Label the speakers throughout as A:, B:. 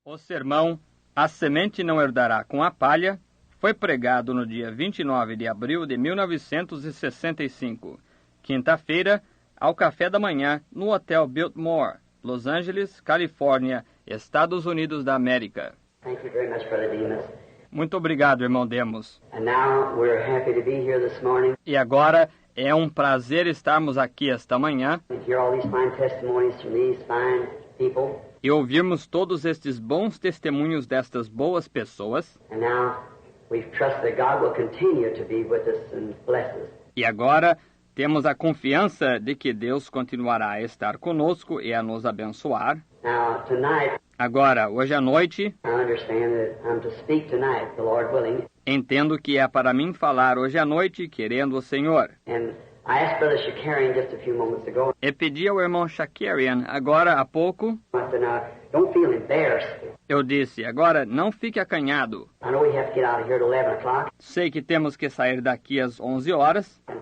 A: O sermão A Semente Não Herdará com a Palha foi pregado no dia 29 de abril de 1965, quinta-feira, ao café da manhã, no Hotel Biltmore, Los Angeles, Califórnia, Estados Unidos da América.
B: Thank you very much, Brother Demas.
A: Muito obrigado, irmão Demos.
B: And now we're happy to be here this morning
A: E agora é um prazer estarmos aqui esta manhã
B: and hear all these fine testimonies from these fine people.
A: e ouvirmos todos estes bons testemunhos destas boas pessoas.
B: And now we trust that God will continue to be with us and bless us.
A: E agora temos a confiança de que Deus continuará a estar conosco e a nos abençoar.
B: Now, tonight,
A: Agora, hoje à noite,
B: I understand that I'm to speak tonight, the Lord willing.
A: entendo que é para mim falar hoje à noite, querendo o Senhor.
B: And I asked Brother Shakarian just a few moments ago.
A: E pedi ao irmão Shakarian, agora há pouco,
B: I said, now, don't feel embarrassed.
A: eu disse, agora não fique acanhado.
B: I know we have to get out of here at 11 o'clock.
A: Sei que temos que sair daqui às 11 horas.
B: And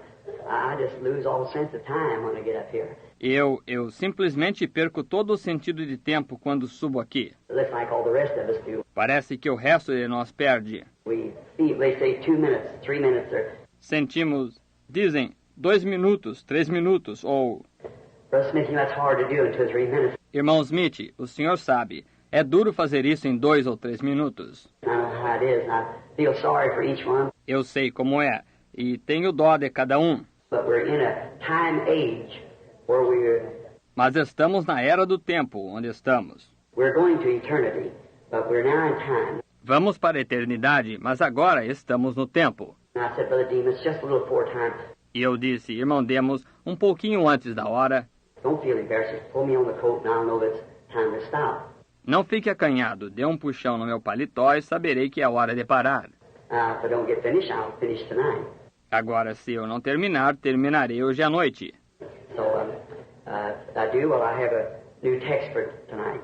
B: I just lose all sense of time when I get up here.
A: Eu simplesmente perco todo o sentido de tempo quando subo aqui.
B: It looks like all the rest of us do.
A: Parece que o resto de nós perde.
B: We feel, they say 2 minutes, 3 minutes, or
A: Sentimos, dizem, 2 minutos, 3 minutos, ou...
B: Brother Smith, you know, that's hard to do in 2 or 3 minutes.
A: Irmão Smith, o senhor sabe, é duro fazer isso em 2 ou 3 minutos.
B: I know how it is, and I feel sorry for each one.
A: Eu sei como é, e tenho dó de cada um.
B: But we're in a time age where
A: Mas estamos na era do tempo onde estamos.
B: we're going to eternity, but we're now in time.
A: Vamos para a eternidade, mas agora estamos no tempo.
B: And I said, Brother Demas, just a little before time.
A: E eu disse, irmão Demos, um pouquinho antes da hora,
B: Don't feel embarrassed. Just pull me on the coat, and I'll know that it's time to stop.
A: não fique acanhado, dê um puxão no meu paletó e saberei que é hora de parar.
B: If I don't get finished, I'll finish tonight.
A: Agora, se eu não terminar, terminarei hoje à noite.
B: So, if I do, well, I have a new text for tonight.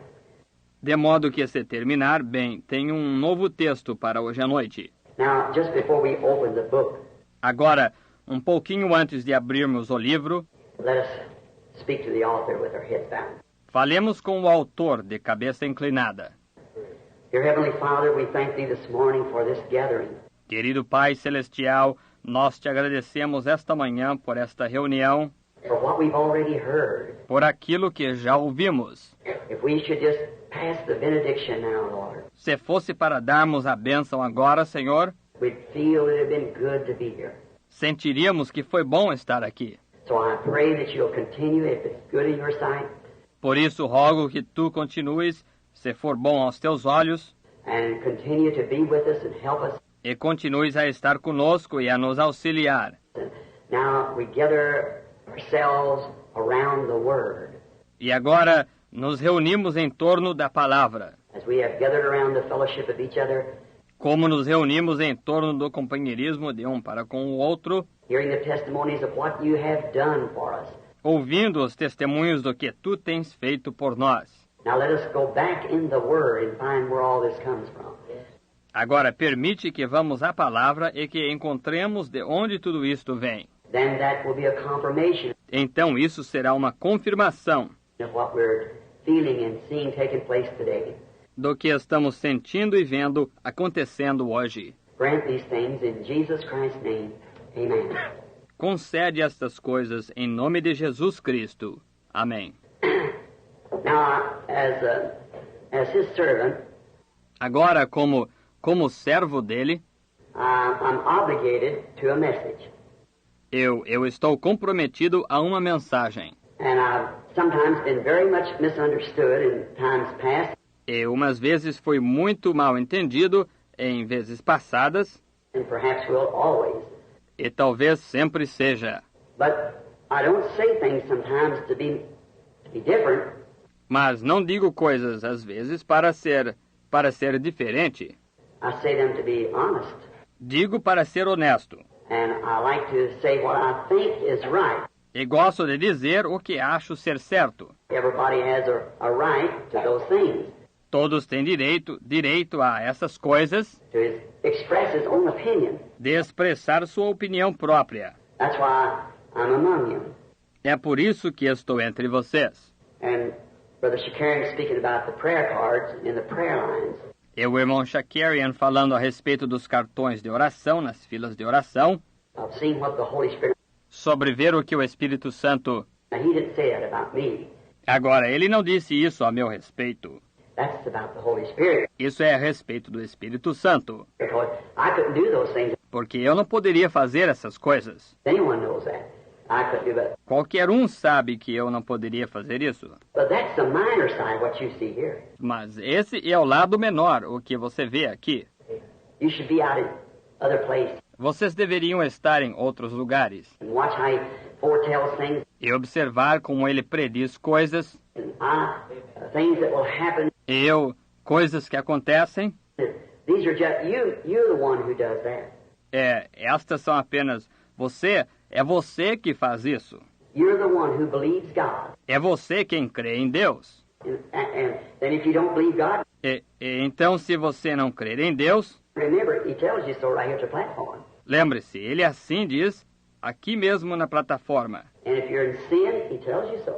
A: De modo que, se terminar, bem, tenho um novo texto para hoje à noite.
B: Now, just before we open the book,
A: Agora, um pouquinho antes de abrirmos o livro,
B: let us speak to the author with our heads bowed.
A: falemos com o autor de cabeça inclinada.
B: Dear Heavenly Father, we thank Thee this morning for this gathering.
A: Querido Pai Celestial, nós te agradecemos esta manhã por esta reunião,
B: For what we've already heard.
A: por aquilo que já ouvimos.
B: If we should just pass the benediction now, Lord,
A: Se fosse para darmos a bênção agora, Senhor,
B: we'd feel it had been good to be here.
A: sentiríamos que foi bom estar aqui.
B: So I pray that you'll continue, if it's good in your sight,
A: Por isso rogo que tu continues, se for bom aos teus olhos,
B: and continue to be with us and help us.
A: e continues a estar conosco e a nos auxiliar.
B: And now we gather ourselves around the Word,
A: E agora nos reunimos em torno da palavra,
B: as we have gathered around the fellowship of each other,
A: como nos reunimos em torno do companheirismo de um para com o outro,
B: hearing the testimonies of what you have done for us.
A: ouvindo os testemunhos do que tu tens feito por nós.
B: Now let us go back in the Word and find where all this comes from.
A: Agora permite que vamos à palavra e que encontremos de onde tudo isto vem.
B: Then that will be a confirmation
A: Então isso será uma confirmação
B: of what we're feeling and seeing taking place today.
A: do que estamos sentindo e vendo acontecendo hoje.
B: Grant these things in Jesus Christ's name. Amen.
A: Concede estas coisas em nome de Jesus Cristo. Amém.
B: Now, as his servant,
A: Agora, como servo dele,
B: I'm obligated to a message.
A: eu estou comprometido a uma mensagem.
B: And I've sometimes been very much misunderstood in times past,
A: E umas vezes foi muito mal entendido, em vezes passadas,
B: and perhaps will always.
A: e talvez sempre seja.
B: But I don't say things sometimes to be different.
A: Mas não digo coisas, às vezes, para ser diferente.
B: I say them to be honest.
A: Digo para ser honesto.
B: And I like to say what I think is right.
A: E gosto de dizer o que acho ser certo.
B: Everybody has a right to those things,
A: Todos têm direito a essas coisas,
B: to express his own opinion.
A: de expressar sua opinião própria.
B: That's why I'm among you.
A: É por isso que estou entre vocês.
B: And Brother Shakarian speaking about the prayer cards in the prayer lines.
A: E o irmão Shakarian falando a respeito dos cartões de oração nas filas de oração,
B: I've seen what the Holy Spirit...
A: sobre ver o que o Espírito Santo...
B: Now, he didn't say that about me.
A: Agora, ele não disse isso a meu respeito.
B: That's about the Holy Spirit.
A: Isso é a respeito do Espírito Santo.
B: Because I couldn't do those things.
A: Porque eu não poderia fazer essas coisas.
B: Anyone knows that. I couldn't do that.
A: Qualquer um sabe que eu não poderia fazer isso.
B: But that's the minor side, what you see here.
A: Mas esse é o lado menor, o que você vê aqui.
B: You should be out in other places
A: Vocês deveriam estar em outros lugares
B: and watch how he foretells things
A: e observar como ele prediz coisas
B: and things that will happen.
A: coisas que acontecem.
B: These are just you're the one who does that.
A: Estas são apenas é você que faz isso.
B: You're the one who believes God.
A: É você quem crê em Deus.
B: And then if you don't believe God,
A: Então, se você não crer em Deus,
B: remember, he tells you so right here at the platform.
A: lembre-se, ele assim diz aqui mesmo na plataforma.
B: And if you're in sin, he tells you so.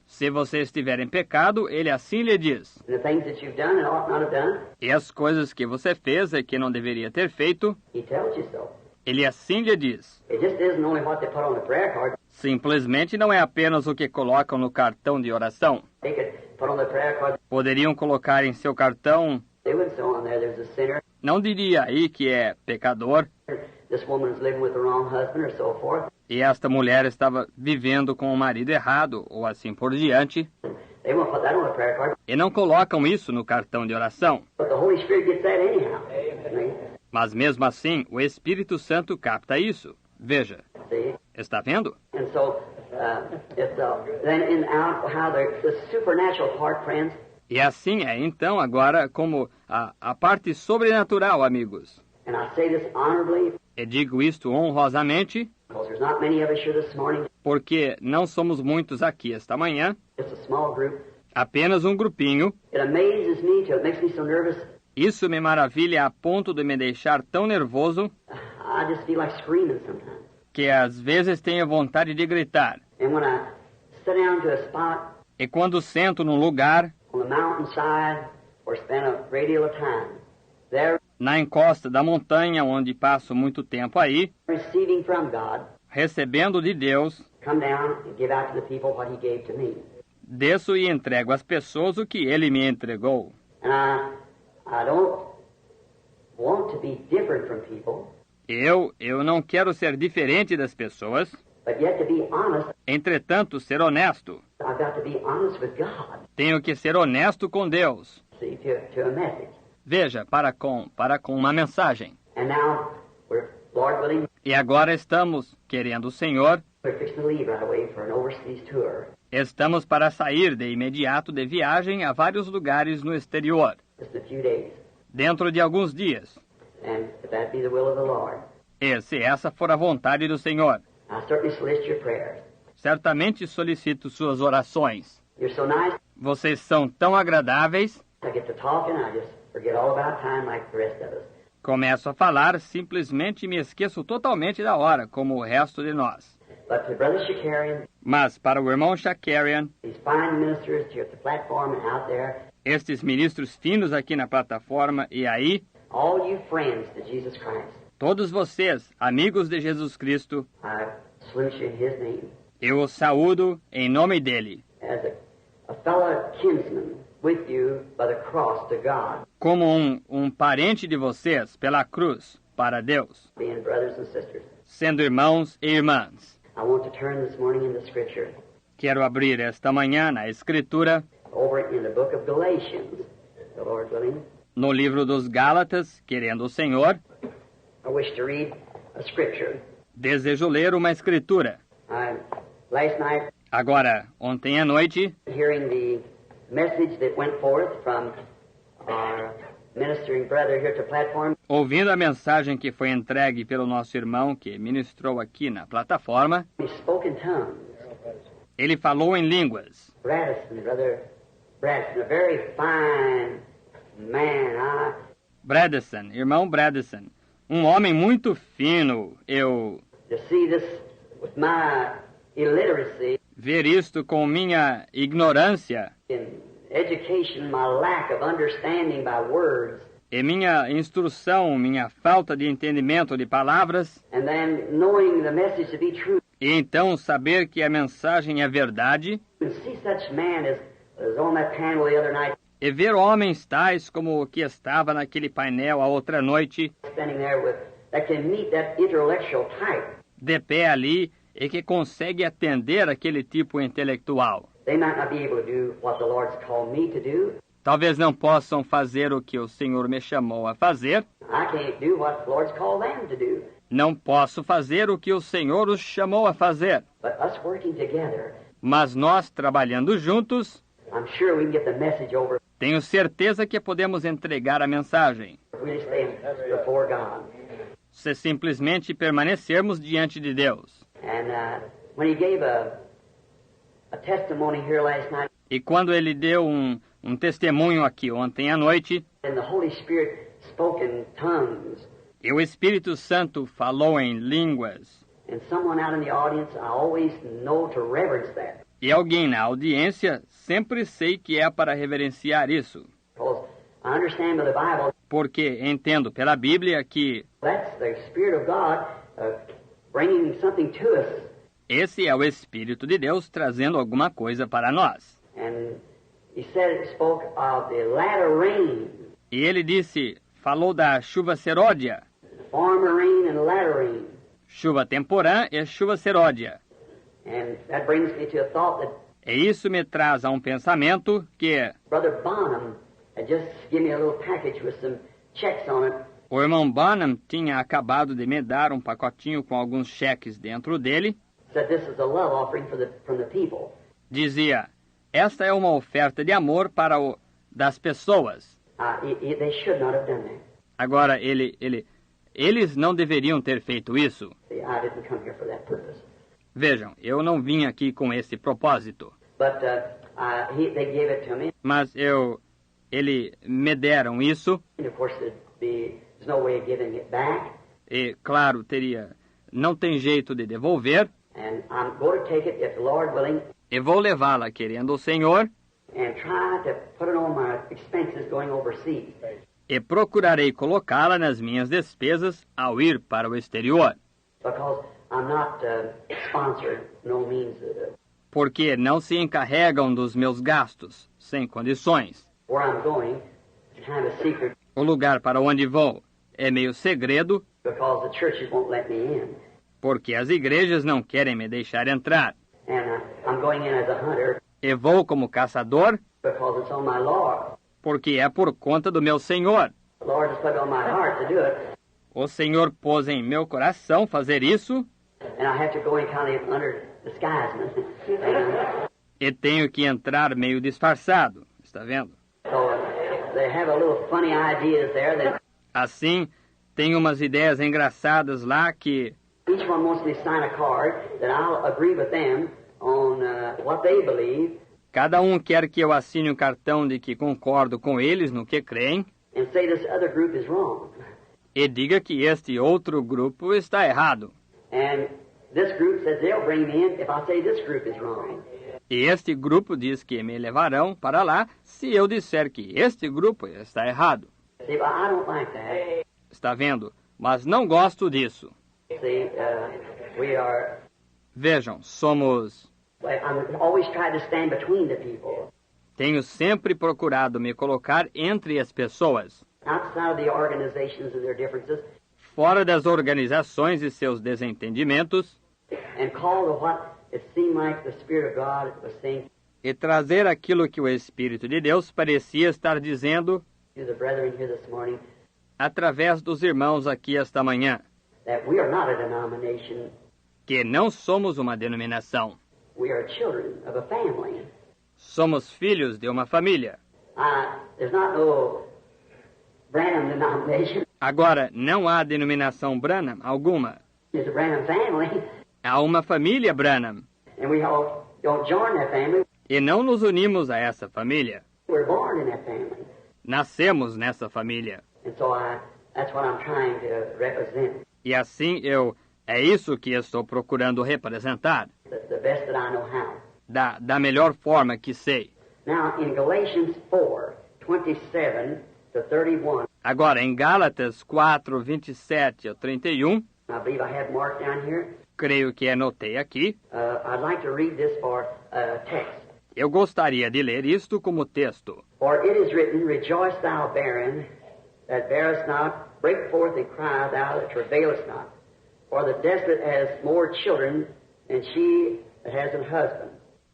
A: Se você estiver em pecado, ele assim lhe diz.
B: And the things that you've done and ought not have done,
A: E as coisas que você fez e que não deveria ter feito,
B: he tells you so.
A: ele assim lhe diz.
B: It just isn't only what they put on the prayer card.
A: Simplesmente não é apenas o que colocam no cartão de oração.
B: They could put on the prayer card.
A: Poderiam colocar em seu cartão,
B: They would say on there, there's a sinner.
A: não diria aí que é pecador,
B: This woman is living with the wrong husband or so forth.
A: e esta mulher estava vivendo com o marido errado, ou assim por diante,
B: They won't put that on the prayer card.
A: e não colocam isso no cartão de oração.
B: But the Holy Spirit gets that anyhow.
A: Mas mesmo assim, o Espírito Santo capta isso. Veja,
B: See?
A: está vendo?
B: And so, then in out how the supernatural part, friends,
A: E assim é, então, agora, como a parte sobrenatural, amigos.
B: and I say this honorably,
A: E digo isto honrosamente,
B: because there's not many of us here this morning,
A: porque não somos muitos aqui esta manhã,
B: just a small group.
A: apenas um grupinho.
B: It amazes me till it makes me so nervous.
A: Isso me maravilha a ponto de me deixar tão nervoso
B: I just feel like screaming sometimes.
A: que às vezes tenho vontade de gritar.
B: And when I sit down to a spot
A: E quando sento num lugar,
B: on the mountainside or spend a great deal of time there
A: na encosta da montanha, onde passo muito tempo aí,
B: receiving from God,
A: recebendo de Deus,
B: come down and give out to the people what he gave to me.
A: desço e entrego às pessoas o que ele me entregou.
B: And I don't want to be different from people,
A: Eu não quero ser diferente das pessoas,
B: but yet to be honest,
A: entretanto, ser honesto.
B: I've got to be honest with God.
A: Tenho que ser honesto com Deus.
B: See, to a message.
A: Veja, para com uma mensagem.
B: And now we're, Lord willing,
A: E agora estamos, querendo o Senhor,
B: we're fixing to leave right away for an overseas tour.
A: estamos para sair de imediato de viagem a vários lugares no exterior,
B: Just in a few days.
A: dentro de alguns dias.
B: And if that be the will of the Lord,
A: E se essa for a vontade do Senhor,
B: I certainly solicit your prayers.
A: certamente solicito suas orações.
B: You're so nice.
A: Vocês são tão agradáveis.
B: I get to talking, I just forget all about time like the rest of us.
A: Começo a falar, simplesmente me esqueço totalmente da hora, como o resto de nós.
B: But to Brother Shakarian,
A: Mas para o irmão Shakarian,
B: these fine ministers here at the platform and out there,
A: estes ministros finos aqui na plataforma e aí,
B: all you friends to Jesus Christ,
A: todos vocês, amigos de Jesus Cristo,
B: I salute you in His name.
A: eu os saúdo em nome dele,
B: As a fellow kinsman with you by the cross to God,
A: como um parente de vocês pela cruz para Deus,
B: being brothers and sisters.
A: sendo irmãos e irmãs.
B: I want to turn this morning in the Scripture
A: Quero abrir esta manhã na Escritura,
B: over in the book of Galatians, the Lord willing.
A: no livro dos Gálatas, querendo o Senhor.
B: I wish to read a Scripture.
A: Desejo ler uma Escritura.
B: Last night,
A: Agora, ontem à noite,
B: hearing the message that went forth from our ministering brother here at the platform,
A: ouvindo a mensagem que foi entregue pelo nosso irmão que ministrou aqui na plataforma,
B: he spoke in tongues.
A: ele falou em línguas.
B: Brother Bradison, a very fine man.
A: Bradison, irmão Bradison, um homem muito fino.
B: To see this with my illiteracy
A: Ver isto com minha ignorância
B: in education, my lack of understanding by words,
A: E minha instrução, minha falta de entendimento de palavras,
B: and then knowing the message to be true,
A: e então saber que a mensagem é verdade,
B: and see such man as on that panel the other night,
A: e ver homens tais como o que estava naquele painel a outra noite,
B: standing there with that can meet that intellectual type.
A: de pé ali, e que consegue atender aquele tipo intelectual.
B: They might not be able to do what the Lord's called me to do.
A: Talvez não possam fazer o que o Senhor me chamou a fazer.
B: I can't do what the Lord's called them to do.
A: Não posso fazer o que o Senhor os chamou a fazer.
B: But us working together,
A: Mas nós, trabalhando juntos,
B: I'm sure we can get the message over
A: tenho certeza que podemos entregar a mensagem,
B: if we just stay before God.
A: se simplesmente permanecermos diante de Deus.
B: And when he gave a testimony here last night,
A: E quando ele deu um testemunho aqui ontem à noite,
B: and the Holy Spirit spoke in tongues,
A: e o Espírito Santo falou em línguas,
B: and someone out in the audience, I always know to reverence that.
A: e alguém na audiência, sempre sei que é para reverenciar isso,
B: Because I understand by the Bible,
A: porque entendo pela Bíblia que
B: that's the Spirit of God bringing something to us.
A: esse é o Espírito de Deus trazendo alguma coisa para nós.
B: And he said, spoke of the latter rain,
A: E ele disse, falou da chuva seródia,
B: former rain and latter rain.
A: chuva temporã e chuva seródia.
B: And that brings me to a thought that
A: E isso me traz a um pensamento que
B: Brother Bonham had just given me a little package with some checks on it.
A: o irmão Bonham tinha acabado de me dar um pacotinho com alguns cheques dentro dele.
B: Said this is a love offering from the people.
A: Dizia, esta é uma oferta de amor para das pessoas.
B: They should not have done that.
A: Agora, eles não deveriam ter feito isso.
B: See, I didn't come here for that purpose.
A: Vejam, eu não vim aqui com esse propósito.
B: But they gave it to me.
A: Mas eles me deram isso.
B: And of course, there's no way of giving it back.
A: E, claro, não tem jeito de devolver.
B: And I'm going to take it, if the Lord willing,
A: E vou levá-la, querendo o Senhor,
B: and try to put it on my expenses going overseas.
A: e procurarei colocá-la nas minhas despesas ao ir para o exterior.
B: Because I'm not sponsored, no means.
A: Porque não se encarregam dos meus gastos, sem condições.
B: Where I'm going, it's kind of a secret
A: O lugar para onde vou é meio segredo,
B: because the churches won't let me in.
A: porque as igrejas não querem me deixar entrar.
B: And I'm going in as a hunter
A: E vou como caçador,
B: because it's on my Lord.
A: porque é por conta do meu Senhor.
B: The Lord has put it on my heart to do it.
A: O Senhor pôs em meu coração fazer isso,
B: And I have to go in kind of under disguisement.
A: e tenho que entrar meio disfarçado, está vendo?
B: So they have a little funny ideas there that
A: Assim, tem umas ideias engraçadas lá que
B: each one wants me to sign a card that I'll agree with them on what they believe
A: cada um quer que eu assine um cartão de que concordo com eles no que creem,
B: and say this other group is wrong.
A: e diga que este outro grupo está errado.
B: And this group says they'll bring me in if I say this group is wrong.
A: E este grupo diz que me levarão para lá se eu disser que este grupo está errado.
B: See, but I don't like that.
A: Está vendo? Mas não gosto disso.
B: See, we are.
A: Vejam,
B: I'm always trying to stand between the people,
A: tenho sempre procurado me colocar entre as pessoas,
B: outside of the organizations and their differences,
A: fora das organizações e seus desentendimentos,
B: and call to what it seemed like the Spirit of God was saying
A: e trazer aquilo que o Espírito de Deus parecia estar dizendo
B: to the brethren here this morning,
A: através dos irmãos aqui esta manhã,
B: that we are not a denomination,
A: que não somos uma denominação,
B: we are children of a family.
A: somos filhos de uma família.
B: There's not no Branham denomination.
A: Agora, não há denominação Branham alguma.
B: There's a Branham family,
A: Há uma família Branham,
B: and we all don't join that family.
A: e não nos unimos a essa família.
B: We're born in that family.
A: Nascemos nessa família.
B: And so that's what I'm trying to represent,
A: E assim é isso que estou procurando representar,
B: the best that I know how.
A: da melhor forma que sei.
B: Now, in Galatians 4:27-31,
A: Agora, em Gálatas 4, 27 a 31,
B: I believe I have marked down here.
A: creio que anotei aqui,
B: I'd like to read this for text.
A: eu gostaria de ler isto como texto.
B: For it is written, Rejoice thou barren, that bearest not, break forth and cry thou that travailest not. For the desolate has more children than she that has an husband.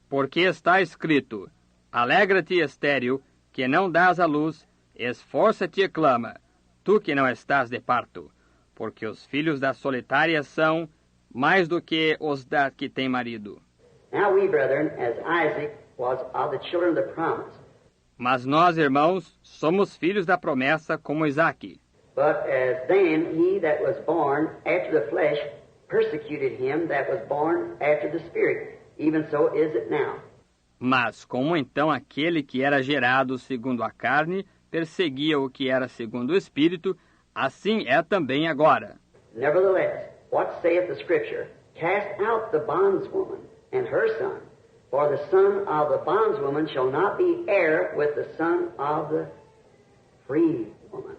A: Porque está escrito, alegra-te, estéril, que não dás à luz, esforça-te e clama, tu que não estás de parto, porque os filhos das solitárias são mais do que os da que têm marido.
B: Now we, brethren, as Isaac was of the children of the promise,
A: Mas nós, irmãos, somos filhos da promessa como Isaque.
B: but as then he that was born after the flesh persecuted him that was born after the Spirit, even so is it now.
A: Mas como então aquele que era gerado segundo a carne perseguia o que era segundo o Espírito, assim é também agora.
B: Nevertheless, what saith the Scripture? Cast out the bondswoman and her son, for the son of the bondswoman shall not be heir with the son of the free woman.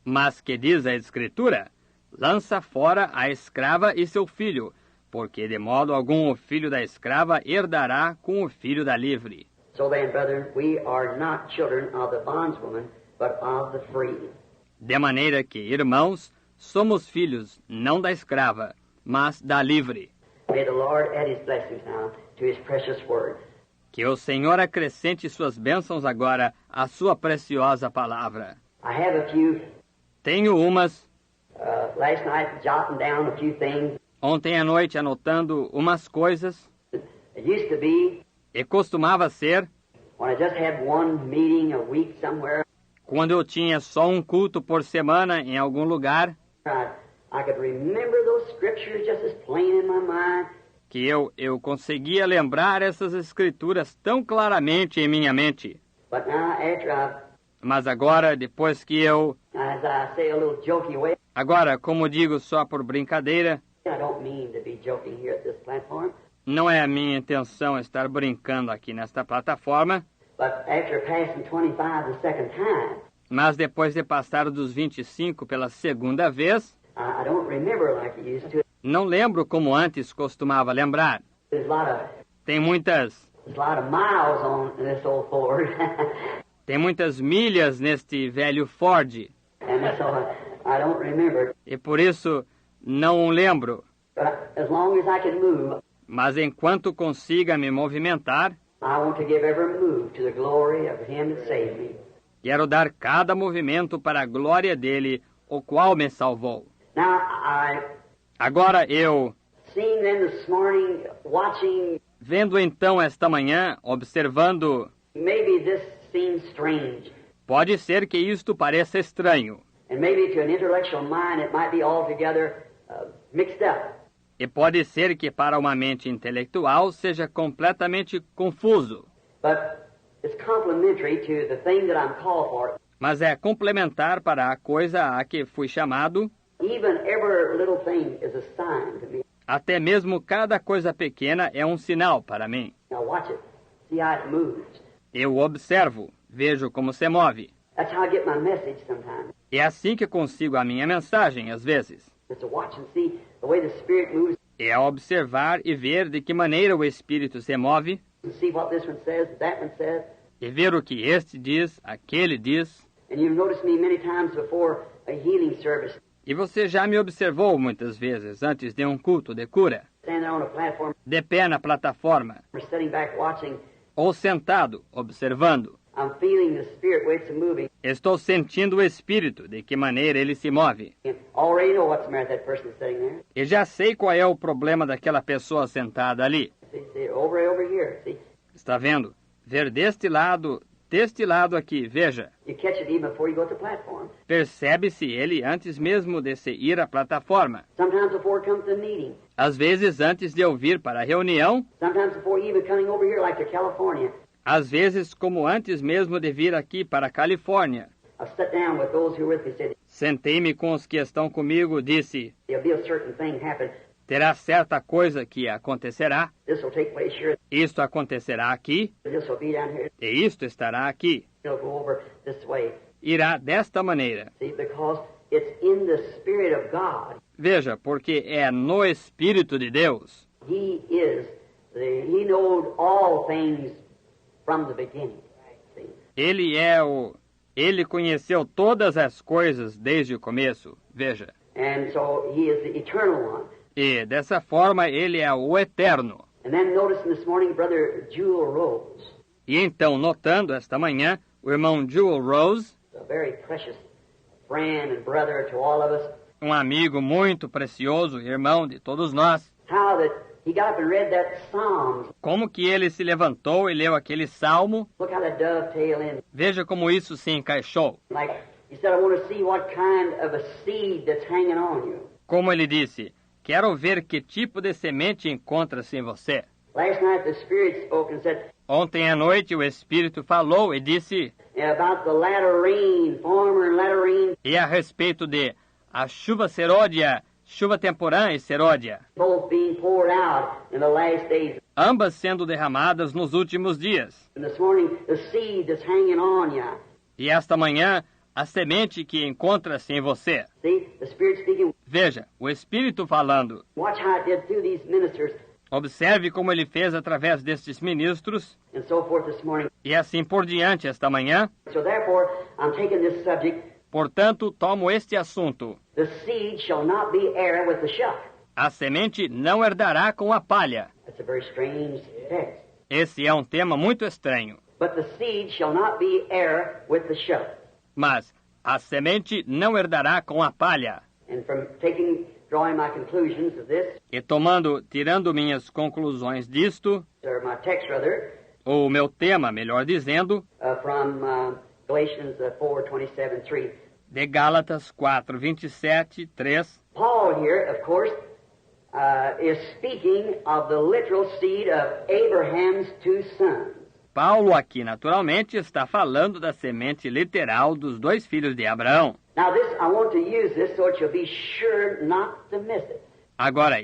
A: Mas que diz a Escritura? Lança fora a escrava e seu filho, porque de modo algum o filho da escrava herdará com o filho da livre.
B: So then, brethren, we are not children of the bondswoman, but of the free.
A: De maneira que, irmãos, somos filhos não da escrava, mas da livre.
B: May the Lord add His blessings now to His precious word.
A: Que o Senhor acrescente suas bênçãos agora à sua preciosa palavra.
B: I have a few,
A: Tenho umas,
B: last night, jotting down a few things.
A: ontem à noite anotando umas coisas,
B: It used to be
A: e costumava ser,
B: when I just had one meeting a week somewhere,
A: quando eu tinha só um culto por semana em algum lugar,
B: I could remember those scriptures just as plain in my mind.
A: que eu conseguia lembrar essas escrituras tão claramente em minha mente.
B: But now, after
A: Mas agora, depois que
B: as I say a little jokey way,
A: agora, como digo só por brincadeira,
B: I don't mean to be joking here at this platform,
A: não é a minha intenção estar brincando aqui nesta plataforma,
B: but after passing 25 the second time,
A: mas depois de passar dos 25 pela segunda vez,
B: I don't remember like I used to.
A: não lembro como antes costumava lembrar.
B: There's
A: Tem muitas
B: a lot of miles on this old Ford,
A: Tem muitas milhas neste velho Ford,
B: and so I don't remember.
A: e por isso não o lembro.
B: But as long as I can move,
A: Mas enquanto consiga me movimentar,
B: I want to give every move to the glory of Him that saved me.
A: quero dar cada movimento para a glória dele, o qual me salvou.
B: Now, I
A: Agora eu,
B: seen them this morning, watching.
A: vendo então esta manhã, observando,
B: Maybe this seems strange,
A: pode ser que isto pareça estranho,
B: and maybe to an intellectual mind it might be altogether mixed up.
A: e pode ser que para uma mente intelectual seja completamente confuso,
B: But it's complementary to the thing that I'm called for.
A: mas é complementar para a coisa a que fui chamado.
B: Even every little thing is a sign to me.
A: Até mesmo cada coisa pequena é um sinal para mim.
B: Now watch it. See how it moves.
A: Eu observo, vejo como se move.
B: That's how I get my message sometimes.
A: É assim que consigo a minha mensagem, às vezes.
B: Just to watch and see the way the Spirit moves,
A: É observar e ver de que maneira o Espírito se move,
B: and see what this one says, that one says.
A: e ver o que este diz, aquele diz.
B: And you've noticed me many times before a healing service,
A: E você já me observou muitas vezes antes de um culto de cura,
B: standing there on a platform,
A: de pé na plataforma,
B: or sitting back watching.
A: ou sentado, observando.
B: I'm feeling the Spirit way it's moving.
A: Estou sentindo o Espírito, de que maneira ele se move.
B: And already know what's the matter with that person sitting there.
A: E já sei qual é o problema daquela pessoa sentada ali.
B: See, over here. See,
A: Está vendo? Ver deste lado aqui, veja.
B: you catch it even before you go to the platform.
A: Percebe-se ele antes mesmo de se ir à plataforma.
B: Sometimes before it comes to the meeting.
A: Às vezes antes de eu vir para a reunião,
B: Sometimes before even coming over here, like to California.
A: às vezes como antes mesmo de vir aqui para a Califórnia.
B: I sat down with those who were with me. Said
A: Sentei-me com os que estão comigo, disse,
B: there'll be a certain thing happen.
A: Terá certa coisa que acontecerá.
B: This will take place here.
A: Isto acontecerá aqui,
B: This will be down here.
A: e isto estará aqui.
B: It'll go over this way.
A: Irá desta maneira.
B: See, because it's in the Spirit of God.
A: Veja, porque é no Espírito de Deus.
B: He He knows all things from the beginning. See?
A: Ele conheceu todas as coisas desde o começo. Veja.
B: And so He is the eternal one.
A: E dessa forma ele é o eterno.
B: And then noticing this morning, Brother Jewel Rose,
A: E então, notando esta manhã, o irmão Jewel Rose,
B: a very precious friend and brother to all of us,
A: um amigo muito precioso, irmão de todos nós,
B: how that he got up and read that Psalms.
A: como que ele se levantou e leu aquele salmo.
B: Look how that dovetail in.
A: Veja como isso se encaixou.
B: Like he said, I want to see what kind of a seed that's hanging on you.
A: Como ele disse, quero ver que tipo de semente encontra-se em você.
B: Last night the Spirit spoke and said,
A: Ontem à noite o Espírito falou e disse,
B: about the latter rain, former and latter rain,
A: e a respeito de a chuva seródia, chuva temporã e seródia,
B: both being poured out in the last days.
A: ambas sendo derramadas nos últimos dias.
B: And this morning, the seed that's hanging on you.
A: E esta manhã, a semente que encontra-se em você.
B: See, the Spirit speaking.
A: Veja, o Espírito falando.
B: Watch how it did through these ministers
A: Observe como ele fez através destes ministros,
B: and so forth this morning.
A: e assim por diante esta manhã.
B: So therefore, I'm taking this subject.
A: Portanto, tomo este assunto.
B: The seed shall not be heir with the shuck.
A: A semente não herdará com a palha.
B: That's a very strange text.
A: Esse é um tema muito estranho.
B: But the seed shall not be heir with the shuck.
A: Mas a semente não herdará com a palha.
B: And from drawing my conclusions of this,
A: E tirando minhas conclusões disto,
B: or my text rather,
A: ou meu tema, melhor dizendo,
B: from Galatians 4:27-3.
A: de Gálatas 4:27-3,
B: Paul here, of course, is speaking of the literal seed of Abraham's two sons.
A: Paulo aqui, naturalmente, está falando da semente literal dos dois filhos de Abraão.
B: Now I want to use this so that you'll be sure not to miss it.
A: Agora,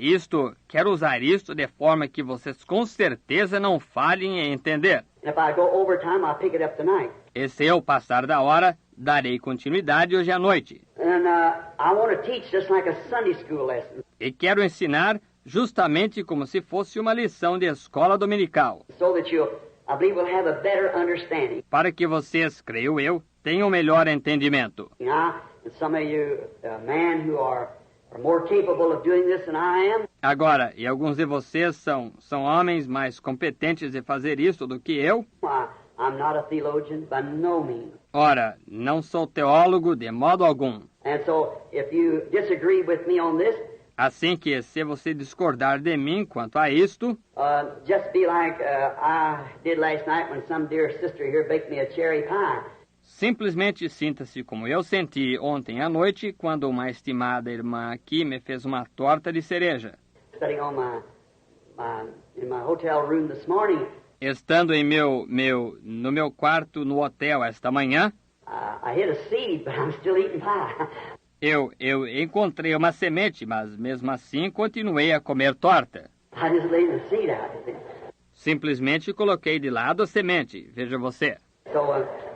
A: quero usar isto de forma que vocês com certeza não falhem em entender.
B: And if I go over time, I'll pick it up tonight.
A: E se eu passar da hora, darei continuidade hoje à noite.
B: And I want to teach just like a Sunday school lesson,
A: E quero ensinar justamente como se fosse uma lição de escola dominical,
B: so that I believe we'll have a better understanding.
A: para que vocês, creio eu, tenham melhor entendimento.
B: And some of you, men who are more capable of doing this than I am,
A: Agora, e alguns de vocês são homens mais competentes de fazer isso do que eu.
B: I'm not a theologian by no means.
A: Ora, não sou teólogo de modo algum.
B: And so, if you disagree with me on this,
A: Assim que, se você discordar de mim quanto a isto,
B: just be like I did last night when some dear sister here baked me a cherry pie.
A: simplesmente sinta-se como eu senti ontem à noite, quando uma estimada irmã aqui me fez uma torta de cereja.
B: Sitting on in my hotel room this morning,
A: Estando em no meu quarto no hotel esta manhã,
B: I hit a seed, but I'm still eating pie.
A: eu encontrei uma semente, mas mesmo assim continuei a comer torta.
B: I just laid the seed out. You see.
A: Simplesmente coloquei de lado a semente, veja você.
B: So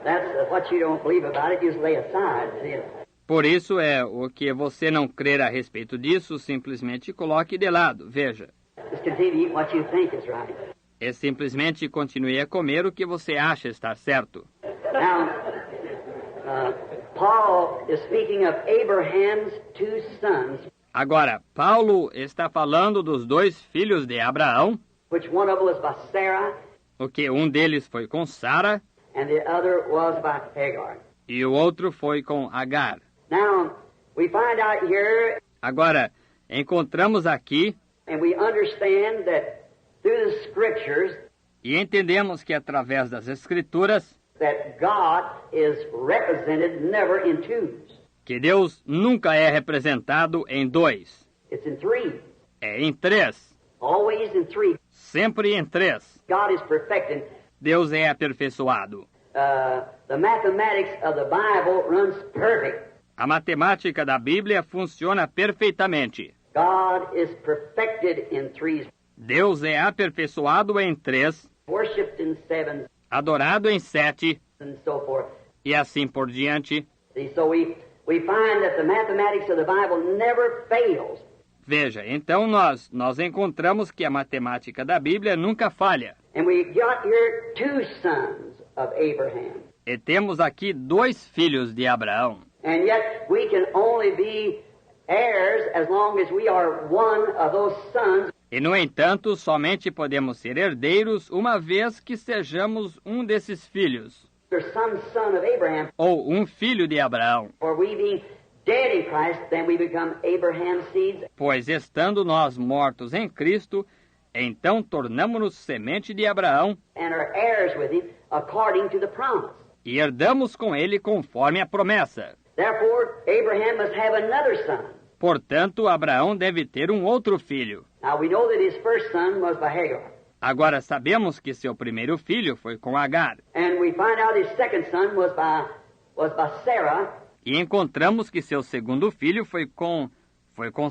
B: that's what you don't believe about it. You just lay aside. See.
A: Por isso é o que você não crer a respeito disso, simplesmente coloque de lado, veja.
B: Just continue to eat what you think is right.
A: E simplesmente continue a comer o que você acha estar certo.
B: Now, Paul is speaking of Abraham's two sons,
A: Agora, Paulo está falando dos dois filhos de Abraão,
B: which one of them was by Sarah,
A: o que um deles foi com Sara
B: and the other was by Hagar.
A: e o outro foi com Agar.
B: Now, we find out here,
A: Agora, encontramos aqui
B: and we understand that through the Scriptures,
A: e entendemos que através das Escrituras,
B: that God is represented never in twos.
A: que Deus nunca é representado em dois,
B: It's in three.
A: é em três,
B: Always in three.
A: sempre em três.
B: God is perfecting.
A: Deus é aperfeiçoado.
B: The mathematics of the Bible runs perfect.
A: A matemática da Bíblia funciona perfeitamente.
B: God is perfected in threes,
A: Deus é aperfeiçoado em 3,
B: worshipped in sevens,
A: adorado em 7
B: and so forth.
A: e assim por diante.
B: See, so we find that the mathematics of the Bible never fails.
A: Veja, então nós encontramos que a matemática da Bíblia nunca falha.
B: And we got here 2 sons of Abraham.
A: E temos aqui 2 filhos de Abraão.
B: And yet we can only be heirs as long as we are one of those sons.
A: E, no entanto, somente podemos ser herdeiros uma vez que sejamos um desses filhos,
B: Or some son of Abraham.
A: ou um filho de Abraão.
B: For we being dead in Christ, then we become Abraham's seeds.
A: Pois, estando nós mortos em Cristo, então tornamo-nos semente de Abraão
B: And are heirs with him according to the promise.
A: e herdamos com ele conforme a promessa.
B: Therefore, Abraham must have another son.
A: Portanto, Abraão deve ter um outro filho.
B: Now we know that his first son was by Hagar.
A: Agora sabemos que seu primeiro filho foi com Agar.
B: And we find out his second son was by Sarah.
A: E encontramos que seu segundo filho foi com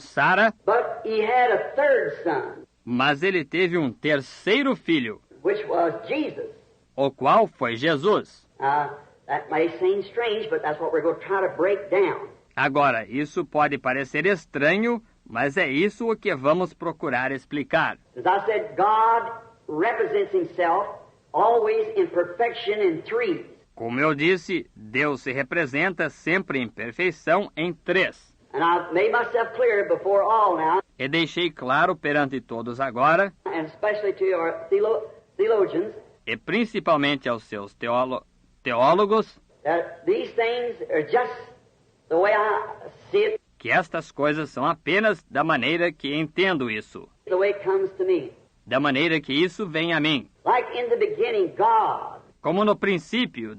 A: Sara,
B: But he had a third son,
A: mas ele teve um terceiro filho,
B: which was Jesus.
A: o qual foi Jesus.
B: That may seem strange, but that's what we're going to try to break down.
A: Agora, isso pode parecer estranho, mas é isso o que vamos procurar explicar.
B: As I said, God represents himself always in perfection in threes.
A: Como eu disse, Deus se representa sempre em perfeição em 3.
B: And I've made myself clear before all now,
A: E deixei claro perante todos agora,
B: and especially to our theologians,
A: e principalmente aos seus teólogos,
B: that these things are just the way I see it,
A: que estas coisas são apenas da maneira que entendo isso,
B: the way it comes to me.
A: da maneira que isso vem a mim.
B: Like in the beginning,
A: Como no princípio,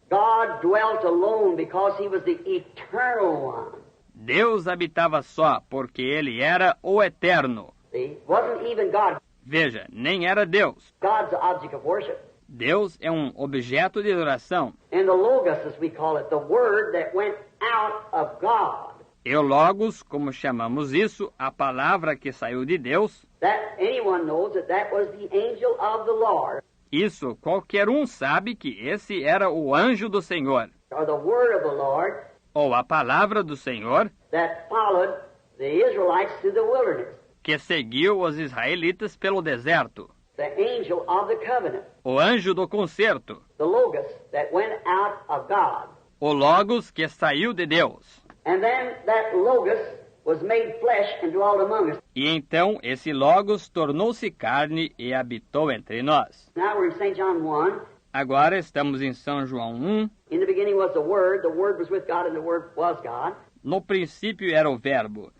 B: God dwelt alone because he was the eternal one.
A: Deus habitava só porque ele era o eterno.
B: See? Wasn't even God.
A: Veja, nem era Deus.
B: God's the object of worship.
A: Deus é um objeto de adoração.
B: And the Logos, as we call it, the word that went out of God.
A: E o Logos, como chamamos isso, a palavra que saiu de Deus,
B: That anyone knows that was the angel of the Lord,
A: isso qualquer um sabe que esse era o anjo do Senhor,
B: or the word of the Lord
A: ou a palavra do Senhor,
B: that followed the Israelites through the wilderness.
A: que seguiu os israelitas pelo deserto,
B: The angel of the covenant,
A: o anjo do concerto,
B: the Logos that went out of God.
A: o Logos que saiu de Deus.
B: And then that Logos was made flesh and dwelt among us.
A: E então esse Logos tornou-se carne e habitou entre nós.
B: Now we're in St. John 1.
A: Agora estamos em São João 1.
B: In the beginning was the Word was with God, and the Word was God.
A: No princípio era o Verbo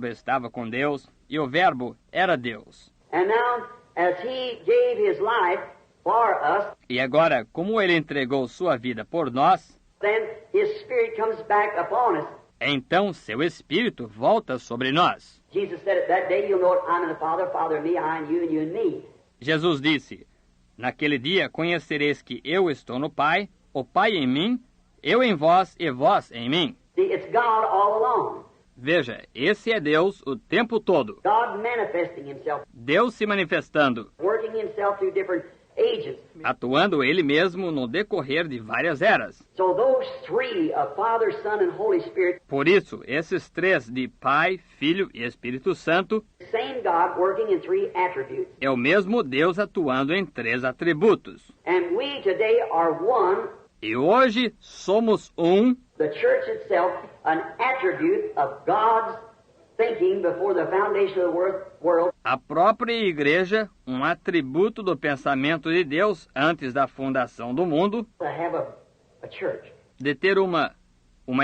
A: estava com Deus, e o Verbo era Deus.
B: And now, as He gave His life for us,
A: E agora, como ele entregou sua vida por nós,
B: then His Spirit comes back upon us.
A: então seu Espírito volta sobre nós.
B: Jesus said it that day, you'll know it, I'm in the Father, Father in me, I in you, and you in me.
A: Jesus disse, naquele dia conhecereis que eu estou no Pai, o Pai em mim, eu em vós e vós em mim.
B: See, it's God all along.
A: Veja, esse é Deus o tempo todo.
B: God manifesting Himself,
A: Deus se manifestando,
B: working Himself through different ages.
A: atuando ele mesmo no decorrer de várias eras.
B: So those three of Father, Son, and Holy Spirit,
A: Por isso, esses 3 de Pai, Filho e Espírito Santo
B: same God working in 3 attributes.
A: é o mesmo Deus atuando em 3 atributos.
B: And we today are one,
A: E hoje somos um,
B: the church itself, an attribute of God's thinking before the foundation of the world.
A: a própria igreja, um atributo do pensamento de Deus antes da fundação do mundo,
B: To have a church.
A: de ter uma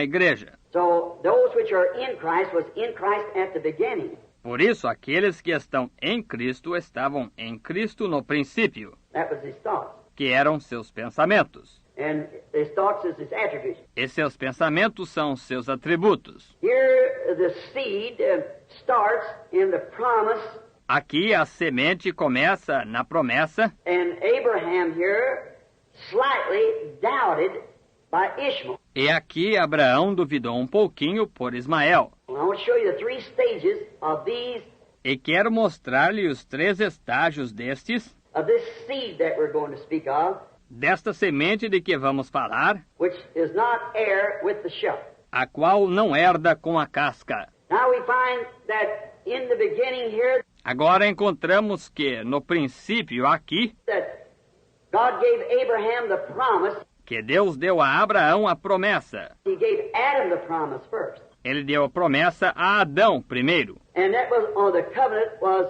A: igreja.
B: So those which are in Christ was in Christ at the beginning.
A: Por isso, aqueles que estão em Cristo estavam em Cristo no princípio,
B: That was his thoughts.
A: que eram seus pensamentos.
B: And his thoughts is his attributes.
A: E seus pensamentos são seus atributos.
B: Here the seed starts in the promise,
A: Aqui a semente começa na promessa,
B: and Abraham here slightly doubted by Ishmael.
A: e aqui Abraão duvidou um pouquinho por Ismael.
B: Now I want to show you the three stages of these,
A: E quero mostrar-lhe os 3 estágios
B: of this seed that we're going to speak of,
A: desta semente de que vamos falar,
B: which is not heir with the shuck.
A: a qual não herda com a casca.
B: Now we find that in the beginning here
A: Agora encontramos que, no princípio aqui,
B: that God gave Abraham the promise.
A: que Deus deu a Abraão a promessa.
B: He gave Adam the promise first.
A: Ele deu a promessa a Adão primeiro.
B: And that was on the covenant was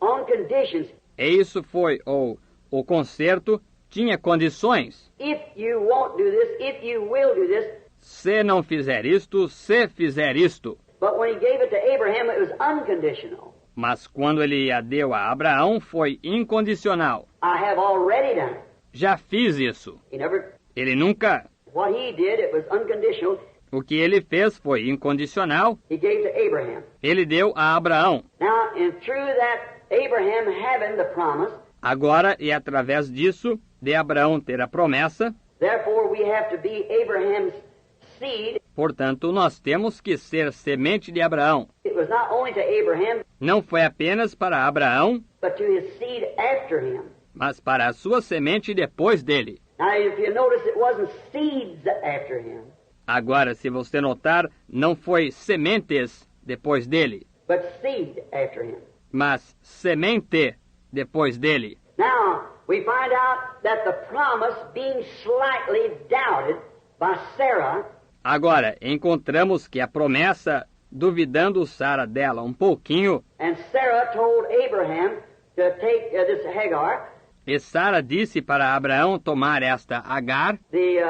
B: on conditions.
A: E isso foi, o concerto tinha condições.
B: If you won't do this, if you will do this.
A: Se não fizer isto, se fizer isto.
B: But when he gave it to Abraham, it was unconditional.
A: Mas quando ele a deu a Abraão, foi incondicional.
B: I have already done it.
A: Já fiz isso.
B: He never,
A: Ele nunca.
B: what he did, it was unconditional.
A: O que ele fez foi incondicional.
B: He gave to Abraham.
A: Ele deu a Abraão.
B: Now, and through that, Abraham having the promise,
A: Agora, e através disso, de Abraão ter a promessa,
B: therefore we have to be Abraham's seed.
A: portanto, nós temos que ser semente de Abraão.
B: It was not only to Abraham,
A: Não foi apenas para Abraão,
B: but to his seed after him.
A: mas para a sua semente depois dele.
B: Now, if you notice, it wasn't seeds after him,
A: Agora, se você notar, não foi sementes depois dele,
B: but seed after him.
A: mas semente depois dele.
B: Now, we find out that the promise being slightly doubted by Sarah,
A: Agora, encontramos que a promessa, duvidando Sara dela um pouquinho,
B: and Sarah told Abraham to take this Hagar,
A: e Sara disse para Abraão tomar esta Agar,
B: the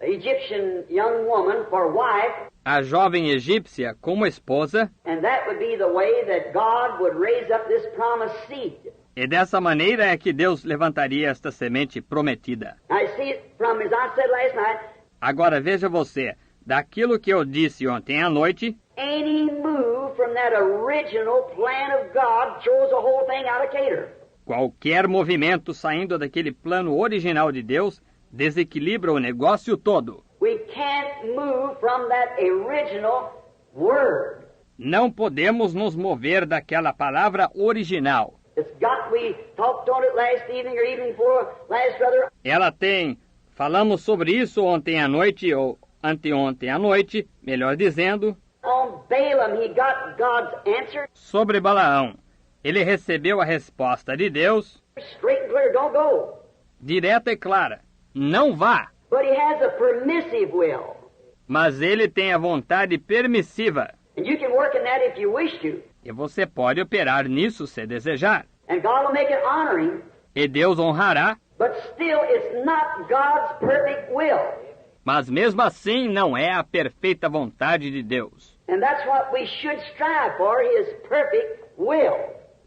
B: Egyptian young woman, for wife,
A: a jovem egípcia, como esposa,
B: and that would be the way that God would raise up this promised seed.
A: e dessa maneira é que Deus levantaria esta semente prometida.
B: Now, you see, from, as I said last night,
A: Agora veja você, daquilo que eu disse ontem à noite,
B: any move from that original plan of God throws the whole thing out of cater.
A: qualquer movimento saindo daquele plano original de Deus desequilibra o negócio todo.
B: We can't move from that original word.
A: Não podemos nos mover daquela palavra original.
B: It's got, we talked on it last evening or evening before last, brother.
A: Ela tem, falamos sobre isso ontem à noite, ou anteontem à noite, melhor dizendo,
B: On Balaam, he got God's answer.
A: sobre Balaão. Ele recebeu a resposta de Deus,
B: Straight and clear, don't go.
A: direta e clara. Não vá.
B: But he has a permissive will.
A: Mas ele tem a vontade permissiva.
B: And you can work in that if you wish to.
A: E você pode operar nisso se desejar.
B: And God will make it honoring.
A: E Deus honrará,
B: But still, it's not God's perfect will.
A: mas mesmo assim não é a perfeita vontade de Deus.
B: And that's what we should strive for, His perfect will.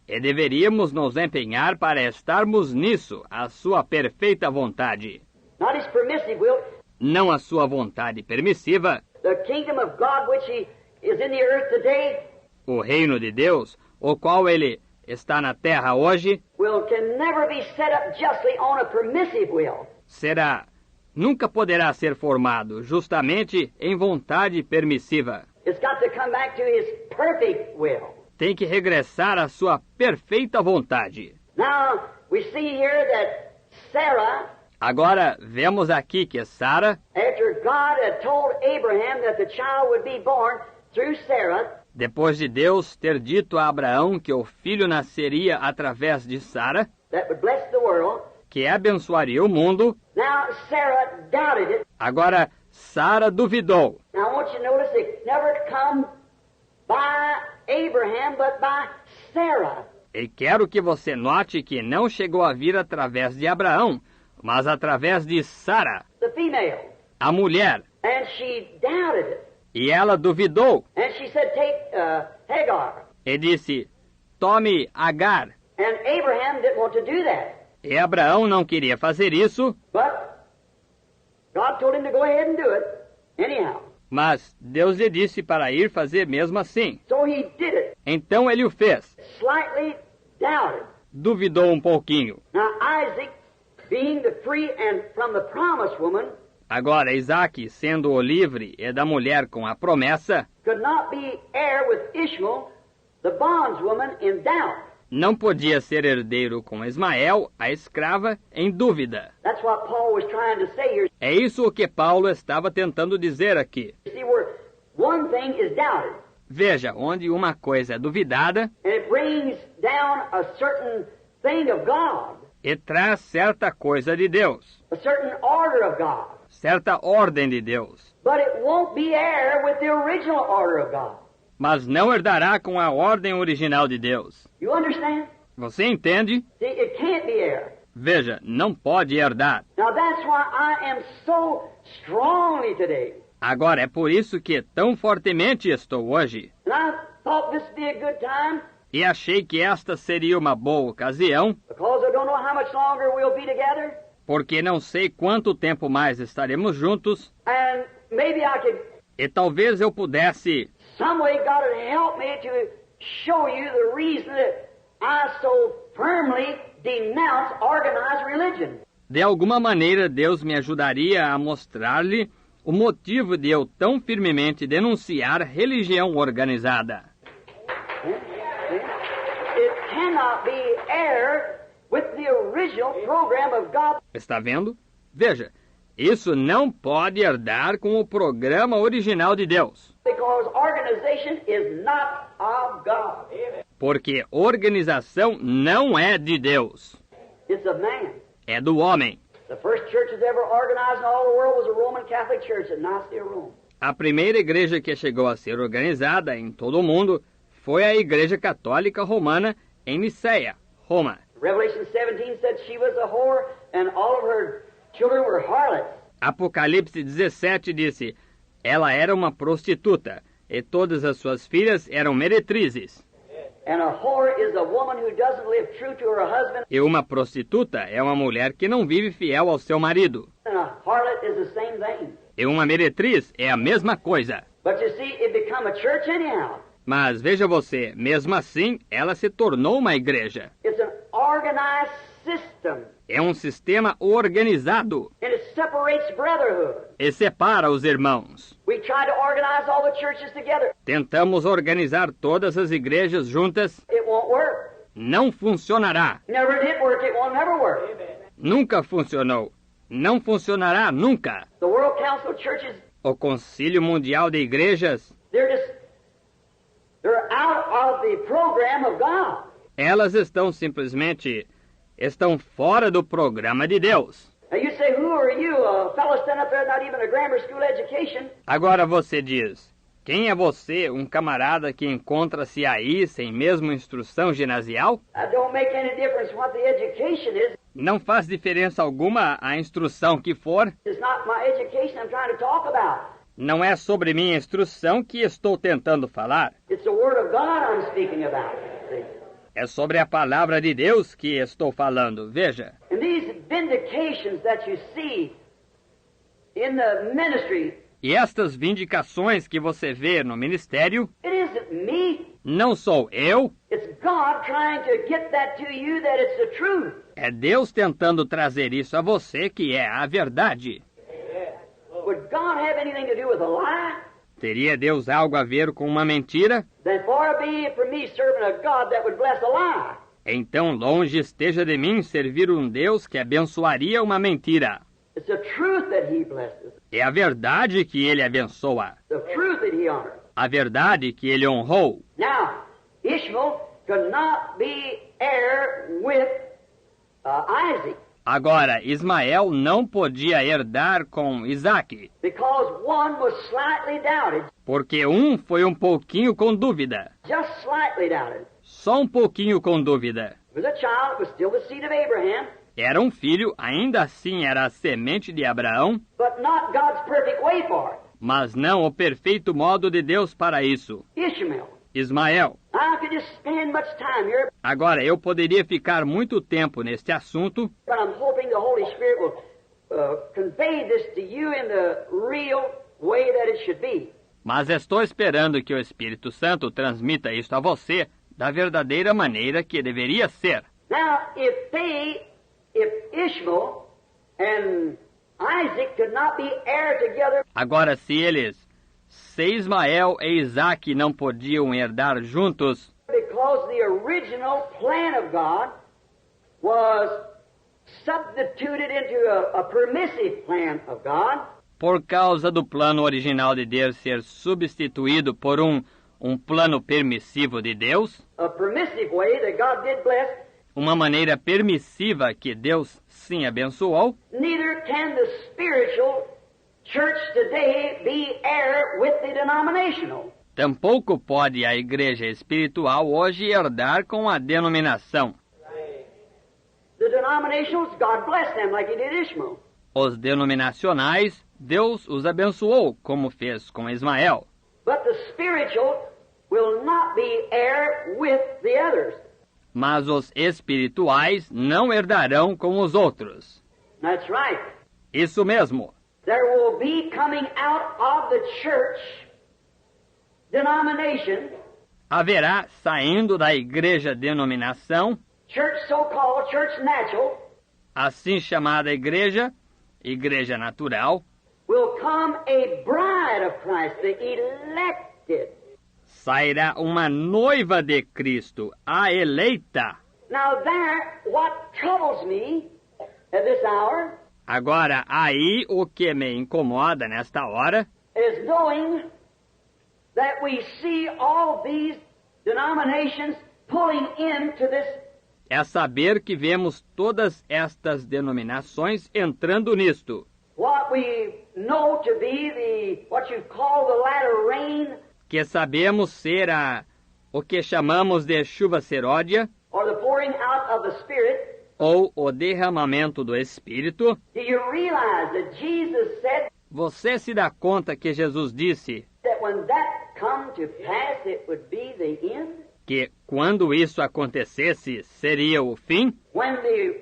A: E deveríamos nos empenhar para estarmos nisso, a sua perfeita vontade.
B: Not His permissive will.
A: Não a sua vontade permissiva,
B: The kingdom of God which He is in the earth today
A: o reino de Deus, o qual ele está na terra hoje,
B: can never be set up justly on a permissive will.
A: nunca poderá ser formado justamente em vontade permissiva.
B: It's got to come back to His perfect will.
A: Tem que regressar à sua perfeita vontade.
B: Now, we see here that Sarah,
A: Agora, vemos aqui que Sara,
B: after God had told Abraham that the child would be born through Sarah,
A: depois de Deus ter dito a Abraão que o filho nasceria através de Sara,
B: that would bless the world,
A: que abençoaria o mundo,
B: now Sarah doubted it.
A: agora Sara duvidou.
B: Now, I want you to notice it never come by Abraham, but by Sarah.
A: E quero que você note que não chegou a vir através de Abraão, mas através de Sara,
B: The female.
A: a mulher.
B: And she doubted it.
A: E ela duvidou
B: And she said, take Hagar.
A: e disse, tome Agar.
B: And Abraham didn't want to do that.
A: E Abraão não queria fazer isso,
B: But God told him to go ahead and do it anyhow.
A: mas Deus lhe disse para ir fazer mesmo assim.
B: So he did it,
A: Então ele o fez.
B: slightly doubted.
A: Duvidou um pouquinho.
B: Now Isaac, being the free and from the promised woman,
A: Agora, Isaque, sendo o livre e da mulher com a promessa,
B: could not be heir with Ishmael, the bondswoman, in doubt.
A: não podia ser herdeiro com Ismael, a escrava, em dúvida.
B: That's what Paul was trying to say here.
A: É isso o que Paulo estava tentando dizer aqui.
B: You see, where one thing is doubted,
A: Veja, onde uma coisa é duvidada
B: and it brings down a certain thing of God,
A: e traz certa coisa de Deus,
B: a certain order of God.
A: certa ordem de Deus,
B: But it won't be heir with the original order of God.
A: mas não herdará com a ordem original de Deus.
B: You understand?
A: Você entende?
B: See, it can't be heir.
A: Veja, não pode herdar.
B: Now that's why I am so strongly today.
A: Agora, é por isso que tão fortemente estou hoje.
B: And I thought this would be a good time,
A: E achei que esta seria uma boa ocasião,
B: because I don't know how much longer we'll be together,
A: porque não sei quanto tempo mais estaremos juntos,
B: and maybe I could,
A: e talvez eu pudesse,
B: some way God would help me to show you the reason that I so firmly denounce organized religion.
A: de alguma maneira, Deus me ajudaria a mostrar-lhe o motivo de eu tão firmemente denunciar religião organizada.
B: It cannot be heir with the original program of God.
A: Está vendo? Veja, isso não pode herdar com o programa original de Deus,
B: Because organization is not of God.
A: porque organização não é de Deus,
B: It's of man.
A: é do homem.
B: The first church that's ever organized in all the world was a Roman Catholic church at Nicaea, Rome.
A: A primeira igreja que chegou a ser organizada em todo o mundo foi a Igreja Católica Romana em Niceia, Roma.
B: Revelation 17 said she was a whore and all of her children were harlots.
A: Apocalipse 17 disse, ela era uma prostituta e todas as suas filhas eram meretrizes.
B: And a whore is a woman who doesn't live true to her husband.
A: E uma prostituta é uma mulher que não vive fiel ao seu marido.
B: And a harlot is the same thing.
A: E uma meretriz é a mesma coisa.
B: But you see, it become a church anyhow.
A: Mas veja você, mesmo assim, ela se tornou uma igreja.
B: It's an organized system.
A: É um sistema organizado
B: And it separates brotherhood.
A: e separa os irmãos.
B: We try to organize all the churches together.
A: Tentamos organizar todas as igrejas juntas.
B: It won't work.
A: Não funcionará.
B: Never did work. It won't never work.
A: Nunca funcionou. Não funcionará nunca.
B: The World Council of Churches,
A: O Concílio Mundial de Igrejas,
B: they're out of the program of God.
A: elas estão fora do programa de Deus.
B: Now you say, who are you? A fellow standing up there, not even a grammar school education.
A: Agora você diz, quem é você, um camarada que encontra-se aí sem mesmo instrução ginasial?
B: That don't make any difference what the education is.
A: Não faz diferença alguma a instrução que for.
B: It's not my education I'm trying to talk about.
A: Não é sobre minha instrução que estou tentando falar.
B: It's the Word of God I'm speaking about. See?
A: É sobre a palavra de Deus que estou falando. Veja.
B: And these vindications that you see in the ministry,
A: E estas vindicações que você vê no ministério,
B: it isn't me.
A: não sou eu,
B: It's God trying to get that to you that it's the truth.
A: é Deus tentando trazer isso a você que é a verdade.
B: Would God have anything to do with a lie?
A: Teria Deus algo a ver com uma mentira?
B: Then far be it from me serving a God that would bless a lie.
A: Então longe esteja de mim servir um Deus que abençoaria uma mentira.
B: It's the truth that He blesses.
A: É a verdade que ele abençoa,
B: The truth that He honors.
A: a verdade que ele honrou.
B: Now, Ishmael could not be heir with Isaac
A: Agora, Ismael não podia herdar com Isaque,
B: because one was slightly doubted,
A: porque um foi um pouquinho com dúvida,
B: just slightly doubted.
A: só um pouquinho com dúvida.
B: It was a child, it was still the seed of Abraham,
A: Era um filho, ainda assim era a semente de Abraão,
B: but not God's perfect way for it.
A: mas não o perfeito modo de Deus para isso.
B: Ishmael.
A: Ismael.
B: I could just spend much time here,
A: Agora, eu poderia ficar muito tempo neste assunto,
B: but I'm hoping the Holy Spirit will convey this to you in the real way that it should be.
A: mas estou esperando que o Espírito Santo transmita isto a você da verdadeira maneira que deveria ser.
B: Now, if Ishmael and Isaac could not be heir together.
A: Agora, se Ismael e Isaac não podiam herdar juntos,
B: Because the original plan of God was substituted into a permissive plan of God.
A: por causa do plano original de Deus ser substituído por um plano permissivo de Deus,
B: A permissive way that God did bless,
A: uma maneira permissiva que Deus sim abençoou,
B: neither can the spiritual church today be heir with the denominational.
A: tampouco pode a igreja espiritual hoje herdar com a denominação.
B: The denominationals, God blessed them like He did Ishmael.
A: Os denominacionais, Deus os abençoou, como fez com Ismael.
B: But the spiritual will not be heir with the others.
A: Mas os espirituais não herdarão com os outros.
B: That's right.
A: Isso mesmo.
B: There will be coming out of the church denomination,
A: Haverá, saindo da igreja denominação,
B: church so-called, church natural,
A: assim chamada igreja natural,
B: will come a bride of Christ, the elected.
A: sairá uma noiva de Cristo, a eleita.
B: Now there, what troubles me at this hour
A: Agora, aí o que me incomoda nesta hora
B: is knowing that we see all these denominations pulling into this.
A: é saber que vemos todas estas denominações entrando nisto,
B: What we know to be what you call the latter rain,
A: que sabemos ser o que chamamos de chuva seródia,
B: or the pouring out of the Spirit.
A: ou o derramamento do Espírito.
B: Do you realize that Jesus said
A: Você se dá conta que Jesus disse
B: that when that come to pass, it would be the end?
A: que quando isso acontecesse seria o fim?
B: When the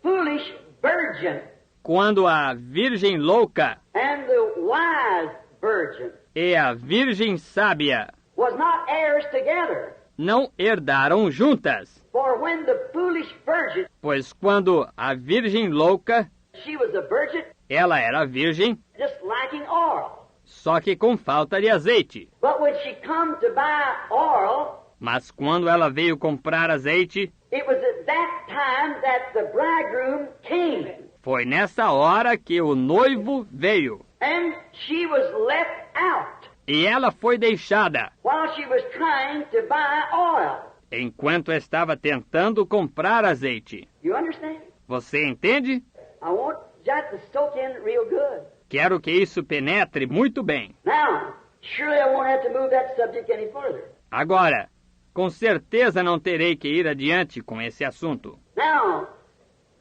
B: foolish virgin
A: Quando a virgem louca
B: and the wise virgin
A: e a virgem sábia
B: was not heirs together.
A: não herdaram juntas.
B: For when the foolish virgin,
A: Pois quando a virgem louca,
B: she was a virgin
A: ela era virgem,
B: just lacking oil.
A: só que com falta de azeite.
B: But when she come to buy oil,
A: Mas quando ela veio comprar azeite,
B: it was at that time that the bridegroom came.
A: foi nessa hora que o noivo veio.
B: And she was left out
A: E ela foi deixada,
B: while she was trying to buy oil.
A: enquanto estava tentando comprar azeite.
B: You understand?
A: Você entende?
B: I want that to soak in real good.
A: Quero que isso penetre muito bem.
B: Now, surely I won't have to move that subject any further.
A: Agora, com certeza não terei que ir adiante com esse assunto.
B: Now,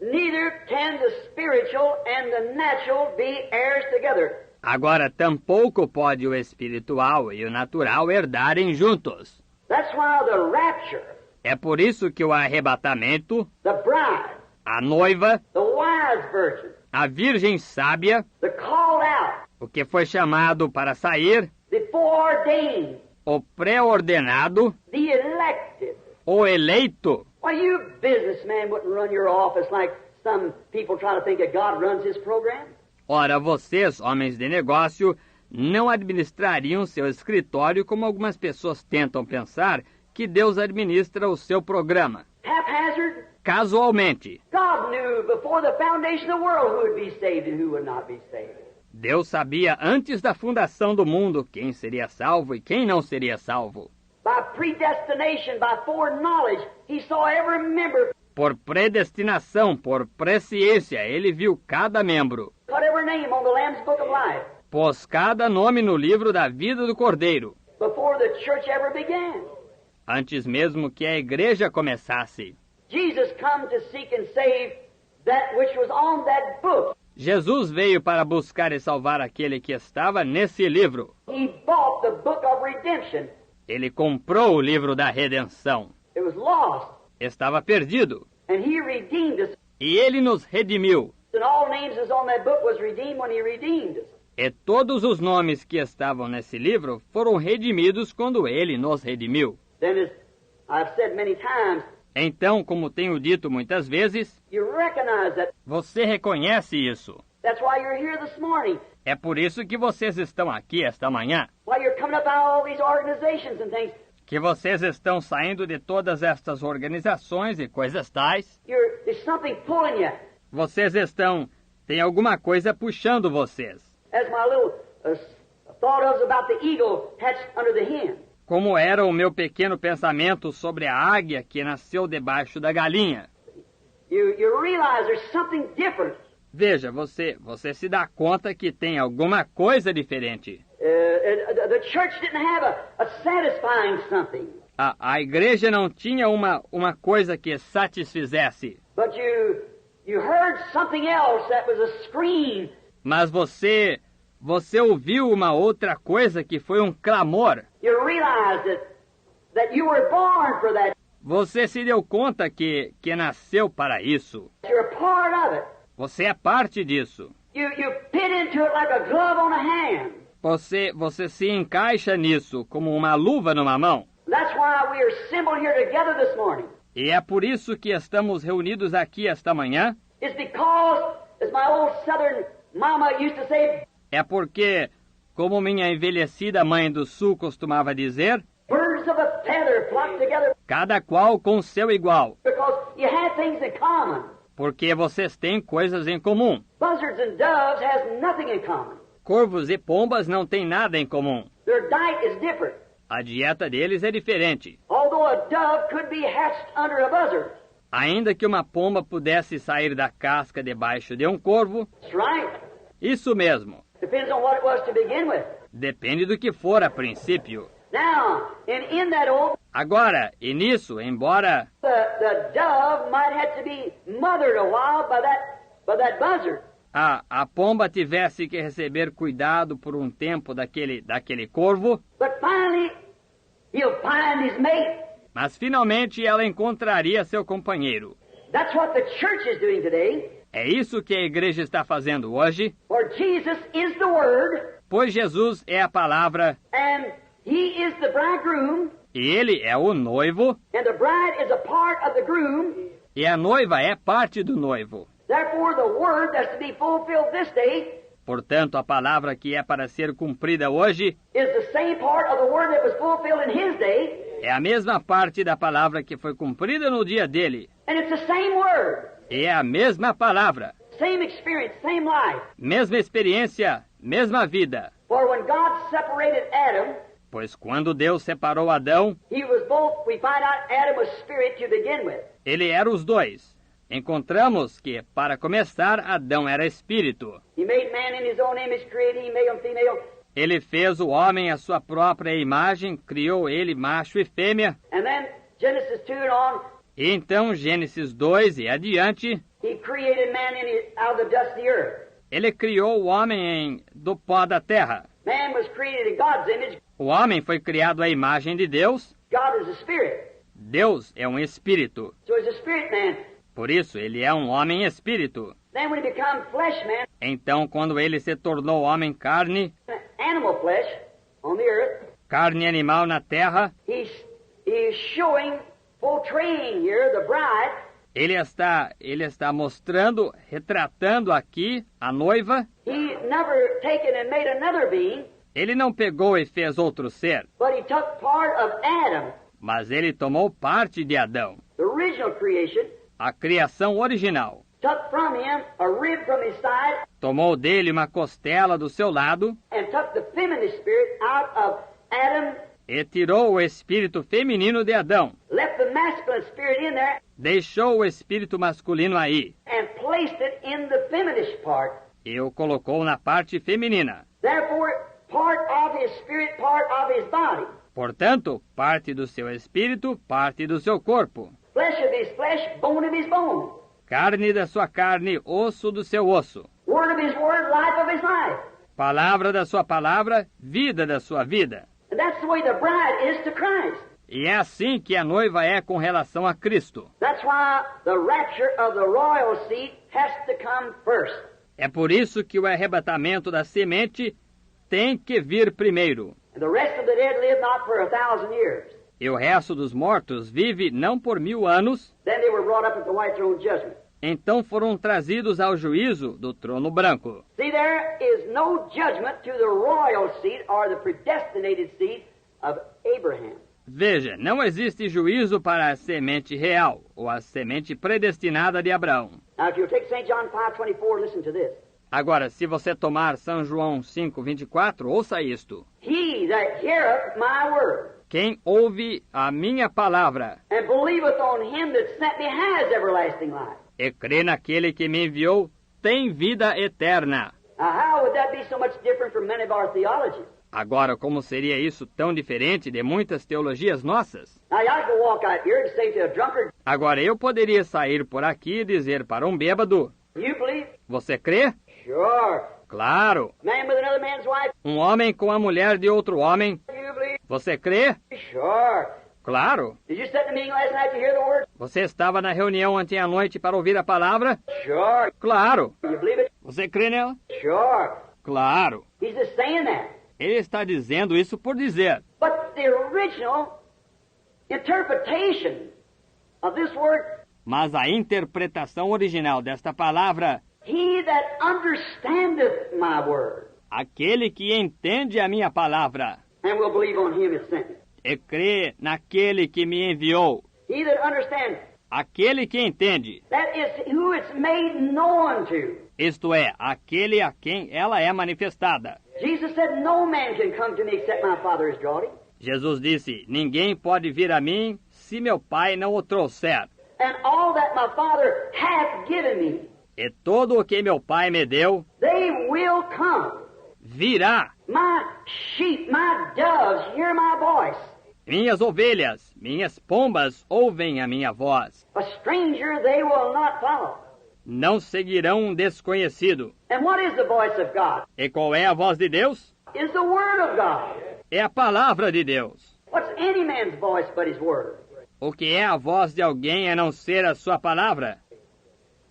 B: neither can the spiritual and the natural be heirs together.
A: Agora, tampouco pode o espiritual e o natural herdarem juntos.
B: That's why the rapture,
A: É por isso que o arrebatamento,
B: the bride,
A: a noiva,
B: the wise virgin,
A: a virgem sábia,
B: the called out,
A: o que foi chamado para sair,
B: the foreordained,
A: o pré-ordenado,
B: the elected.
A: o eleito.
B: Why, you businessman wouldn't run your office like some people try to think that God runs his program.
A: Ora, vocês, homens de negócio, não administrariam seu escritório como algumas pessoas tentam pensar que Deus administra o seu programa.
B: Haphazard.
A: Casualmente,
B: God knew before the foundation of the world who would be saved and who would not be saved.
A: Deus sabia antes da fundação do mundo quem seria salvo e quem não seria salvo.
B: By predestination, by foreknowledge, he saw every member,
A: Por predestinação, por presciência, ele viu cada membro,
B: put every name on the Lamb's Book of Life
A: pôs cada nome no livro da vida do Cordeiro,
B: before the church ever began.
A: antes mesmo que a igreja começasse.
B: Jesus come to seek and save that which was on that book.
A: Jesus veio para buscar e salvar aquele que estava nesse livro.
B: He bought the book of redemption.
A: Ele comprou o livro da redenção.
B: It was lost,
A: Estava perdido.
B: and he redeemed us.
A: E ele nos redimiu.
B: And all names that's on that book was redeemed when he redeemed us.
A: E todos os nomes que estavam nesse livro foram redimidos quando ele nos redimiu.
B: Then, as I've said many times,
A: Então, como tenho dito muitas vezes,
B: you recognize that
A: você reconhece isso.
B: That's why you're here this morning.
A: É por isso que vocês estão aqui esta manhã.
B: Why you're coming up out of all these organizations and things.
A: Que vocês estão saindo de todas estas organizações e coisas tais.
B: There's something pulling you.
A: Vocês tem alguma coisa puxando vocês.
B: As my little thought was about the eagle hatched under the hen.
A: Como era o meu pequeno pensamento sobre a águia que nasceu debaixo da galinha.
B: You realize there's something different.
A: Veja, você se dá conta que tem alguma coisa diferente.
B: The church didn't have a satisfying something.
A: A igreja não tinha uma coisa que satisfizesse.
B: But you heard something else that was a scream.
A: Mas você ouviu uma outra coisa que foi um clamor.
B: You realized that you were born for that.
A: Você se deu conta que nasceu para isso.
B: You're a part of it.
A: Você é parte disso.
B: You fit into it like a glove on a hand.
A: Você se encaixa nisso como uma luva numa mão.
B: That's why we are assembled here together this morning.
A: E é por isso que estamos reunidos aqui esta manhã.
B: It's because, as my old southern mama used to say,
A: é porque, como minha envelhecida mãe do sul costumava dizer,
B: birds of a feather flock together.
A: Cada qual com seu igual.
B: Because you have things in common.
A: Porque vocês têm coisas em comum.
B: Buzzards and doves has nothing in common.
A: Corvos e pombas não têm nada em comum.
B: Their diet is different.
A: A dieta deles é diferente.
B: Although a dove could be hatched under a buzzard.
A: Ainda que uma pomba pudesse sair da casca debaixo de um corvo.
B: That's right.
A: Isso mesmo.
B: Depends on what it was to begin with.
A: Depende do que for a princípio.
B: Now, in that old...
A: Agora, e nisso, embora
B: the dove might have to be mothered a while by that buzzard.
A: A pomba tivesse que receber cuidado por um tempo daquele corvo.
B: But finally, he'll find his mate.
A: Mas finalmente ela encontraria seu companheiro.
B: That's what the church is doing today.
A: É isso que a igreja está fazendo hoje.
B: For Jesus is the Word.
A: Pois Jesus é a palavra.
B: And He is the bridegroom.
A: E ele é o noivo.
B: And the bride is a part of the groom.
A: E a noiva é parte do noivo.
B: Therefore, the word that's to be fulfilled this day.
A: Portanto, a palavra que é para ser cumprida hoje
B: is the same part of the word that was fulfilled in his day.
A: É a mesma parte da palavra que foi cumprida no dia dele.
B: And it's the same word.
A: E é a mesma palavra.
B: Same experience, same life.
A: Mesma experiência, mesma vida.
B: For when God separated Adam,
A: pois quando Deus separou Adão,
B: he was both, we find out Adam was spirit to begin with.
A: Ele era os dois. Encontramos que, para começar, Adão era espírito.
B: He made man in his own image, created him male and female.
A: Ele fez o homem à sua própria imagem, criou ele macho e fêmea.
B: And then Genesis 2 and on.
A: E então, Gênesis 2 e adiante,
B: he created man out of the dust of the earth.
A: Ele criou o homem do pó da terra.
B: Man was created in God's image.
A: O homem foi criado à imagem de Deus.
B: God is a spirit.
A: Deus é um espírito.
B: So he's a spirit man.
A: Por isso, ele é um homem espírito.
B: Then when he became flesh man,
A: então, quando ele se tornou homem carne,
B: animal flesh on the earth,
A: carne animal na terra,
B: he's showing, portraying here the bride.
A: Ele está mostrando, retratando aqui a noiva.
B: He never taken and made another being.
A: Ele não pegou e fez outro ser.
B: But he took part of Adam.
A: Mas ele tomou parte de Adão.
B: The original creation.
A: A criação original.
B: Took from him a rib from his side.
A: Tomou dele uma costela do seu lado.
B: And took the feminine spirit out of Adam.
A: E tirou o espírito feminino de Adão.
B: Left the masculine spirit in there.
A: Deixou o espírito masculino aí.
B: And placed it in the feminine part.
A: E o colocou na parte feminina.
B: Therefore, part of his spirit, part of his body.
A: Portanto, parte do seu espírito, parte do seu corpo.
B: Flesh of his flesh, bone of his bone.
A: Carne da sua carne, osso do seu osso.
B: Word of his word, life of his life.
A: Palavra da sua palavra, vida da sua vida.
B: And that's the way the bride is to Christ.
A: E é assim que a noiva é com relação a Cristo.
B: That's why the rapture of the royal seed has to come first.
A: É por isso que o arrebatamento da semente tem que vir primeiro.
B: And the rest of the dead live not for 1,000 years.
A: E o resto dos mortos vive não por 1000 anos.
B: Then they were brought up at the white throne judgment.
A: Então foram trazidos ao juízo do trono branco.
B: See, there is no judgment to the royal seed or the predestinated seed of Abraham.
A: Veja, não existe juízo para a semente real, ou a semente predestinada de Abraão.
B: Now, if you'll take St. John 5:24, listen to this.
A: Agora, se você tomar São João 5:24, ouça isto.
B: He that heareth my word
A: Quem ouve a minha palavra
B: and believeth on him that sent me has everlasting life.
A: e crê naquele que me enviou, tem vida eterna.
B: Now, how would that be so much different from many of our theologies?
A: Agora, como seria isso tão diferente de muitas teologias nossas?
B: Now, I could walk out here and say to a drunkard,
A: Agora, eu poderia sair por aqui e dizer para um bêbado,
B: you believe?
A: você crê?
B: Sure.
A: Claro.
B: Man with another man's wife,
A: Um homem com a mulher de outro homem,
B: you believe?
A: você crê?
B: Sure.
A: Claro.
B: Did you sit in the meeting last night to hear the word?
A: Você estava na reunião ontem à noite para ouvir a palavra?
B: Sure.
A: Claro.
B: You believe it?
A: Você crê nela?
B: Sure.
A: Claro.
B: He's just saying that.
A: Ele está dizendo isso por dizer.
B: But the original interpretation of this word,
A: Mas a interpretação original desta palavra,
B: he that understandeth my word
A: aquele que entende a minha palavra
B: and will believe on him that sent me.
A: e crê naquele que me enviou,
B: He that understands,
A: aquele que entende,
B: that is who it's made known to.
A: isto é, aquele a quem ela é manifestada.
B: Jesus said, no man can come to me except my Father has drawn him.
A: Jesus disse, ninguém pode vir a mim se meu Pai não o trouxer.
B: And all that my Father hath given me,
A: E todo o que meu Pai me deu,
B: they will come.
A: virá.
B: My sheep, my doves hear my voice.
A: Minhas ovelhas, minhas pombas ouvem a minha voz.
B: A stranger they will not follow.
A: Não seguirão um desconhecido.
B: And what is the voice of God?
A: E qual é a voz de Deus?
B: Is the Word of God.
A: É a palavra de Deus.
B: What's any man's voice but his Word?
A: O que é a voz de alguém a não ser a sua palavra?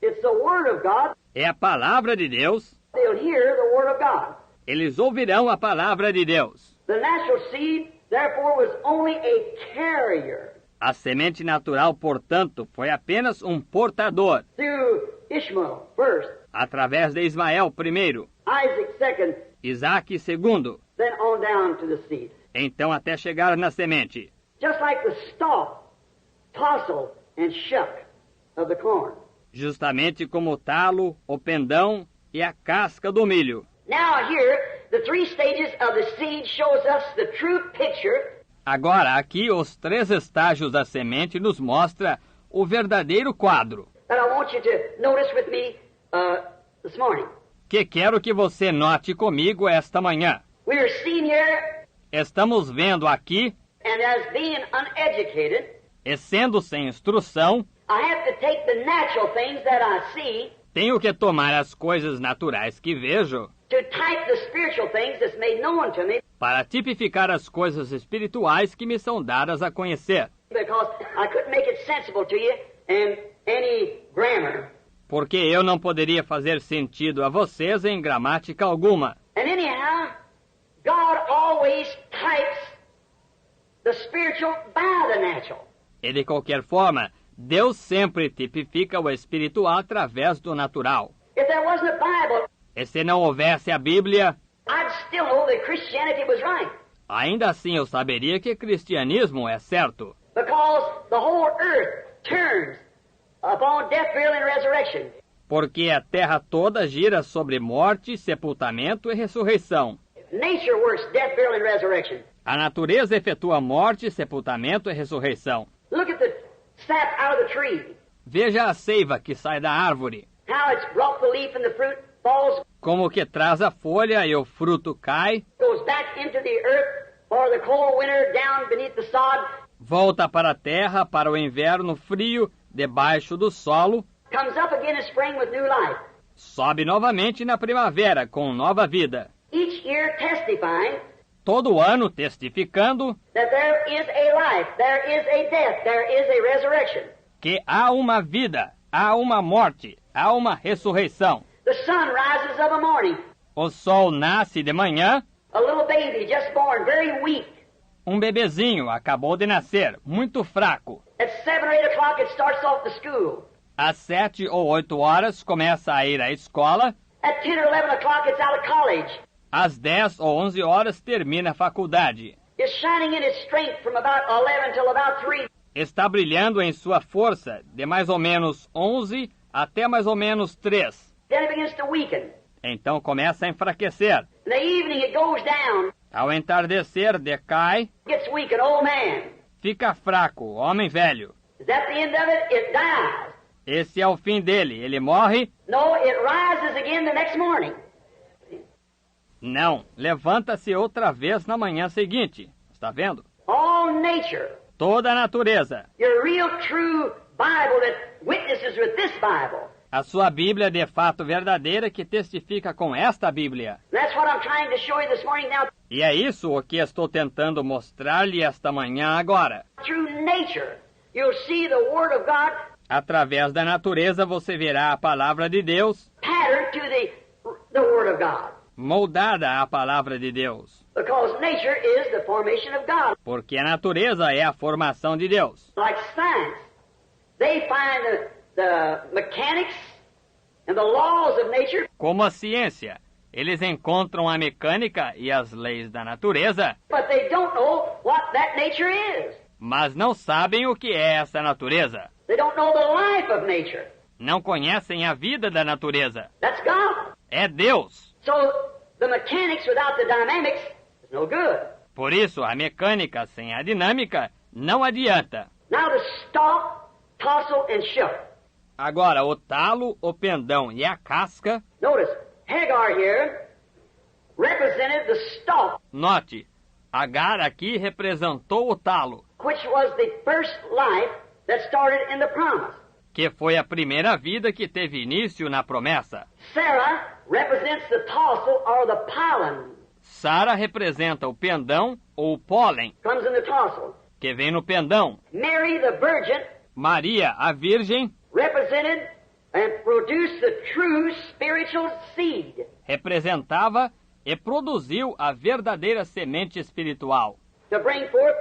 B: It's the Word of God.
A: É a palavra de Deus.
B: They'll hear the Word of God.
A: Eles ouvirão a palavra de Deus.
B: The natural seed, therefore, was only a carrier
A: A semente natural, portanto, foi apenas um portador.
B: through Ishmael first,
A: Através de Ismael primeiro,
B: Isaac second,
A: Isaac segundo,
B: then on down to the seed.
A: então até chegar na semente.
B: Just like the stalk, tassel, and shuck of the corn.
A: Justamente como o talo, o pendão e a casca do milho.
B: Now here, the three stages of the seed shows us the true picture
A: Agora, aqui, os 3 estágios da semente nos mostra o verdadeiro quadro,
B: that I want you to notice with me this morning.
A: que quero que você note comigo esta manhã.
B: We are seeing here,
A: Estamos vendo aqui,
B: and as being uneducated,
A: e sendo sem instrução,
B: I have to take the natural things that I see
A: tenho que tomar as coisas naturais que vejo
B: to type the spiritual things that's made known to me,
A: para tipificar as coisas espirituais que me são dadas a conhecer.
B: because I couldn't make it sensible to you in any grammar.
A: Porque eu não poderia fazer sentido a vocês em gramática alguma.
B: And anyhow, God always types the spiritual by the natural.
A: E de qualquer forma, Deus sempre tipifica o espiritual através do natural.
B: If there wasn't a Bible,
A: E se não houvesse a Bíblia,
B: I'd still know that Christianity was right.
A: ainda assim eu saberia que cristianismo é certo.
B: Because the whole earth turns upon death, burial, and resurrection.
A: Porque a terra toda gira sobre morte, sepultamento e ressurreição.
B: Nature works death, burial, and resurrection.
A: A natureza efetua morte, sepultamento e ressurreição.
B: Look at the sap out of the tree.
A: Veja a seiva que sai da árvore,
B: How it's brought the leaf and the fruit, falls,
A: como que traz a folha e o fruto cai,
B: goes back into the earth for the cold winter down beneath the sod,
A: volta para a terra para o inverno frio, debaixo do solo,
B: comes up again in spring with new life.
A: sobe novamente na primavera com nova vida.
B: Each year testifying
A: Todo ano testificando
B: that there is a life, there is a death, there is a resurrection.
A: que há uma vida, há uma morte, há uma ressurreição.
B: The sun rises of a morning.
A: O sol nasce de manhã,
B: A little baby just born, very weak.
A: um bebezinho acabou de nascer, muito fraco.
B: At 7 or 8 o'clock it starts off to school.
A: Às 7 ou 8 horas começa a ir à escola.
B: At 10 or 11 o'clock, it's out of college.
A: Às 10 ou 11 horas termina a faculdade.
B: It's shining in its strength from about 11 till about 3.
A: Está brilhando em sua força de mais ou menos 11 até mais ou menos 3.
B: Then it begins to weaken.
A: Então começa a enfraquecer.
B: In the evening, it goes down.
A: Ao entardecer, decai,
B: Gets weak, an old man.
A: fica fraco, homem velho.
B: Is that the end of it? It dies.
A: Esse é o fim dele. Ele morre?
B: No, it rises again the next morning.
A: Não. Levanta-se outra vez na manhã seguinte. Está vendo?
B: All nature,
A: Toda a natureza.
B: your real true Bible that witnesses with this Bible.
A: A sua Bíblia de fato verdadeira que testifica com esta Bíblia.
B: That's what I'm trying to show you this morning now.
A: E é isso o que estou tentando mostrar-lhe esta manhã agora.
B: Through nature, you'll see the Word of God
A: Através da natureza você verá a palavra de Deus
B: patterned to the Word of God.
A: moldada à palavra de Deus.
B: Because nature is the formation of God.
A: Porque a natureza é a formação de Deus.
B: Like science, they find the mechanics and the laws of nature,
A: Como a ciência, eles encontram a mecânica e as leis da natureza,
B: but they don't know what that nature is.
A: mas não sabem o que é essa natureza.
B: They don't know the life of nature.
A: Não conhecem a vida da natureza.
B: That's God.
A: É Deus.
B: So the mechanics without the dynamics is no good.
A: Por isso, a mecânica sem a dinâmica não adianta.
B: Now the stalk, tassel, and shook.
A: Agora, o talo, o pendão e a casca.
B: Notice, Hagar here represented the stalk,
A: Note, Agar aqui representou o talo,
B: which was the first life that started in the promise.
A: que foi a primeira vida que teve início na promessa.
B: Sarah represents the tassel or the pollen.
A: Sara representa o pendão ou o pólen,
B: Comes in the tassel.
A: que vem no pendão.
B: Mary the virgin
A: Maria, a virgem,
B: represented and produced the true spiritual seed.
A: representava e produziu a verdadeira semente espiritual,
B: To bring forth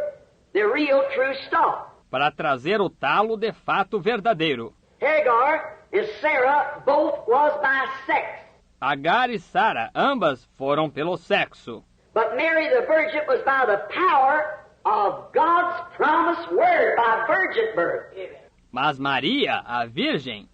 B: the real true stalk.
A: para trazer o talo de fato verdadeiro.
B: Hagar and Sarah both was by sex.
A: Agar e Sara, ambas foram pelo sexo.
B: But Mary the virgin was by the power of God's promised word, by virgin birth.
A: Mas Maria, a virgem,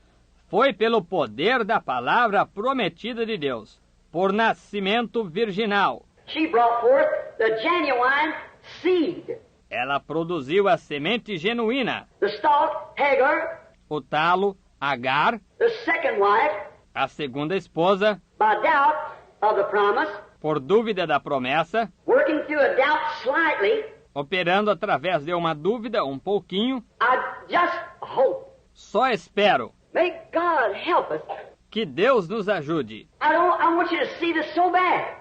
A: foi pelo poder da palavra prometida de Deus, por nascimento virginal.
B: She brought forth the genuine seed.
A: Ela produziu a semente genuína,
B: The stalk, Hagar,
A: o talo, Agar,
B: the second wife,
A: a segunda esposa,
B: by doubt of the promise,
A: por dúvida da promessa,
B: working through a doubt slightly.
A: operando através de uma dúvida um pouquinho.
B: I just hope.
A: Só espero
B: May God help us.
A: que Deus nos ajude.
B: I want you to see this so bad.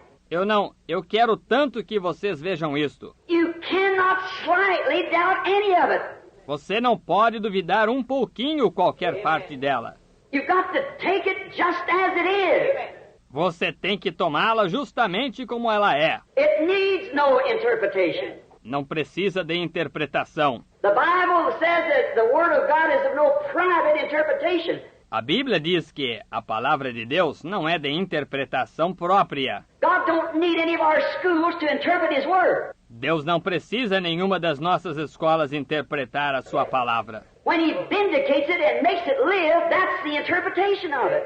A: Eu quero tanto que vocês vejam isto.
B: You cannot slightly doubt any of it.
A: Você não pode duvidar um pouquinho qualquer parte dela.
B: You've got to take it just as it is.
A: Você tem que tomá-la justamente como ela é.
B: It needs no interpretation.
A: Não precisa de interpretação.
B: The Bible says that the Word of God is of no private interpretation.
A: A Bíblia diz que a palavra de Deus não é de interpretação própria.
B: God don't need any of our schools to interpret His Word.
A: Deus não precisa nenhuma das nossas escolas interpretar a sua palavra.
B: When He vindicates it and makes it live, that's the interpretation of it.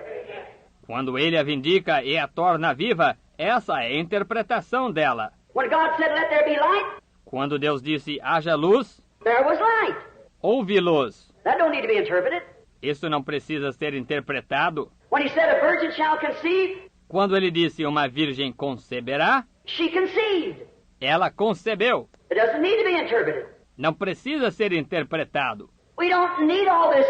A: Quando Ele a vindica e a torna viva, essa é a interpretação dela.
B: When God said, "Let there be light,"
A: Quando Deus disse, haja luz,
B: there was light.
A: houve luz.
B: That don't need to be interpreted.
A: Isso não precisa ser interpretado.
B: When He said, "A virgin shall conceive,"
A: Quando Ele disse, uma virgem conceberá,
B: she conceived.
A: ela concebeu.
B: It doesn't need to be interpreted.
A: Não precisa ser interpretado.
B: We don't need all this.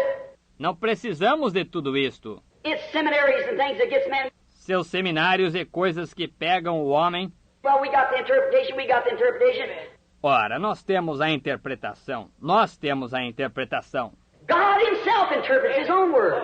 A: Não precisamos de tudo isto.
B: It's seminaries and things that gets men.
A: Seus seminários e coisas que pegam o homem.
B: Well, we got the interpretation. We got the interpretation.
A: Ora, nós temos a interpretação. Nós temos a interpretação.
B: God Himself interprets His own word.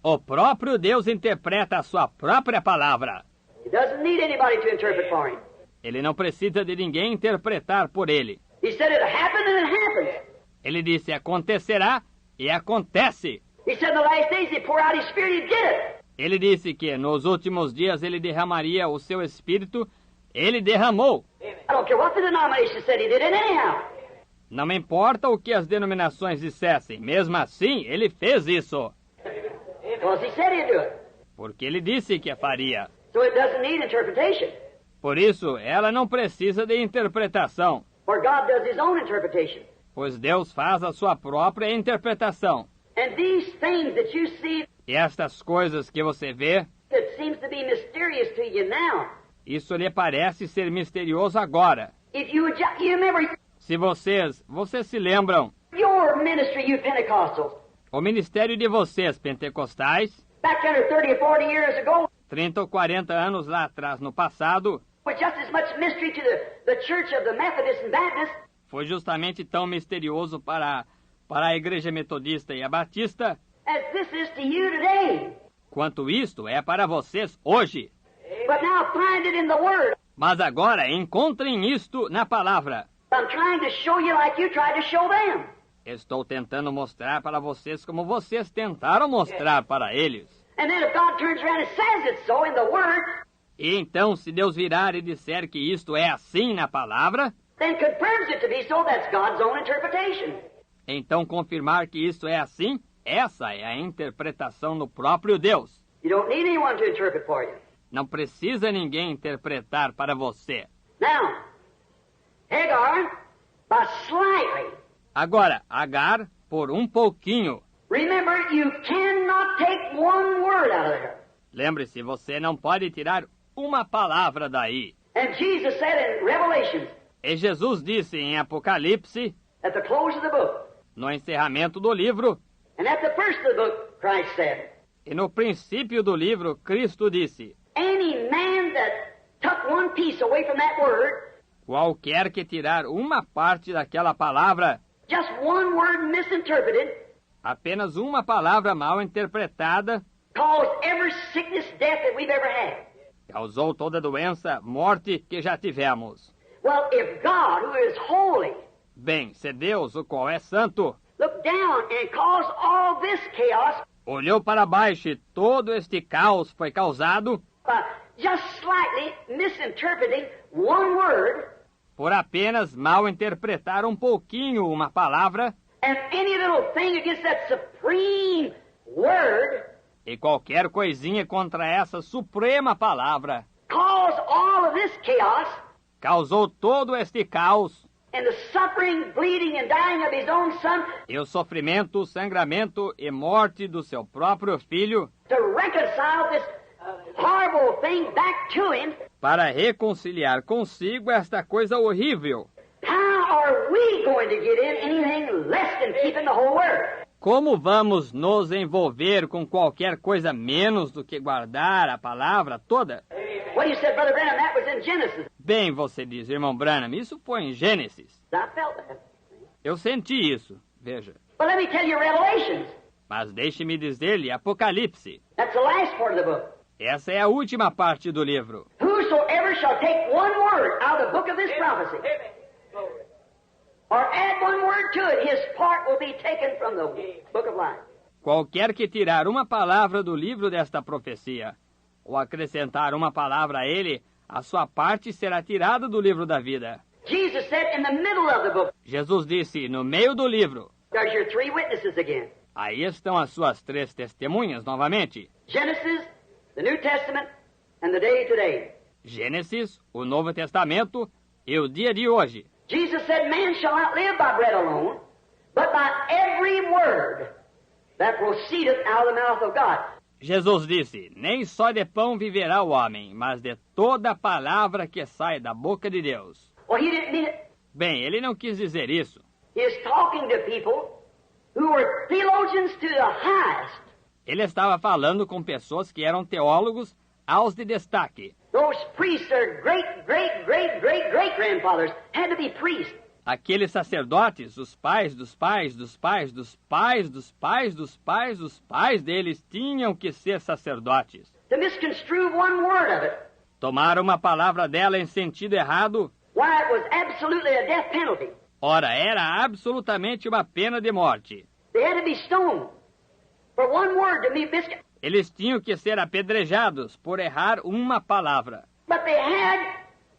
A: O próprio Deus interpreta a sua própria palavra.
B: He doesn't need anybody to interpret for Him.
A: Ele não precisa de ninguém interpretar por ele.
B: He said it happened and it happens.
A: Ele disse, acontecerá e acontece.
B: He said in the last days he'd pour out his spirit, he did it.
A: Ele disse que nos últimos dias ele derramaria o seu espírito. Ele derramou.
B: I don't care what the denomination said, he did it anyhow.
A: Não me importa o que as denominações dissessem. Mesmo assim, ele fez isso.
B: Because he said he'd do it.
A: Porque ele disse que faria.
B: So it doesn't need interpretation.
A: Por isso, ela não precisa de interpretação.
B: For God does his own interpretation.
A: Pois Deus faz a sua própria interpretação.
B: And these things that you see
A: E estas coisas que você vê,
B: that seems to be mysterious to you now,
A: isso lhe parece ser misterioso agora.
B: if you would you remember
A: Se vocês se lembram,
B: your ministry, you Pentecostals,
A: o ministério de vocês, pentecostais,
B: back under 30 or 40 years ago,
A: 30 ou 40 anos lá atrás no passado,
B: was just as much mystery to the church of the Methodists and Baptists
A: foi justamente tão misterioso para a Igreja Metodista e a Batista,
B: as this is to you today.
A: quanto isto é para vocês hoje.
B: But now find it in the Word.
A: Mas agora encontrem isto na palavra.
B: I'm trying to show you like you tried to show them.
A: Estou tentando mostrar para vocês como vocês tentaram mostrar para eles.
B: And then if God turns around and says it's so in the Word,
A: E então, se Deus virar e disser que isto é assim na palavra,
B: then confirms it to be so, that's God's own interpretation.
A: então confirmar que isto é assim, essa é a interpretação do próprio Deus.
B: You don't need anyone to interpret for you.
A: Não precisa ninguém interpretar para você.
B: Now, Hagar, by slightly,
A: Agora, Agar, por um pouquinho.
B: remember you cannot take one word out of her.
A: Lembre-se, você não pode tirar uma palavra daí.
B: And Jesus said in Revelations,
A: E Jesus disse em Apocalipse,
B: at the close of the book,
A: no encerramento do livro,
B: and at the first of the book, Christ said,
A: e no princípio do livro, Cristo disse,
B: any man that took one piece away from that word,
A: qualquer que tirar uma parte daquela palavra,
B: just one word misinterpreted,
A: apenas uma palavra mal interpretada,
B: caused every sickness, death that we've ever had.
A: causou toda doença, morte que já tivemos.
B: Well, if God, who is holy,
A: Bem, se Deus, o qual é santo,
B: looked down and caused all this chaos
A: olhou para baixo e todo este caos foi causado
B: by just slightly misinterpreting one word,
A: por apenas mal interpretar um pouquinho uma palavra,
B: and any little thing against that supreme word,
A: e qualquer coisinha contra essa suprema palavra,
B: caused all of this chaos,
A: causou todo este caos,
B: and the suffering, bleeding, and dying of his own son,
A: e o sofrimento, o sangramento e morte do seu próprio filho,
B: to reconcile this horrible thing back to him.
A: para reconciliar consigo esta coisa horrível.
B: How are we going to get in anything less than keeping the whole word?
A: Como vamos nos envolver com qualquer coisa menos do que guardar a palavra toda?
B: Well, you said, Brother Branham, that was in Genesis.
A: Bem, você diz, irmão Branham, isso foi em Gênesis.
B: I felt that.
A: Eu senti isso, veja.
B: But let me tell you Revelations.
A: Mas deixe-me dizer-lhe Apocalipse.
B: That's the last part of the book.
A: Essa é a última parte do livro.
B: Whosoever shall take one word out of the book of this prophecy, or add one word to it, his part will be taken from the book of life.
A: Qualquer que tirar uma palavra do livro desta profecia, ou acrescentar uma palavra a ele, a sua parte será tirada do livro da vida.
B: Jesus said in the middle of the book,
A: Jesus disse, no meio do livro,
B: there's your three witnesses again.
A: aí estão as suas três testemunhas novamente.
B: Genesis, the New Testament, and the day today.
A: Gênesis, o Novo Testamento e o dia de hoje.
B: Jesus said, man shall not live by bread alone, but by every word that proceedeth out of the mouth of God.
A: Jesus disse, nem só de pão viverá o homem, mas de toda palavra que sai da boca de Deus.
B: Well, he didn't mean it.
A: Bem, ele não quis dizer isso.
B: He is talking to people who were theologians to the highest.
A: Ele estava falando com pessoas que eram teólogos aos de destaque.
B: Those priests, their great-great-great-great-great-grandfathers had to be priests.
A: Aqueles sacerdotes, os pais dos pais dos pais dos pais dos pais dos pais dos pais deles tinham que ser sacerdotes.
B: To misconstrue one word of it,
A: Tomaram uma palavra dela em sentido errado,
B: why it was absolutely a death penalty.
A: ora, era absolutamente uma pena de morte.
B: They had to be stoned. for one word to be missed.
A: Eles tinham que ser apedrejados por errar uma palavra.
B: But they had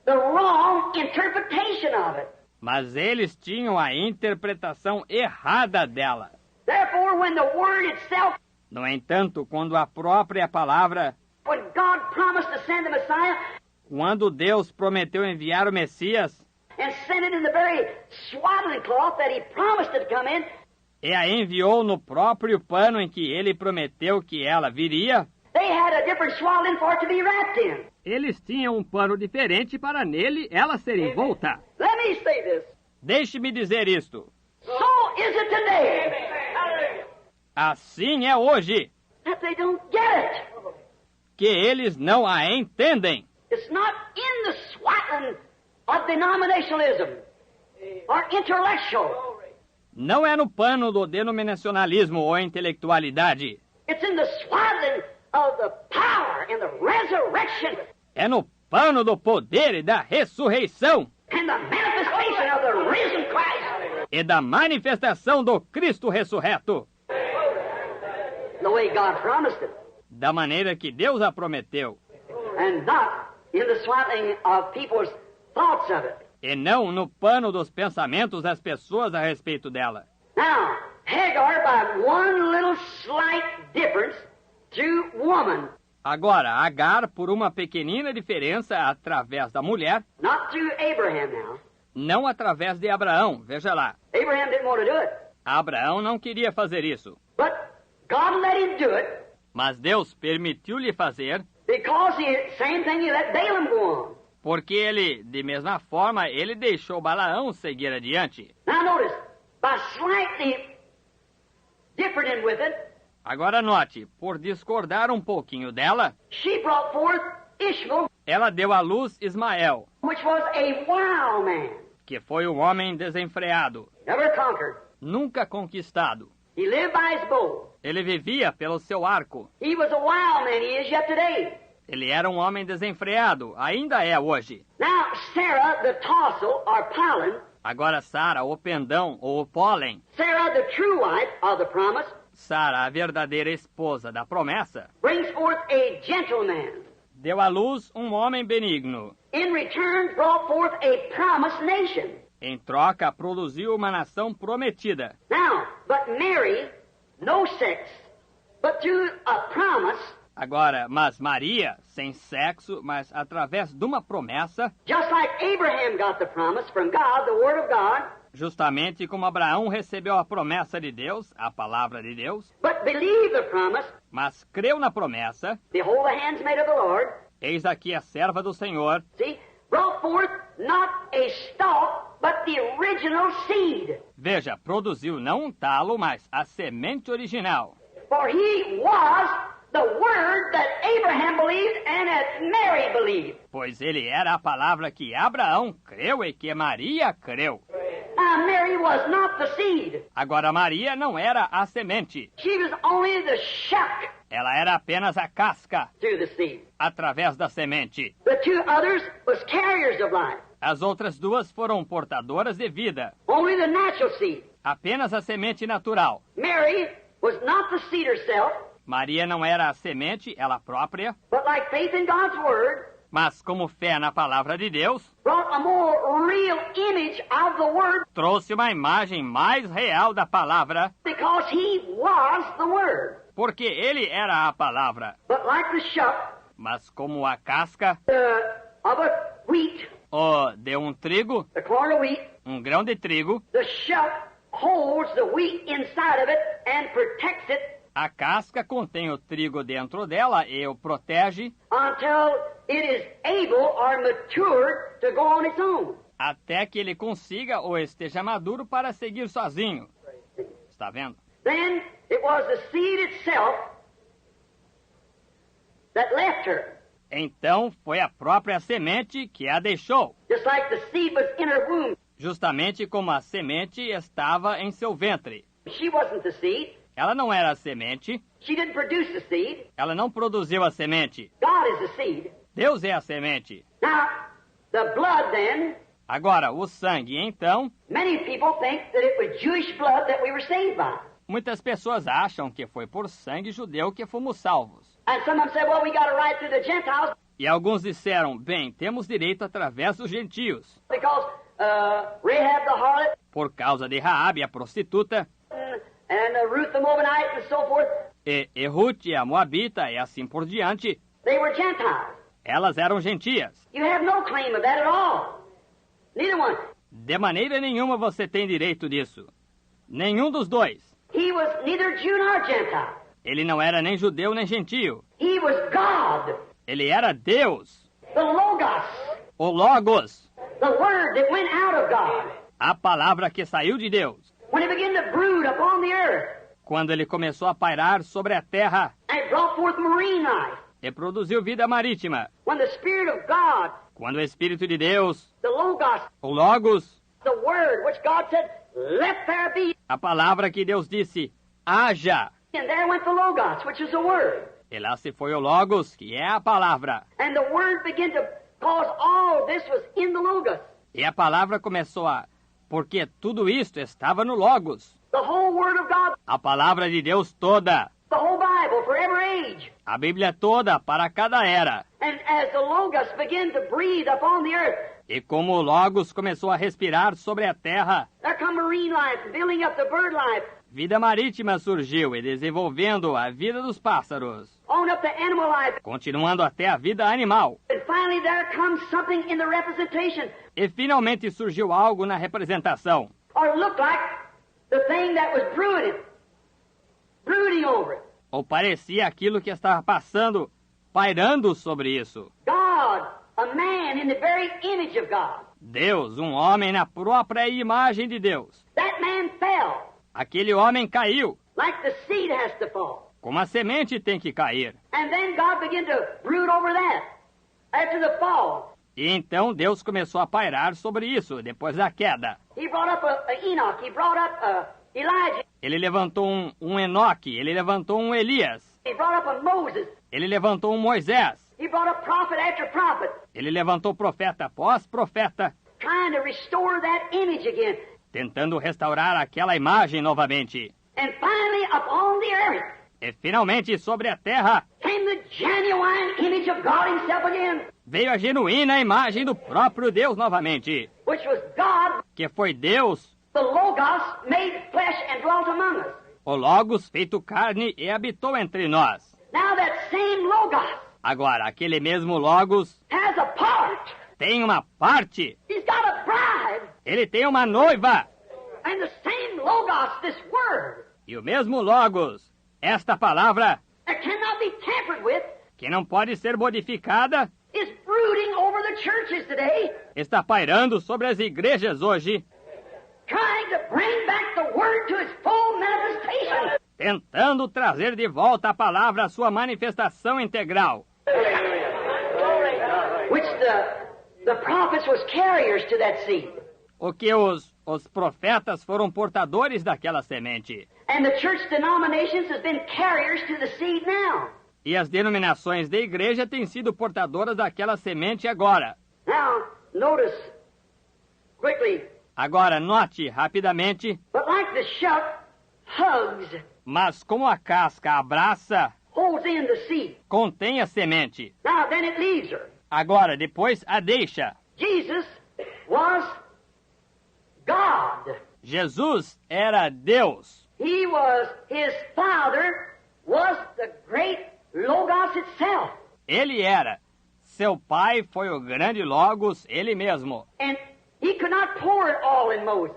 B: the wrong interpretation of it.
A: Mas eles tinham a interpretação errada dela.
B: Therefore, when the word itself,
A: No entanto, quando a própria palavra,
B: when God promised to send the Messiah
A: quando Deus prometeu enviar o Messias
B: and sent it in the very swaddling cloth that he promised it to come in,
A: e a enviou no próprio pano em que ele prometeu que ela viria,
B: they had a different swaddling for it to be wrapped in.
A: eles tinham um pano diferente para nele ela ser envolta.
B: Let me say this.
A: Deixe-me dizer isto.
B: So is it today
A: Assim é hoje,
B: that they don't get it.
A: que eles não a entendem.
B: It's not in the swaddling of denominationalism or intellectual.
A: Não é no pano do denominacionalismo ou intelectualidade.
B: It's in the swaddling of the power and the resurrection
A: É no pano do poder e da ressurreição
B: and the manifestation of the risen Christ.
A: e da manifestação do Cristo ressurreto,
B: The way God promised it.
A: da maneira que Deus a prometeu,
B: And not in the swaddling of people's thoughts of it.
A: e não no pano dos pensamentos das pessoas a respeito dela.
B: Now, Hagar, by one little slight difference to woman,
A: Agora, Agar, por uma pequenina diferença através da mulher,
B: not through Abraham now.
A: não através de Abraão, veja lá.
B: Abraham didn't want to do it.
A: Abraão não queria fazer isso,
B: But God let him do it
A: mas Deus permitiu-lhe fazer,
B: because same thing he let Balaam go on.
A: porque ele, de mesma forma, ele deixou Balaão seguir adiante.
B: Now notice, by slightly differing with it,
A: Agora note, por discordar um pouquinho dela,
B: she brought forth Ishmael,
A: ela deu à luz Ismael,
B: which was a wild man,
A: que foi um homem desenfreado,
B: never conquered.
A: nunca conquistado.
B: He lived by his bow.
A: Ele vivia pelo seu arco.
B: He was a wild man, he is yet today.
A: Ele era um homem desenfreado, ainda é hoje.
B: Now, Sarah, the tassel, or pollen,
A: Agora Sara, o pendão ou o pólen,
B: Sarah, the true wife of the promise,
A: Sara, a verdadeira esposa da promessa,
B: brings forth a gentleman.
A: deu à luz um homem benigno.
B: In return, brought forth a promised nation.
A: Em troca, produziu uma nação prometida.
B: Now, but Mary, no sex, but through a promise,
A: Agora, mas Maria, sem sexo, mas através de uma promessa,
B: just like Abraham got the promise from God, the Word of God,
A: justamente como Abraão recebeu a promessa de Deus, a palavra de Deus,
B: but believed the promise,
A: mas creu na promessa,
B: behold the handmaid of the Lord,
A: eis aqui a serva do Senhor,
B: see, brought forth not a stalk, but the original seed.
A: veja, produziu não um talo, mas a semente original.
B: For he was the Word that Abraham believed and that Mary believed.
A: Pois ele era a palavra que Abraão creu e que Maria creu.
B: Now, Mary was not the seed.
A: Agora Maria não era a semente.
B: She was only the shuck
A: Ela era apenas a casca,
B: through the seed.
A: através da semente.
B: The two others was carriers of life.
A: As outras duas foram portadoras de vida.
B: Only the natural seed.
A: Apenas a semente natural.
B: Mary was not the seed herself,
A: Maria não era a semente, ela própria,
B: but like faith in God's Word,
A: mas como fé na palavra de Deus,
B: brought a more real image of the Word
A: trouxe uma imagem mais real da palavra,
B: because he was the Word.
A: porque ele era a palavra.
B: But like the shuck
A: Mas como a casca
B: of a wheat,
A: ou de um trigo,
B: the corn of wheat,
A: um grão de trigo,
B: the shuck holds the wheat inside of it and protects it
A: a casca contém o trigo dentro dela e o protege
B: until it is able or matured to go on its own.
A: até que ele consiga ou esteja maduro para seguir sozinho. Está vendo?
B: Then it was the seed itself that left her.
A: Então foi a própria semente que a deixou,
B: Just like the seed was in her womb.
A: justamente como a semente estava em seu ventre.
B: She wasn't the seed.
A: Ela não era a semente,
B: She didn't produce the seed.
A: ela não produziu a semente.
B: God is the seed.
A: Deus é a semente.
B: Now, the blood then,
A: Agora, o sangue, então,
B: many people think that it was Jewish blood that we were saved by.
A: Muitas pessoas acham que foi por sangue judeu que fomos salvos.
B: And some of them said, well, we got a right through the Gentiles
A: E alguns disseram, bem, temos direito através dos gentios,
B: because Rahab the harlot
A: por causa de Raabe, a prostituta,
B: and Ruth the Moabite and so forth,
A: e Ruth, a Moabita, e assim por diante.
B: they were Gentiles.
A: Elas eram gentias.
B: You have no claim of that at all. Neither one.
A: De maneira nenhuma você tem direito disso. Nenhum dos dois.
B: He was neither Jew nor Gentile.
A: Ele não era nem judeu nem gentio.
B: He was God,
A: Ele era Deus,
B: the Logos,
A: o Logos,
B: the Word that went out of God.
A: a palavra que saiu de Deus.
B: When he began to brood upon the earth
A: Quando ele começou a pairar sobre a terra
B: and brought forth marine life,
A: e produziu vida marítima.
B: when the Spirit of God,
A: Quando o Espírito de Deus,
B: the Logos,
A: o Logos,
B: the Word, which God said, let there be,
A: a palavra que Deus disse, haja.
B: and there went the Logos, which is the Word.
A: E lá se foi o Logos, que é a palavra.
B: And the Word began to cause all this was in the Logos.
A: E a palavra começou a... Porque tudo isto estava no Logos.
B: The whole Word of God,
A: A palavra de Deus toda.
B: the whole Bible for every age.
A: A Bíblia toda para cada era.
B: And as the Logos began to breathe upon the earth,
A: E como o Logos começou a respirar sobre a terra,
B: there come marine life, building up the bird life,
A: vida marítima surgiu e desenvolvendo a vida dos pássaros,
B: on up the animal life.
A: continuando até a vida animal.
B: And finally there comes something in the representation,
A: E finalmente surgiu algo na representação,
B: or looked like the thing that was brooding over it.
A: ou parecia aquilo que estava passando, pairando sobre isso.
B: God, a man in the very image of God.
A: Deus, um homem na própria imagem de Deus.
B: That man fell,
A: Aquele homem caiu,
B: like the seed has to fall.
A: como a semente tem que cair.
B: And then God began to brood over that after the fall.
A: E então Deus começou a pairar sobre isso, depois da queda.
B: He brought up a Enoch. He brought up Elijah.
A: Ele levantou um Enoque, ele levantou um Elias,
B: He brought up a Moses.
A: ele levantou um Moisés,
B: He brought up prophet after prophet,
A: ele levantou profeta após profeta,
B: trying to restore that image again.
A: tentando restaurar aquela imagem novamente.
B: And finally, upon the earth,
A: E finalmente sobre a terra
B: came the genuine image of God himself again,
A: veio a genuína imagem do próprio Deus novamente,
B: which was God,
A: que foi Deus,
B: the Logos, made flesh and dwelt among us.
A: o Logos feito carne e habitou entre nós.
B: Now that same Logos
A: Agora, aquele mesmo Logos
B: has a part.
A: tem uma parte,
B: He's got a bride.
A: ele tem uma noiva.
B: And the same Logos, this word,
A: E o mesmo Logos, esta palavra,
B: that cannot be tampered with,
A: que não pode ser modificada,
B: is brooding over the churches today,
A: está pairando sobre as igrejas hoje,
B: trying to bring back the word to its full manifestation.
A: tentando trazer de volta a palavra à sua manifestação integral,
B: Which the prophets was carriers to that seed.
A: o que os profetas foram portadores daquela semente.
B: And the church denominations has been carriers to the seed now.
A: E as denominações da igreja têm sido portadoras daquela semente agora.
B: Now, notice quickly,
A: Agora, note rapidamente,
B: but like the shuck hugs,
A: mas como a casca abraça,
B: holds in the seed.
A: contém a semente.
B: Now, then it leaves her.
A: Agora, depois a deixa.
B: Jesus was God.
A: Jesus era Deus.
B: He was, his Father was the great Logos itself.
A: Ele era. Seu pai foi o grande Logos, ele mesmo.
B: And he could not pour it all in Moses,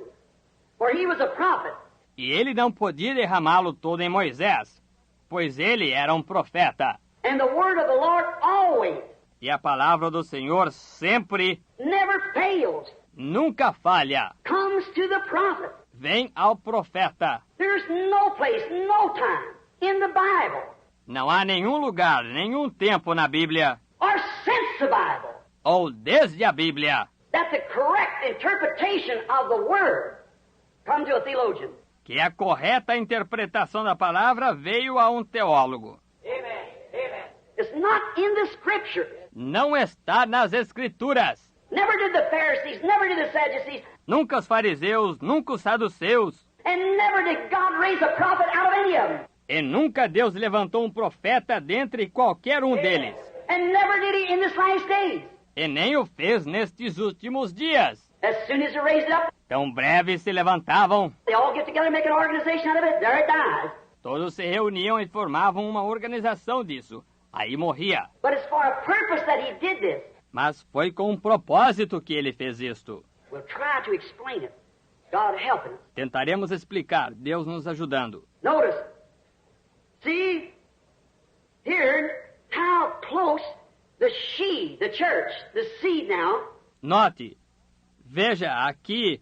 B: for he was a prophet.
A: E ele não podia derramá-lo todo em Moisés, pois ele era um profeta.
B: And the word of the Lord always,
A: E a palavra do Senhor sempre,
B: never fails,
A: nunca falha.
B: comes to the prophet.
A: Vem ao profeta.
B: There's no place, no time in the Bible,
A: Não há nenhum lugar, nenhum tempo na Bíblia,
B: or since the Bible,
A: ou desde a Bíblia,
B: that the correct interpretation of the word come to a theologian.
A: que a correta interpretação da palavra veio a um teólogo.
B: Amen. Amen. It's not in the Scriptures.
A: Não está nas Escrituras.
B: Never did the Pharisees, never did the Sadducees,
A: Nunca os fariseus, nunca os saduceus,
B: And never did God raise a prophet out of any of them.
A: E nunca Deus levantou um profeta dentre qualquer um deles.
B: And never did he in this last days.
A: E nem o fez nestes últimos dias.
B: As soon as he raised it up,
A: Tão breve se levantavam,
B: they all get together and make an organization out of it. There it dies.
A: todos se reuniam e formavam uma organização disso. Aí morria.
B: But it's for a purpose that he did this.
A: Mas foi com um propósito que ele fez isto.
B: We'll try to explain it. God helping us.
A: Tentaremos explicar, Deus nos ajudando.
B: Notice. See here how close the church, the seed now,
A: Note, veja aqui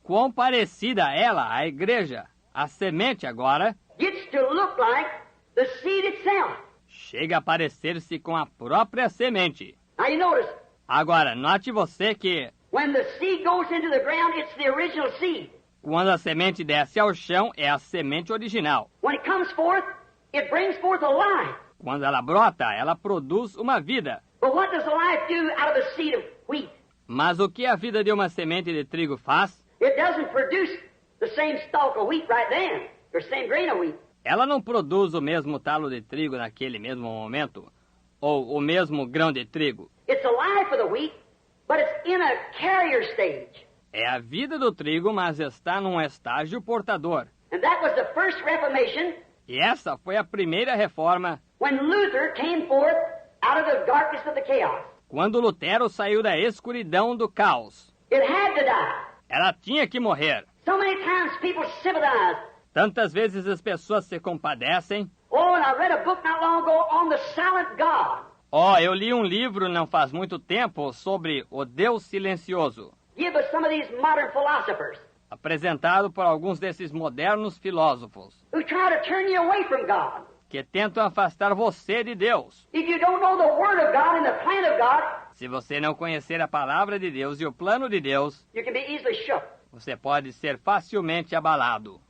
A: quão parecida ela, a igreja, a semente agora,
B: gets to look like the seed itself.
A: chega a parecer-se com a própria semente.
B: Now you notice,
A: Agora, note você que
B: when the seed goes into the ground, it's the original seed.
A: quando a semente desce ao chão, é a semente original.
B: When it comes forth, it brings forth a life.
A: Quando ela brota, ela produz uma vida.
B: But what does the life do out of a seed of wheat?
A: Mas o que a vida de uma semente de trigo faz?
B: It doesn't produce the same stalk of wheat right then, or same grain of wheat.
A: Ela não produz o mesmo talo de trigo naquele mesmo momento, ou o mesmo grão de trigo.
B: It's the life of the wheat, but it's in a carrier stage.
A: É a vida do trigo, mas está num estágio portador.
B: And that was the first Reformation
A: E essa foi a primeira reforma,
B: when Luther came forth out of the darkness of the chaos.
A: quando Lutero saiu da escuridão do caos.
B: It had to die.
A: Ela tinha que morrer.
B: So many times people sympathize.
A: Tantas vezes as pessoas se compadecem.
B: Oh, and I read a book not long ago on the silent God.
A: Eu li um livro não faz muito tempo sobre o Deus silencioso,
B: Give us some of these modern philosophers
A: apresentado por alguns desses modernos filósofos,
B: who try to turn you away from God.
A: que tentam afastar você de Deus.
B: If you don't know the Word of God and the plan of God,
A: Se você não conhecer a palavra de Deus e o plano de Deus,
B: you can be easily shook.
A: você pode ser facilmente abalado.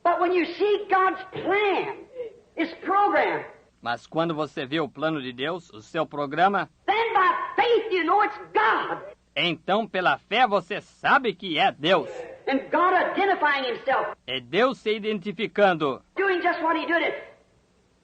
B: But when you see God's plan, His program,
A: Mas quando você vê o plano de Deus, o seu programa,
B: then by faith you know it's God.
A: então pela fé você sabe que é Deus.
B: And God identifying Himself,
A: É Deus se identificando,
B: doing just what He did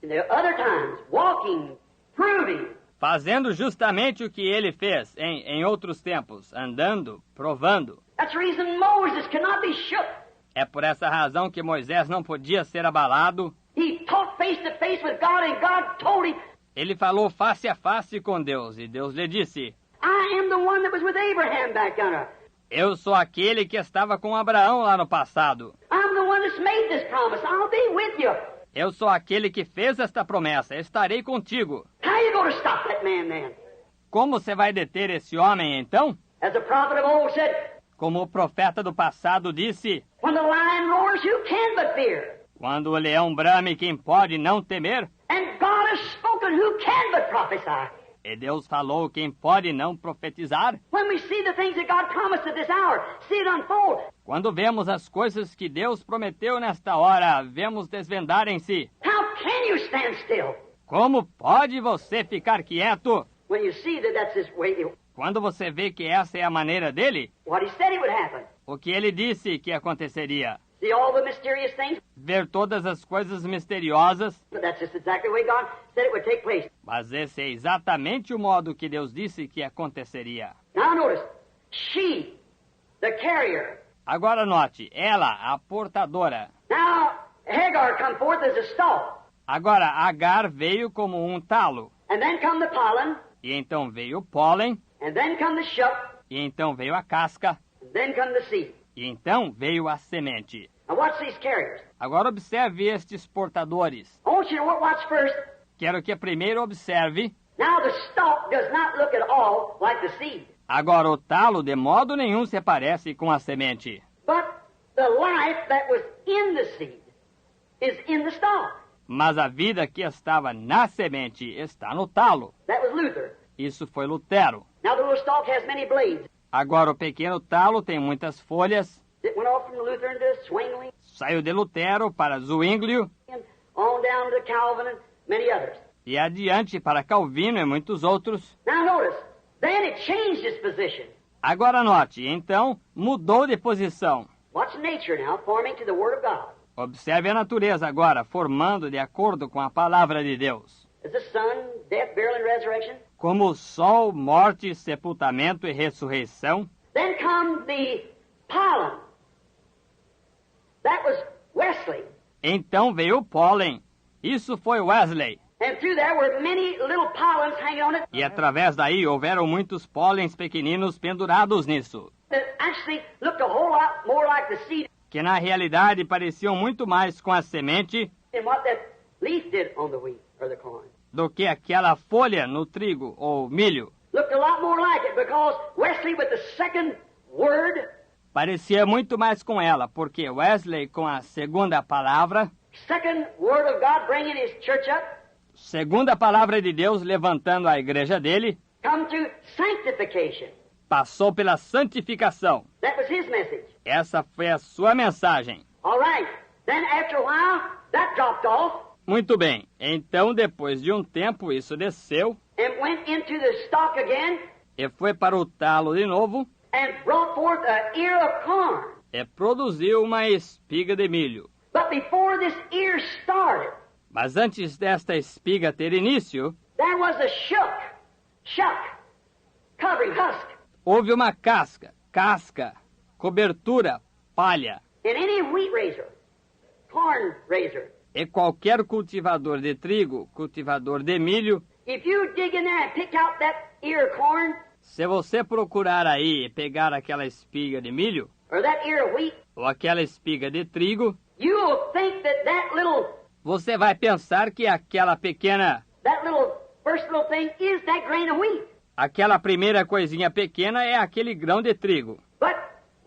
B: in the other times, walking, proving.
A: fazendo justamente o que ele fez em outros tempos, andando, provando.
B: That's the reason Moses could not be shook.
A: É por essa razão que Moisés não podia ser abalado.
B: He talked face to face with God, and God told him,
A: Ele falou face a face com Deus, e Deus lhe disse:
B: I am the one that was with Abraham back yonder.
A: Eu sou aquele que estava com Abraão lá no passado.
B: I'm the one that's made this promise. I'll be with you.
A: Eu sou aquele que fez esta promessa. Estarei contigo.
B: How are you going to stop that man then?
A: Como você vai deter esse homem, então?
B: As the prophet of old said,
A: Como o profeta do passado disse,
B: when the lion roars, who can but fear?
A: quando o leão brame, quem pode não temer?
B: And God has spoken, who can but prophesy?
A: E Deus falou, quem pode não profetizar?
B: When we see the things that God promised at this hour, see it unfold,
A: Quando vemos as coisas que Deus prometeu nesta hora, vemos desvendarem-se.
B: how can you stand still?
A: Como pode você ficar quieto?
B: When you see that that's His way,
A: Quando você vê que essa é a maneira dele,
B: what He said it would happen.
A: o que ele disse que aconteceria?
B: See all the mysterious things?
A: Ver todas as coisas misteriosas,
B: But that's just exactly the way God said it would take place.
A: mas esse é exatamente o modo que Deus disse que aconteceria.
B: Now notice, she, the carrier.
A: Agora note, ela, a portadora.
B: Now, Hagar come forth as a stalk.
A: Agora, Agar veio como um talo,
B: And then come the pollen,
A: e então veio o pólen,
B: and then come the shuck,
A: e então veio a casca,
B: and then come the seed.
A: e então veio a semente.
B: Now watch these carriers.
A: Agora observe estes portadores.
B: I want you to watch first.
A: Quero que primeiro observe.
B: Now the stalk does not look at all like the seed.
A: Agora o talo de modo nenhum se parece com a semente.
B: But the life that was in the seed is in the stalk.
A: Mas a vida que estava na semente está no talo.
B: That was Luther.
A: Isso foi Lutero.
B: Now the little stalk has many blades.
A: Agora o pequeno talo tem muitas folhas.
B: It went off from Luther into Zwingli,
A: Saiu de Lutero para Zwinglio
B: and on down to Calvin and many others.
A: e adiante para Calvino e muitos outros.
B: Now notice, then it changed its position.
A: Agora note, então mudou de posição.
B: Watch nature now, forming to the Word of God.
A: Observe a natureza agora, formando de acordo com a palavra de Deus.
B: As the sun, death, burial, and resurrection.
A: Como o sol, morte, sepultamento e ressurreição.
B: Then come the pollen. That was Wesley.
A: Então veio o pólen. Isso foi Wesley.
B: And through there were many little pollens hanging on it.
A: E através daí houveram muitos pólens pequeninos pendurados nisso,
B: That actually looked a whole lot more like the seed
A: que na realidade pareciam muito mais com a semente
B: than what that leaf did on the wheat or the corn.
A: do que aquela folha no trigo ou milho.
B: Looked a lot more like it because Wesley with the second word,
A: Parecia muito mais com ela, porque Wesley, com a segunda palavra,
B: second word of God bringing his church up,
A: segunda palavra de Deus levantando a igreja dele,
B: come to sanctification.
A: passou pela santificação.
B: That was his message.
A: Essa foi a sua mensagem.
B: All right. Then after a while, that dropped off
A: Muito bem, então depois de um tempo isso desceu
B: and went into the stalk again
A: e foi para o talo de novo
B: and brought forth an ear of corn.
A: e produziu uma espiga de milho.
B: But before this ear started,
A: Mas antes desta espiga ter início,
B: there was a shuck, covering, husk.
A: houve uma casca, cobertura, palha.
B: And any wheat raiser, corn raiser,
A: E qualquer cultivador de trigo, cultivador de milho,
B: if you dig in there and pick out that ear of corn
A: se você procurar aí e pegar aquela espiga de milho,
B: or that ear of wheat,
A: ou aquela espiga de trigo,
B: you'll think that that little
A: você vai pensar que
B: first little thing is that grain of wheat.
A: aquela primeira coisinha pequena é aquele grão de trigo.
B: But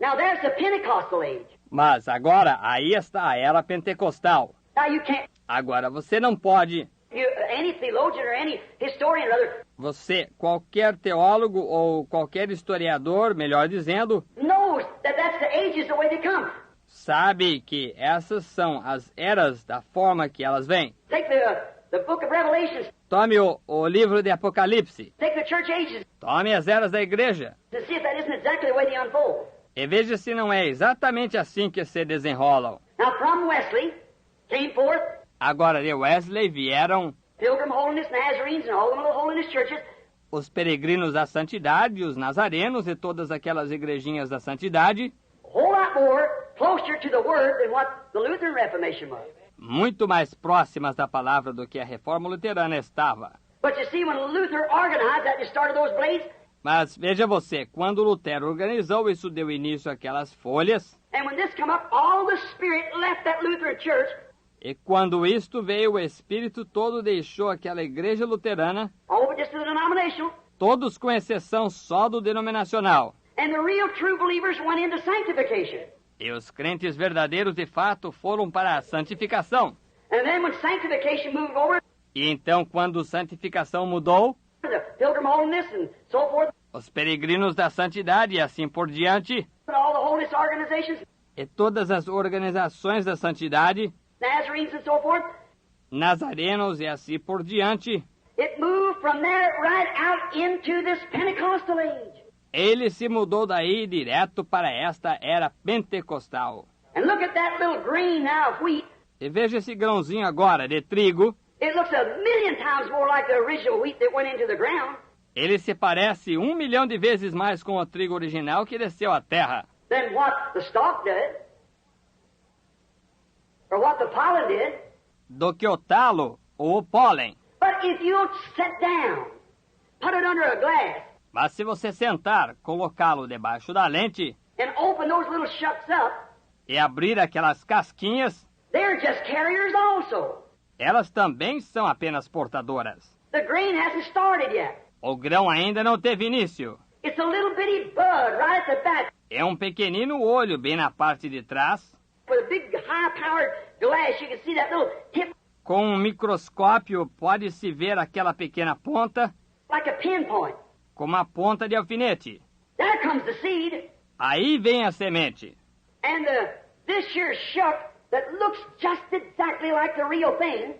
B: now there's the Pentecostal age.
A: Mas agora, aí está a era pentecostal.
B: Now you can't,
A: Agora, você não pode,
B: any theologian or any historian or other
A: qualquer teólogo ou qualquer historiador, melhor dizendo,
B: knows that that's the ages the way they come.
A: sabe que essas são as eras da forma que elas vêm.
B: Take the book of Revelations,
A: Tome o livro de Apocalipse,
B: take the church ages,
A: tome as eras da igreja,
B: to see if that isn't exactly the way they unfold.
A: e veja se não é exatamente assim que se desenrolam.
B: Now from Wesley came forth
A: Agora, de Wesley vieram
B: Pilgrim Holiness, Nazarenes, and all the little holiness churches.
A: os peregrinos da santidade, os nazarenos e todas aquelas igrejinhas da santidade,
B: A whole lot more closer to the Word than what the Lutheran Reformation was.
A: muito mais próximas da palavra do que a reforma luterana estava.
B: But you see, when Luther organized that and started those blades,
A: Mas veja você, quando Lutero organizou, isso deu início àquelas folhas,
B: and when this come up, all the Spirit left that Lutheran church,
A: e quando isto veio, o Espírito todo deixou aquela igreja luterana,
B: all of it just the denominational,
A: todos com exceção só do denominacional.
B: and the real true believers went into sanctification.
A: E os crentes verdadeiros, de fato, foram para a santificação.
B: And then when sanctification moved over
A: E então, quando santificação mudou,
B: to the Pilgrim Holiness and so forth,
A: os peregrinos da santidade e assim por diante,
B: and all the holiness organizations,
A: e todas as organizações da santidade,
B: Nazarenes and so forth,
A: nazarenos e assim por diante,
B: it moved from there right out into this Pentecostal age.
A: ele se mudou daí direto para esta era pentecostal.
B: And look at that little grain now of wheat.
A: E veja esse grãozinho agora de trigo,
B: It looks a million times more like the original wheat that went into the ground
A: ele se parece 1 milhão de vezes mais com o trigo original que desceu à terra,
B: than what the stalk did, or what the pollen did.
A: do que o talo ou o pólen.
B: But if you'll sit down, put it under a glass,
A: Mas se você sentar, colocá-lo debaixo da lente
B: and open those little shucks up,
A: e abrir aquelas casquinhas,
B: they're just carriers also.
A: elas também são apenas portadoras.
B: The grain hasn't started yet.
A: O grão ainda não teve início.
B: It's a little bitty bud right at the back
A: É um pequenino olho bem na parte de trás.
B: with a big high-powered glass. You can see that little tip
A: Com um microscópio pode-se ver aquela pequena ponta,
B: like a pinpoint.
A: como a ponta de alfinete.
B: There comes the seed,
A: Aí vem a semente.
B: and this here shuck that looks just exactly like the real thing,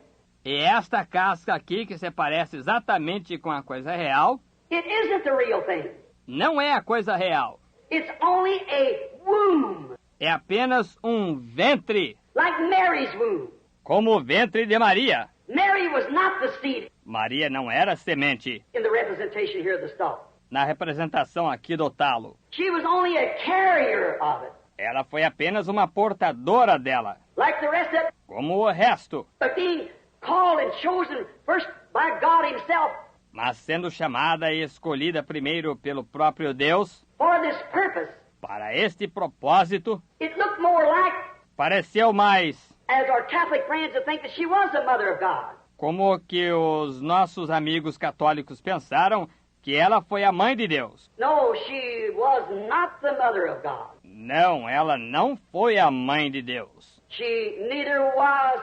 A: E esta casca aqui, que se parece exatamente com a coisa real,
B: it isn't the real thing.
A: não é a coisa real.
B: It's only a womb.
A: é apenas um ventre,
B: like Mary's womb.
A: como o ventre de Maria.
B: Mary was not the seed
A: Maria não era semente,
B: in the representation here of the stalk.
A: na representação aqui do talo.
B: She was only a carrier of it,
A: Ela foi apenas uma portadora dela,
B: like the rest of it,
A: como o resto,
B: but being called and chosen first by God himself
A: mas sendo chamada e escolhida primeiro pelo próprio Deus,
B: for this purpose.
A: para este propósito,
B: It looked more like,
A: pareceu mais
B: as our Catholic friends would think, that she was the mother of God.
A: como que os nossos amigos católicos pensaram que ela foi a mãe de Deus.
B: No, she was not the mother of God.
A: Não, ela não foi a mãe de Deus.
B: She neither was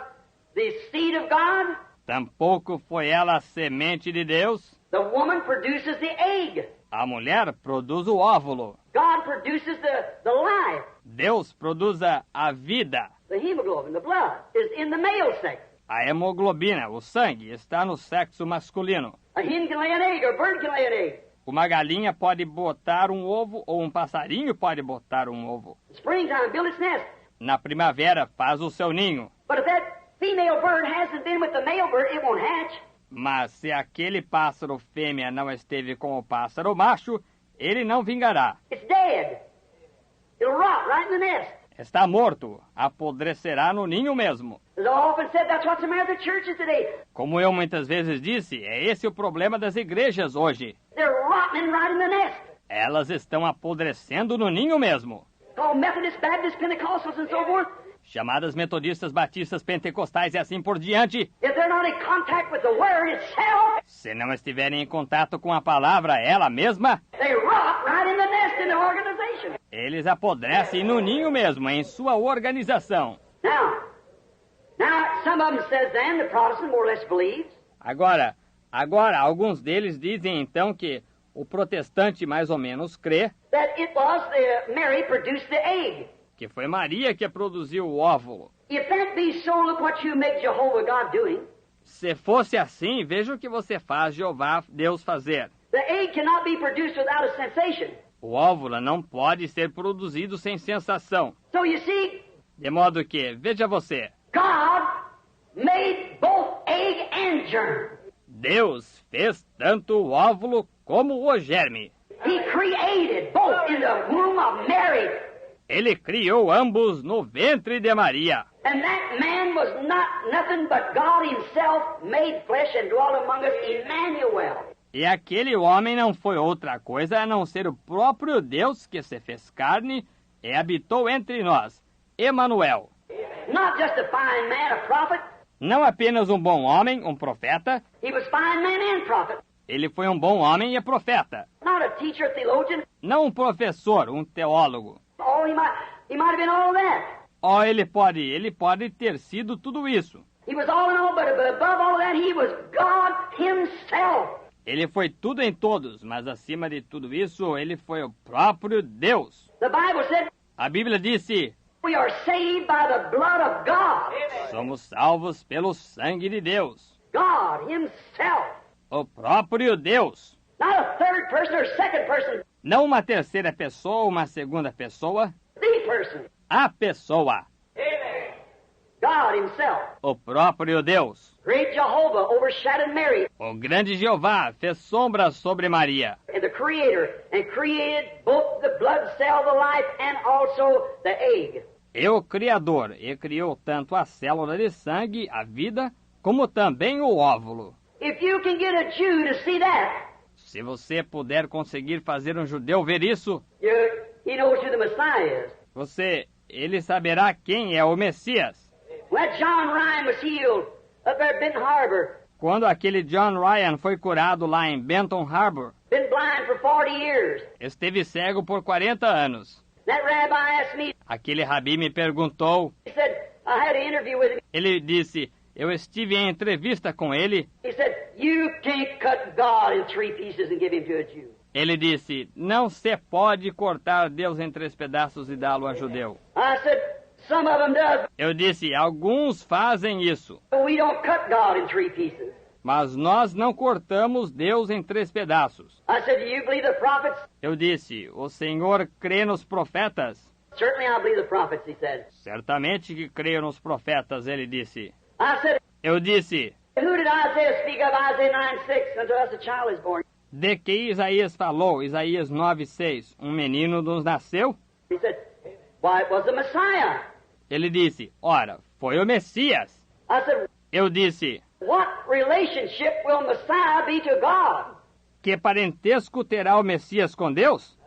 B: the seed of God.
A: Tampouco foi ela a semente de Deus.
B: The woman produces the egg.
A: A mulher produz o óvulo.
B: God produces the life.
A: Deus produz a vida.
B: The hemoglobin, the blood, is in the male sex.
A: A hemoglobina, o sangue, está no sexo masculino.
B: A hen can lay an egg, or a bird can lay an egg.
A: Uma galinha pode botar um ovo ou um passarinho pode botar um ovo.
B: Springtime, build its nest.
A: Na primavera faz o seu ninho.
B: But if that female bird hasn't been with the male bird, it won't hatch.
A: Mas se aquele pássaro fêmea não esteve com o pássaro macho, ele não vingará.
B: It's dead. It'll rot right in the nest.
A: Está morto, apodrecerá no ninho mesmo.
B: As I often said, that's what's the matter with the churches today.
A: Como eu muitas vezes disse, é esse o problema das igrejas hoje.
B: They're rotting right in the nest.
A: Elas estão apodrecendo no ninho mesmo.
B: Called Methodist, Baptist, Pentecostals, and so forth.
A: Chamadas metodistas, batistas, pentecostais e assim por diante.
B: If they're not in contact with the Word itself,
A: Se não estiverem em contato com a palavra, ela mesma,
B: they rot right in the nest in the organization.
A: eles apodrecem no ninho mesmo, em sua organização.
B: Now, some of them says then, the Protestant more or less believes,
A: Agora, alguns deles dizem então que o protestante mais ou menos crê
B: that it was Mary produced the egg.
A: que foi Maria que produziu o óvulo.
B: If that be so, look what you make Jehovah God doing.
A: Se fosse assim, veja o que você faz Jeová Deus fazer.
B: The egg cannot be produced without a sensation.
A: O óvulo não pode ser produzido sem sensação.
B: So you see,
A: De modo que, veja você,
B: God made both egg and germ.
A: Deus fez tanto o óvulo como o germe.
B: He created both in the womb of Mary.
A: Ele criou ambos no ventre de Maria.
B: And that man was not nothing but God himself made flesh and dwelt among us, Emmanuel.
A: E aquele homem não foi outra coisa a não ser o próprio Deus que se fez carne e habitou entre nós, Emanuel.
B: Not just a fine man, a prophet.
A: Não apenas um bom homem, um profeta,
B: He was fine man and prophet.
A: ele foi um bom homem e profeta.
B: Not a teacher, theologian.
A: Não um professor, um teólogo.
B: Oh, he might have been all that.
A: Oh, ele pode ter sido tudo isso.
B: He was all in all, but above all of that, he was God himself.
A: Ele foi tudo em todos, mas acima de tudo isso, ele foi o próprio Deus.
B: The Bible said
A: A Bíblia disse,
B: we are saved by the blood of God.
A: somos salvos pelo sangue de Deus.
B: God himself.
A: O próprio Deus.
B: Not a third person or second person.
A: Não uma terceira pessoa ou uma segunda pessoa,
B: The person.
A: a pessoa.
B: God himself.
A: O próprio Deus.
B: Great Jehovah overshadowed Mary,
A: O grande Jeová fez sombra sobre Maria.
B: and the Creator, and created both the blood cell, the life, and also the egg.
A: E o Criador, e criou tanto a célula de sangue, a vida, como também o óvulo.
B: If you can get a Jew to see that,
A: Se você puder conseguir fazer um judeu ver isso,
B: he knows who the Messiah is.
A: ele saberá quem é o Messias.
B: When that John Ryan was healed up there at Benton Harbor,
A: Quando aquele John Ryan foi curado lá em Benton Harbor,
B: been blind for 40 years.
A: esteve cego por 40 anos.
B: That rabbi asked me,
A: Aquele rabi me perguntou,
B: he said, I had an interview with him.
A: ele disse, eu estive em entrevista com ele.
B: He said, you can't cut God in 3 pieces and give him to a Jew.
A: Ele disse, não se pode cortar Deus em 3 pedaços e dá-lo a judeu.
B: I said, some of them does,
A: Eu disse, alguns fazem isso,
B: but we don't cut God in 3 pieces.
A: mas nós não cortamos Deus em 3 pedaços.
B: I said, do you believe the prophets?
A: Eu disse, o Senhor crê nos profetas?
B: Certainly I believe the prophets, he said.
A: Certamente que creio nos profetas, ele disse.
B: I said,
A: Eu disse,
B: who did Isaiah speak of? Isaiah 9:6, unto us a child is born.
A: de que Isaías falou? Isaías 9:6, um menino nos nasceu?
B: He said, why, it was the Messiah.
A: Ele disse, ora, foi o Messias.
B: I said,
A: Eu disse,
B: what relationship will Messiah be to God?
A: que parentesco terá o Messias com Deus?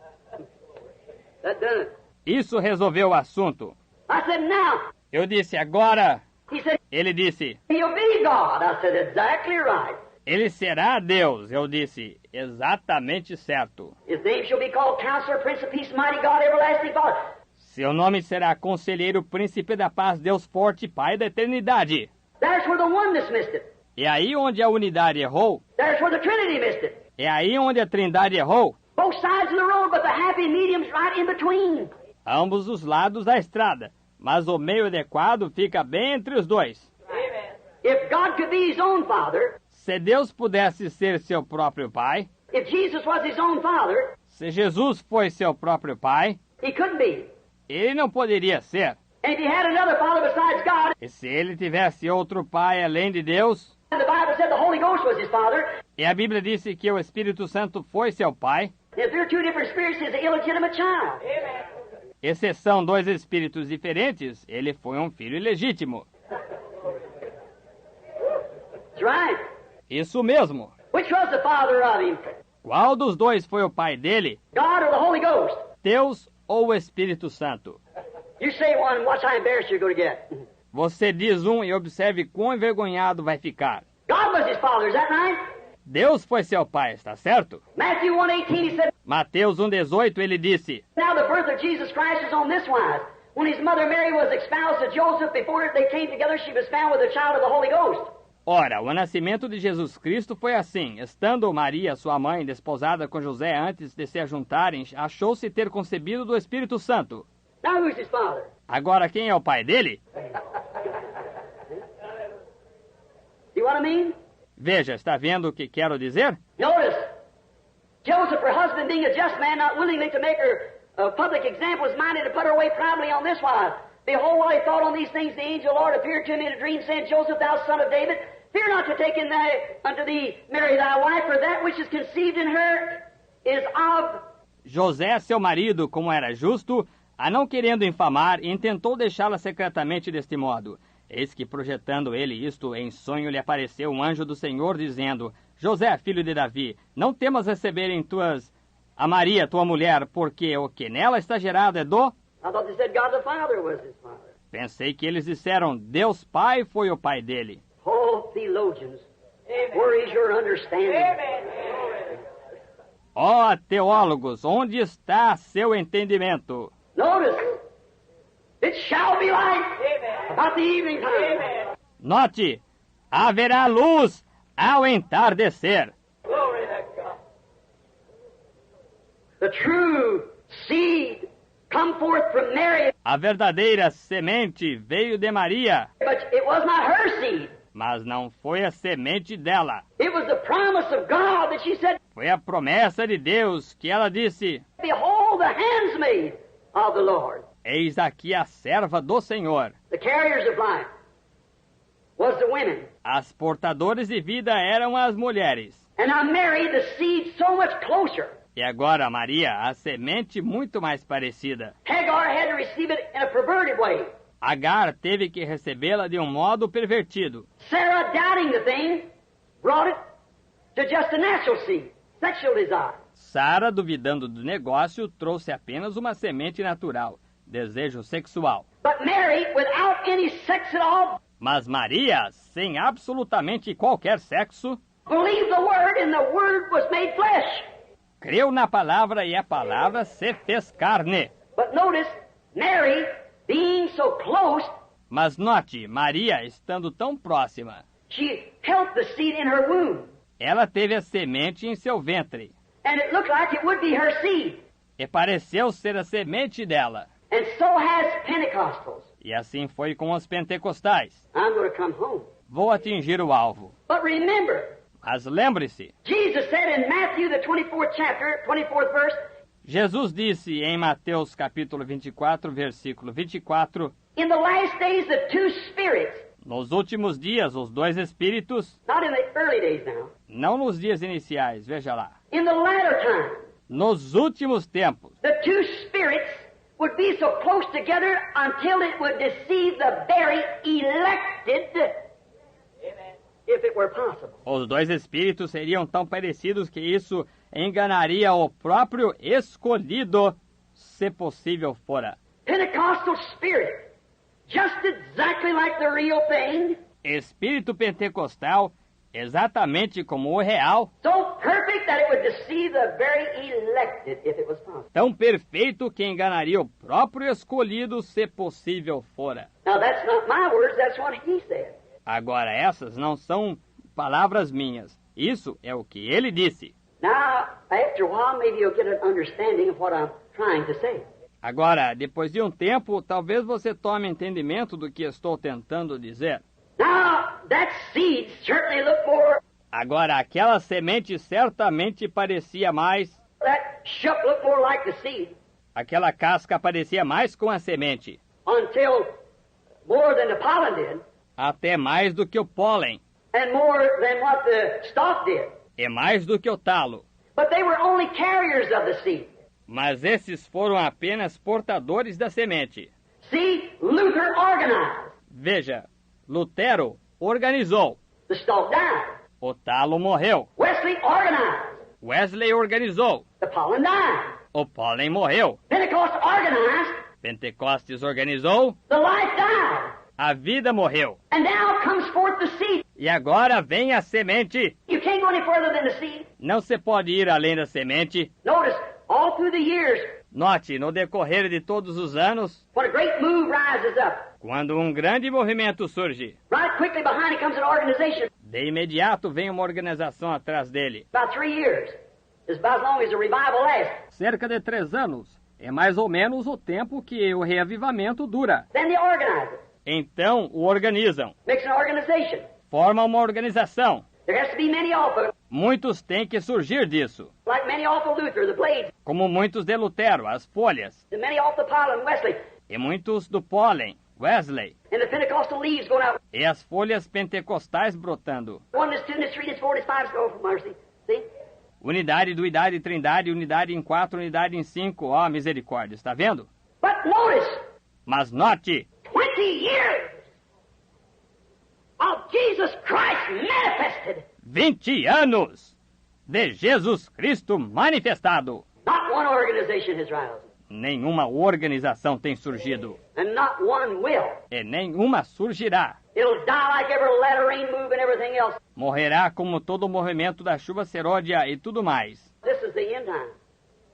B: That done it.
A: Isso resolveu o assunto.
B: I said, now.
A: Eu disse, agora.
B: He said,
A: Ele disse,
B: he'll be God. I said, exactly right.
A: ele será Deus. Eu disse, exatamente certo.
B: His name shall be called Counselor, Prince of Peace, Mighty God, Everlasting Father.
A: Seu nome será Conselheiro, Príncipe da Paz, Deus Forte, Pai da Eternidade.
B: There's where the oneness missed it.
A: É aí onde a unidade errou.
B: There's where the Trinity missed it.
A: É aí onde a Trindade errou.
B: Both sides of the road, but the happy medium's right in between.
A: Ambos os lados da estrada. Mas o meio adequado fica bem entre os dois.
B: If God could be his own father,
A: Se Deus pudesse ser seu próprio Pai,
B: if Jesus was his own father,
A: se Jesus foi seu próprio Pai,
B: he couldn't be.
A: ele não poderia ser.
B: And if he had another father besides God,
A: E se ele tivesse outro Pai além de Deus,
B: and the Bible said the Holy Ghost was his father,
A: e a Bíblia disse que o Espírito Santo foi seu Pai,
B: if there are two different spirits, he's an illegitimate child.
A: exceção dois espíritos diferentes, ele foi um filho ilegítimo.
B: That's right.
A: Isso mesmo.
B: Which was the father of him?
A: Qual dos dois foi o pai dele?
B: God or the Holy Ghost?
A: Deus ou o Espírito Santo?
B: You say one and watch how embarrassed you're going to get.
A: Você diz um e observe quão envergonhado vai ficar.
B: God was his father, is that right?
A: Deus foi seu pai, está certo?
B: Matthew 1:18, he said,
A: Mateus 1,18, ele disse,
B: now the birth of Jesus Christ is on this wise. When his mother Mary was espoused to Joseph, before they came together, she was found with a child of the Holy Ghost.
A: ora, o nascimento de Jesus Cristo foi assim. Estando Maria, sua mãe, desposada com José antes de se ajuntarem, achou-se ter concebido do Espírito Santo.
B: Now who's his father?
A: Agora, quem é o pai dele?
B: See what I mean?
A: Veja, está vendo o que quero dizer?
B: Notice, Joseph, her husband, being a just man, not willingly to make her a public example, was minded to put her away privately on this wise. Behold, while he thought on these things, the angel Lord appeared to him in a dream, saying, Joseph, thou son of David, fear not to take in unto thee Mary thy wife, for that which is conceived in her is of...
A: José, seu marido, como era justo, a não querendo infamar, intentou deixá-la secretamente deste modo. Eis que, projetando ele isto, em sonho lhe apareceu um anjo do Senhor, dizendo, José, filho de Davi, não temas receber em a Maria, tua mulher, porque o que nela está gerado é do...
B: I thought they said God the Father was his father.
A: Pensei que eles disseram, Deus Pai foi o pai dele.
B: Oh, theologians, where is your understanding?
A: Ó, teólogos, onde está seu entendimento?
B: Notice, it shall be light about the evening time.
A: Note, haverá luz ao entardecer.
B: Glory to God. The true seed come forth from Mary,
A: A verdadeira semente veio de Maria,
B: but it was not her seed.
A: mas não foi a semente dela.
B: It was the promise of God that she said,
A: Foi a promessa de Deus que ela disse,
B: behold the handsmaid of the Lord.
A: eis aqui a serva do Senhor.
B: The carriers of life was the women.
A: As portadoras de vida eram as mulheres.
B: And now Mary, the seed so much closer.
A: E agora Maria, a semente muito mais parecida.
B: Hagar had to receive it in a perverted way.
A: Agar teve que recebê-la de um modo pervertido.
B: Sarah, doubting the thing, brought it to just a natural seed, sexual desire.
A: Sara, duvidando do negócio, trouxe apenas uma semente natural, desejo sexual.
B: But Mary, without any sex at all,
A: Mas Maria, sem absolutamente qualquer sexo,
B: believed the Word, and the Word was made flesh.
A: creu na palavra e a palavra se fez carne.
B: But notice, Mary, being so close,
A: Mas note, Maria, estando tão próxima,
B: she held the seed in her womb.
A: ela teve a semente em seu ventre,
B: And it looked like it would be her seed.
A: e pareceu ser a semente dela.
B: And so has Pentecostals.
A: E assim foi com os pentecostais.
B: I'm going to come home.
A: Vou atingir o alvo.
B: But remember,
A: Mas lembre-se,
B: Jesus said in Matthew, the 24th chapter, 24th verse,
A: Jesus disse em Mateus capítulo 24, versículo 24,
B: In the last days, the two spirits,
A: nos últimos dias, os dois espíritos,
B: not in the early days now,
A: não nos dias iniciais, veja lá,
B: in the latter time,
A: nos últimos tempos,
B: the two spirits would be so close together until it would deceive the very elected, if it were possible.
A: os dois espíritos seriam tão parecidos que isso enganaria o próprio escolhido, se possível fora.
B: Pentecostal spirit, just exactly like the real thing,
A: Espírito pentecostal, exatamente como o real,
B: so perfect that it would deceive the very elected, if it was possible.
A: tão perfeito que enganaria o próprio escolhido, se possível fora.
B: Now, that's not my words, that's what he said.
A: Agora, essas não são palavras minhas. Isso é o que ele disse.
B: Now, after a while, maybe you'll get an understanding of what I'm trying to say.
A: Agora, depois de um tempo, talvez você tome entendimento do que estou tentando dizer.
B: Now, that seed certainly looked more,
A: Agora, aquela semente certamente parecia mais...
B: that shuck looked more like the seed
A: Aquela casca parecia mais com a semente,
B: until more than the pollen did,
A: até mais do que o pólen,
B: and more than what the stalk did.
A: e mais do que o talo.
B: But they were only carriers of the seed.
A: Mas esses foram apenas portadores da semente.
B: See, Luther organized.
A: Veja, Lutero organizou,
B: The stalk died.
A: o talo morreu.
B: Wesley organized.
A: Wesley organizou,
B: The pollen died.
A: o pólen morreu.
B: Pentecost organized.
A: Pentecostes organizou,
B: The life died.
A: a vida morreu.
B: And now comes forth the seed.
A: E agora vem a semente.
B: You can't go any further than the seed.
A: Não se pode ir além da semente.
B: Notice, all through the years,
A: Note, no decorrer de todos os anos,
B: when a great move rises up,
A: quando um grande movimento surge,
B: right quickly behind it comes an organization.
A: de imediato vem uma organização atrás dele.
B: About 3 years. It's about as long as the revival lasts.
A: Cerca de 3 anos. É mais ou menos o tempo que o reavivamento dura.
B: Then they organize it.
A: Então, o organizam.
B: Makes an organization.
A: Formam uma organização.
B: There has to be many off of it.
A: Muitos têm que surgir disso.
B: Like many off of Luther, the blades.
A: Como muitos de Lutero, as folhas.
B: And many off the pollen, Wesley.
A: E muitos do pólen, Wesley.
B: And the Pentecostal leaves going out.
A: E as folhas pentecostais brotando.
B: Oneness, two-ness, three-ness, four-ness, five-ness, oh, for mercy. See?
A: Unidade, duidade, trindade, unidade em 4, unidade em 5. Ó, misericórdia, está vendo?
B: But notice,
A: Mas note,
B: 20 years of Jesus Christ manifested.
A: 20 anos de Jesus Cristo manifestado.
B: Not one organization has risen.
A: Nenhuma organização tem surgido.
B: And not one will.
A: E nenhuma surgirá.
B: It'll die like every latter rain move and everything else.
A: Morrerá como todo o movimento da chuva seródia e tudo mais.
B: This is the end time.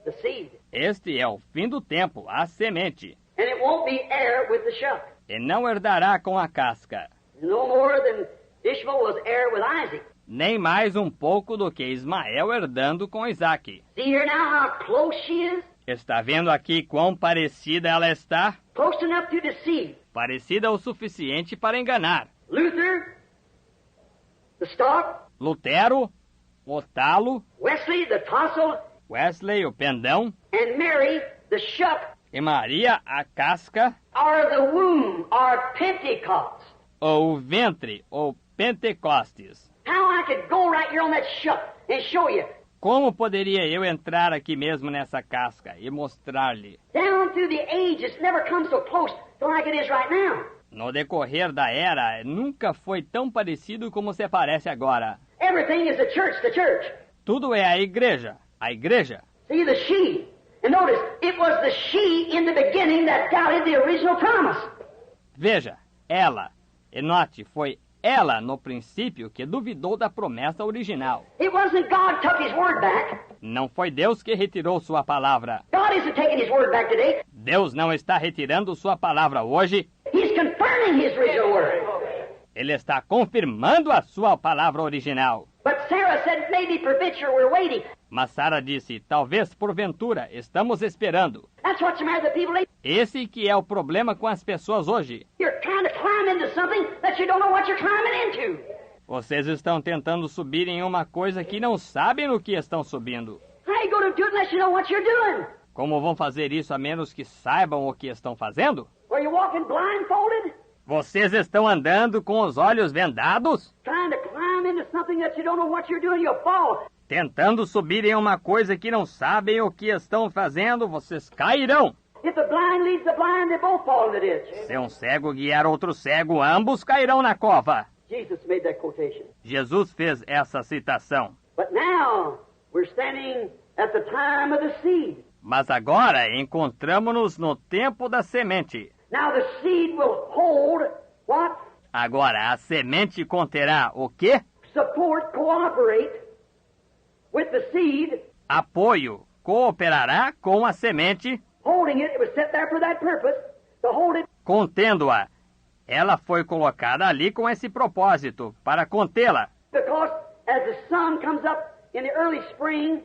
B: The seed.
A: Este é o fim do tempo, a semente.
B: And it won't be heir with the shuck.
A: E não herdará com a casca.
B: No more than Ishmael was heir with Isaac.
A: Nem mais um pouco do que Ismael herdando com Isaac.
B: See here now how close she is?
A: Está vendo aqui quão parecida ela está?
B: Close enough to deceive.
A: Parecida o suficiente para enganar.
B: Luther, the stalk,
A: Lutero, o talo,
B: Wesley, the tassel,
A: Wesley, o pendão,
B: and Mary, the shuck,
A: e Maria, a casca,
B: are the womb, are Pentecost.
A: ou o ventre, ou Pentecostes.
B: How I could go right here on that shuck and show you.
A: Como poderia eu entrar aqui mesmo nessa casca e mostrar-lhe?
B: Down through the ages, never come so close to like it is right now.
A: No decorrer da era, nunca foi tão parecido como se parece agora.
B: Everything is the church, the church.
A: Tudo é a igreja, a igreja.
B: See the she. And notice, it was the she in the beginning that doubted the original promise.
A: Veja, ela. E note, foi ela, no princípio, que duvidou da promessa original.
B: It wasn't God took his word back.
A: Não foi Deus que retirou sua palavra.
B: God isn't taking his word back today.
A: Deus não está retirando sua palavra hoje.
B: He's confirming his original word.
A: Ele está confirmando a sua palavra original.
B: But Sarah said, maybe peradventure we're waiting.
A: Mas Sara disse, talvez porventura, estamos esperando.
B: That's what's the matter with the people.
A: Esse que é o problema com as pessoas hoje.
B: You're trying to climb into something that you don't know what you're climbing into.
A: Vocês estão tentando subir em uma coisa que não sabem no que estão subindo.
B: How you going to do it unless you know what you're doing?
A: Como vão fazer isso a menos que saibam o que estão fazendo?
B: Are you walking blindfolded?
A: Vocês estão andando com os olhos vendados?
B: Trying to climb into something that you don't know what you're doing, you'll fall.
A: Tentando subir em uma coisa que não sabem o que estão fazendo, vocês cairão.
B: If the blind leads the blind, they both fall in the ditch.
A: Se um cego guiar outro cego, ambos cairão na cova.
B: Jesus made that quotation.
A: Jesus fez essa citação.
B: But now, we're standing at the time of the seed.
A: Mas agora encontramos-nos no tempo da semente.
B: Now the seed will hold what?
A: Agora a semente conterá o quê?
B: Support, cooperate with the seed.
A: Apoio. Cooperará com a semente.
B: Holding it, it was set there for that purpose, to hold it.
A: Contendo-a. Ela foi colocada ali com esse propósito, para contê-la.
B: Because as the sun comes up in the early spring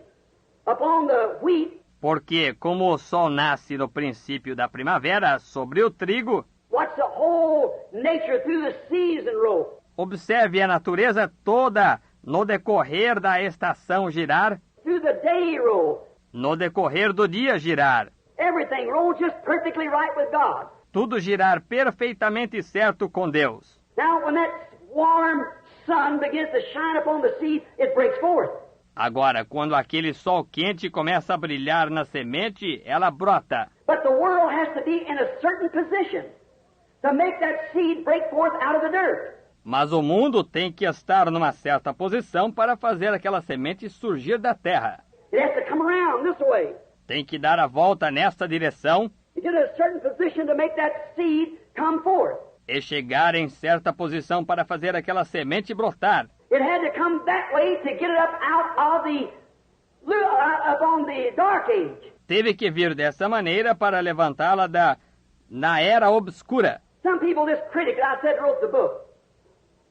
B: upon the wheat,
A: Porque, como o sol nasce no princípio da primavera sobre o trigo,
B: watch the whole nature through the season roll.
A: observe a natureza toda no decorrer da estação girar,
B: Through the day roll.
A: no decorrer do dia girar.
B: Everything rolls just perfectly right with God.
A: Tudo girar perfeitamente certo com Deus.
B: Now, when that warm sun begins to shine upon the seed, it breaks forth.
A: Agora, quando aquele sol quente começa a brilhar na semente, ela brota.
B: But the world has to be in a certain position to make that seed break forth out of the dirt.
A: Mas o mundo tem que estar numa certa posição para fazer aquela semente surgir da terra.
B: It has to come around this way.
A: Tem que dar a volta nesta direção
B: You get in a certain position to make that seed come forth.
A: e chegar em certa posição para fazer aquela semente brotar.
B: It had to come that way to get it up out of upon the dark age.
A: Teve que vir dessa maneira para levantá-la na era obscura.
B: Some people, this critic that I said wrote the book,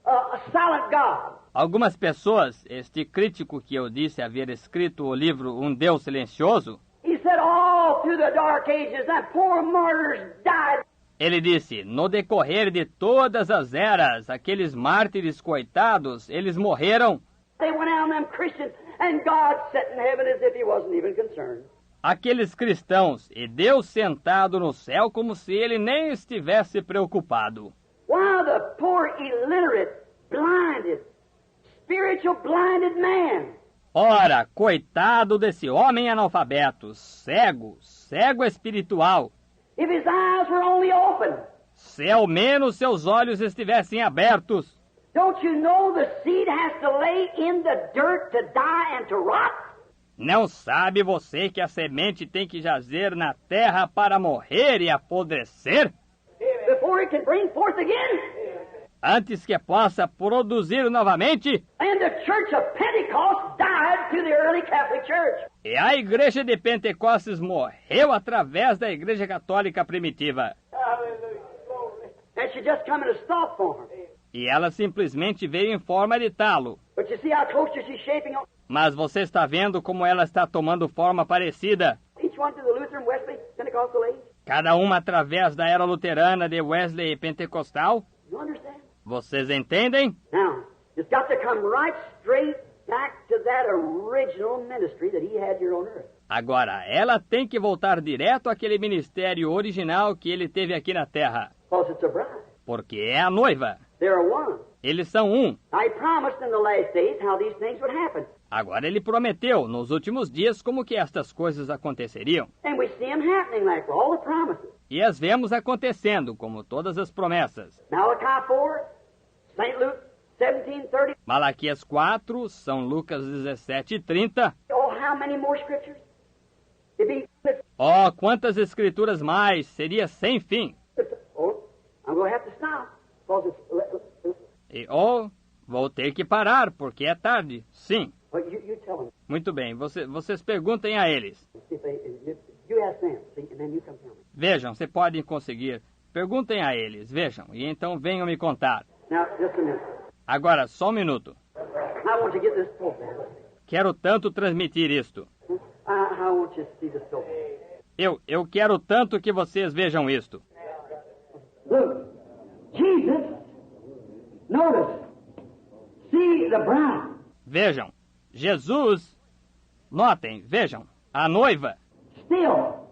B: A Silent God.
A: Algumas pessoas, este crítico que eu disse haver escrito o livro Um Deus Silencioso,
B: He said all through the dark ages that poor martyrs died.
A: ele disse, no decorrer de todas as eras, aqueles mártires coitados, eles morreram.
B: They went out on them Christians and God sat in heaven as if he wasn't even concerned.
A: Aqueles cristãos, e Deus sentado no céu como se ele nem estivesse preocupado.
B: Why the poor illiterate, blinded, spiritual blinded man?
A: Ora, coitado desse homem analfabeto, cego espiritual.
B: If his eyes were only open,
A: Se ao menos seus olhos estivessem abertos.
B: don't you know the seed has to lay in the dirt to die and to rot?
A: Não sabe você que a semente tem que jazer na terra para morrer e apodrecer?
B: Before it can bring forth again?
A: Antes que possa produzir novamente?
B: And the church of Pentecost died to the early Catholic Church.
A: E a igreja de Pentecostes morreu através da igreja católica primitiva.
B: And she just come in a stalk form.
A: E ela simplesmente veio em forma de talo.
B: But you see how close she's shaping on
A: Mas você está vendo como ela está tomando forma parecida?
B: each one to the Lutheran, Wesley, Pentecostal age?
A: Cada uma através da era luterana de Wesley e pentecostal?
B: You understand?
A: Vocês entendem?
B: Now, it's got to come right straight back to that original ministry that he had here on earth.
A: Agora, ela tem que voltar direto àquele ministério original que ele teve aqui na Terra.
B: Because it's a bride.
A: Porque é a noiva.
B: They're one.
A: Eles são um.
B: Now, he promised in the last days how these things would happen.
A: Agora ele prometeu, nos últimos dias, como que estas coisas aconteceriam.
B: And we see them happening like all the promises.
A: E as vemos acontecendo, como todas as promessas.
B: Malachi 4, St. Luke 17:30.
A: Malaquias 4, São Lucas 17:30.
B: Oh, how many more scriptures? It'd be,
A: Oh, quantas escrituras mais! Seria sem fim.
B: oh, I'm going to have to stop. Because it's,
A: E, vou ter que parar, porque é tarde. Sim.
B: well, you tell them.
A: Muito bem, vocês perguntem a eles.
B: See if you ask them, see, and then you come tell me.
A: Vejam, você pode conseguir. Perguntem a eles, vejam, e então venham me contar.
B: Now, just a minute.
A: Agora, só um minuto.
B: I want to get this pulpit.
A: Quero tanto transmitir isto.
B: I want you to see this pulpit.
A: Eu quero tanto que vocês vejam isto.
B: Look, Jesus, notice, see the bride
A: Vejam, Jesus, notem, vejam, a noiva,
B: still,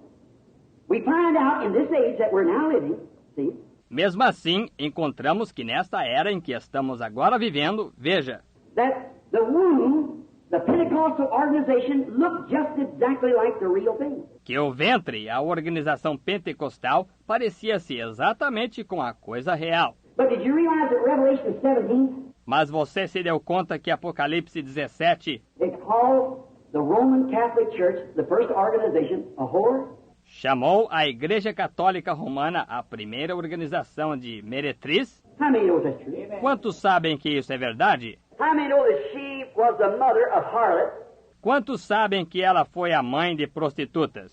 B: we find out in this age that we're now living, see?
A: Mesmo assim, encontramos que nesta era em que estamos agora vivendo, veja,
B: That the womb, the Pentecostal organization, looked just exactly like the real thing.
A: que o ventre, a organização pentecostal, parecia-se exatamente com a coisa real.
B: But did you realize that Revelation 17,
A: Mas você se deu conta que Apocalipse 17
B: it called the Roman Catholic Church, the first organization, a whore?
A: chamou a Igreja Católica Romana a primeira organização de meretriz?
B: How many knows that's true?
A: Quantos sabem que isso é verdade?
B: How many know that she was the mother of harlots?
A: Quantos sabem que ela foi a mãe de prostitutas?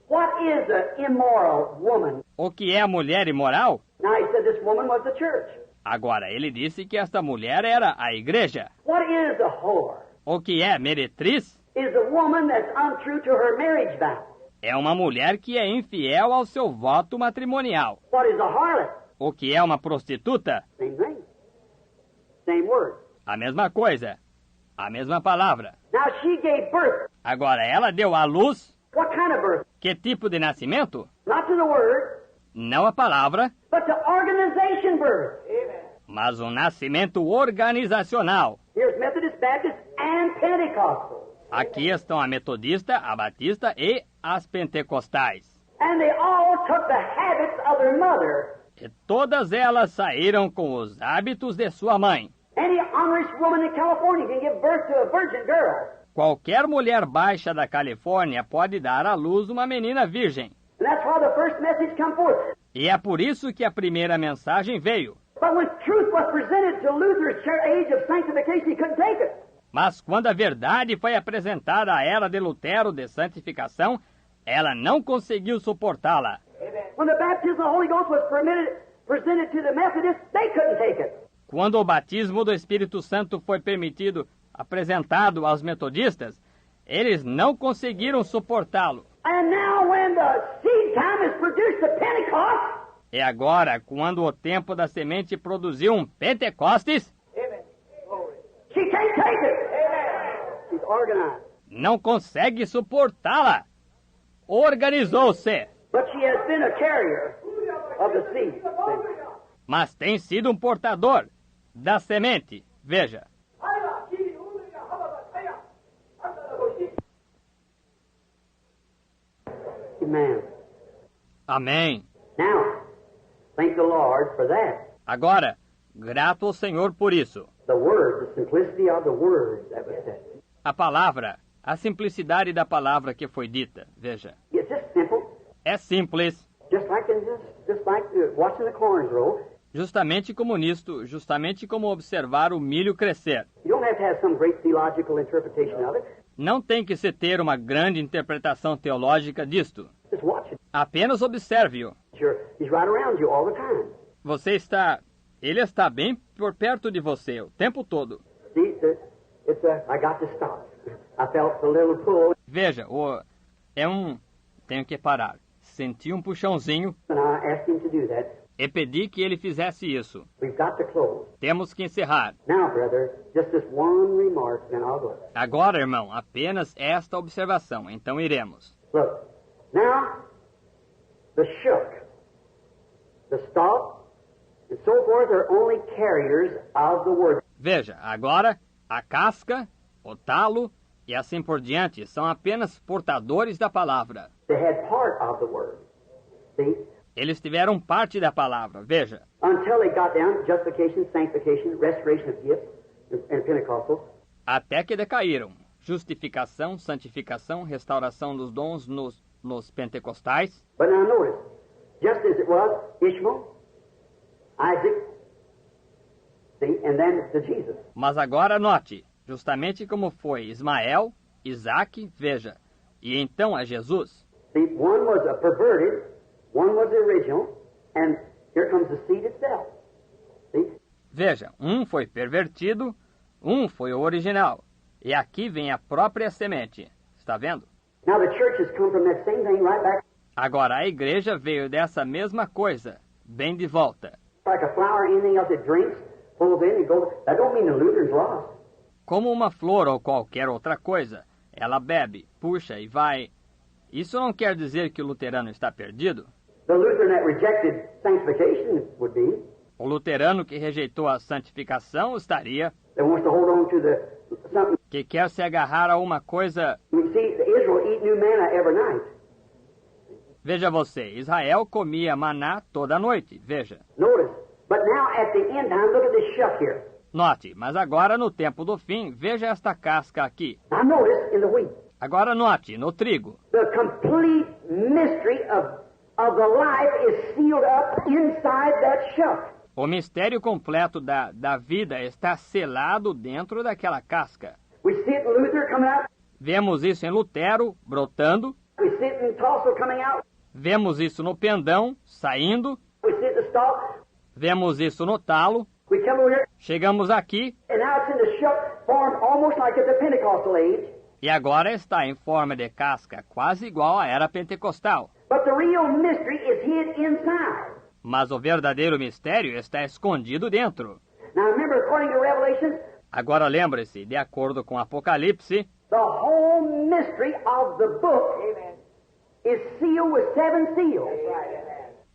B: What is an immoral woman?
A: O que é a mulher imoral?
B: Now he said this woman was the church.
A: Agora, ele disse que esta mulher era a igreja.
B: What is a whore?
A: O que é meretriz?
B: Is a woman that's untrue to her marriage vow.
A: É uma mulher que é infiel ao seu voto matrimonial.
B: What is a harlot?
A: O que é uma prostituta?
B: Same thing. Same word.
A: A mesma coisa. A mesma palavra.
B: Now she gave birth.
A: Agora, ela deu à luz.
B: What kind of birth?
A: Que tipo de nascimento?
B: Not to the word,
A: Não a palavra,
B: but to organization birth.
A: mas um nascimento organizacional.
B: Here's Methodist, Baptist, and Pentecostal.
A: Aqui estão a metodista, a batista e as pentecostais.
B: And they all took the habits of their mother.
A: E todas elas saíram com os hábitos de sua mãe.
B: Any honest woman in California can give birth to a virgin girl.
A: Qualquer mulher baixa da Califórnia pode dar à luz uma menina virgem.
B: And that's why the first message come forth.
A: E é por isso que a primeira mensagem veio.
B: But when truth was presented to Luther's age of sanctification, he couldn't take it.
A: Mas quando a verdade foi apresentada à era de Lutero de santificação, ela não conseguiu suportá-la.
B: When the baptism of the Holy Ghost was presented to the Methodists, they couldn't take it.
A: Quando o batismo do Espírito Santo foi apresentado aos metodistas, eles não conseguiram suportá-lo.
B: And now when the seed time is produced at Pentecost,
A: E agora, quando o tempo da semente produziu um Pentecostes,
B: she can't take it. She's organized.
A: não consegue suportá-la. Organizou-se,
B: But she has been a carrier of the seed.
A: mas tem sido um portador da semente. Veja,
B: Amen.
A: amém.
B: Now, thank the Lord for that.
A: Agora, grato ao Senhor por isso.
B: The word, the simplicity of the word that was said.
A: A palavra, a simplicidade da palavra que foi dita. Veja,
B: It's just simple,
A: é simples,
B: just like watching the corn grow.
A: justamente como nisto, justamente como observar o milho crescer.
B: You don't have to have some great theological interpretation of it.
A: Não tem que se ter uma grande interpretação teológica disto.
B: Just watch it.
A: Apenas observe-o.
B: He's right around you all the time.
A: Ele está bem por perto de você o tempo todo.
B: See, I got to stop. I felt a little pull,
A: Veja, tenho que parar. Senti um puxãozinho
B: and I asked him to do that.
A: e pedi que ele fizesse isso.
B: We've got to close.
A: Temos que encerrar.
B: Now, brother, just this one remark, then I'll go.
A: Agora, irmão, apenas esta observação. Então iremos.
B: Look, now, the shook, the stalk, and so forth are only carriers of the word.
A: Veja, agora, a casca, o talo e assim por diante são apenas portadores da palavra.
B: They had part of the word. See?
A: Eles tiveram parte da palavra. Veja,
B: Until they got down, justification, sanctification, restoration of gifts, and Pentecostals.
A: até que decaíram. Justificação, santificação, restauração dos dons nos pentecostais.
B: But now notice, just as it was Ishmael, Isaac, see, and then to Jesus.
A: Mas agora note, justamente como foi Ismael, Isaac, veja, e então a Jesus.
B: See, one was a perverted, one was the original, and here comes the seed itself. See?
A: Veja, um foi pervertido, um foi o original. E aqui vem a própria semente. Está vendo?
B: Now the church has come from that same thing right back,
A: Agora a igreja veio dessa mesma coisa, bem de volta.
B: like a flower, anything else it drinks, pulls in and goes. That don't mean the Luther's lost.
A: Como uma flor ou qualquer outra coisa, ela bebe, puxa e vai Isso não quer dizer que o luterano está perdido.
B: The Lutheran that rejected sanctification would be.
A: O luterano que rejeitou a santificação estaria,
B: That wants to hold on to something.
A: que quer se agarrar a uma coisa.
B: You see, Israel eat new manna every night.
A: Veja você, Israel comia maná toda noite, veja.
B: Notice. But now at the end time, look at this shuck here.
A: Note, mas agora no tempo do fim, veja esta casca aqui.
B: Now notice in the wheat.
A: Agora note, no trigo.
B: The complete mystery of the life is sealed up inside that shuck.
A: O mistério completo da vida está selado dentro daquela casca.
B: We see it in Luther coming out.
A: Vemos isso em Lutero, brotando.
B: We see it in Tulsa coming out.
A: Vemos isso no pendão, saindo.
B: We see it in the stalk.
A: Vemos isso no talo.
B: We come over here,
A: Chegamos aqui
B: and now it's in the shuck form almost like at the Pentecostal age.
A: e agora está em forma de casca, quase igual à era pentecostal.
B: But the real mystery is hid inside.
A: Mas o verdadeiro mistério está escondido dentro.
B: Now remember, according to Revelation,
A: Agora lembre-se, de acordo com Apocalipse,
B: the whole mystery of the book is sealed with 7 seals.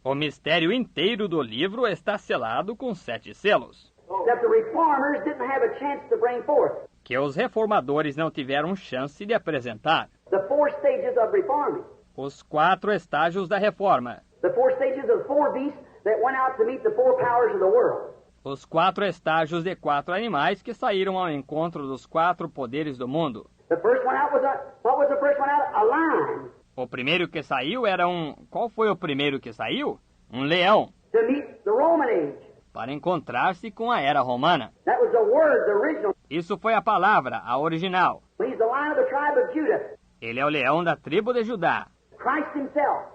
A: o mistério inteiro do livro está selado com 7 selos,
B: That the reformers didn't have a chance to bring forth.
A: que os reformadores não tiveram chance de apresentar.
B: The 4 stages of reforming.
A: Os 4 estágios da reforma.
B: The 4 stages of the 4 beasts that went out to meet the 4 powers of the world.
A: Os 4 estágios de 4 animais que saíram ao encontro dos 4 poderes do mundo.
B: The first one out was what was the first one out? A lion.
A: O primeiro que saiu era um... Qual foi o primeiro que saiu? Um leão,
B: To meet the Roman age.
A: para encontrar-se com a era romana.
B: That was the word, the original.
A: Isso foi a palavra, a original.
B: He's the lion of the tribe of Judah.
A: Ele é o leão da tribo de Judá.
B: Christ himself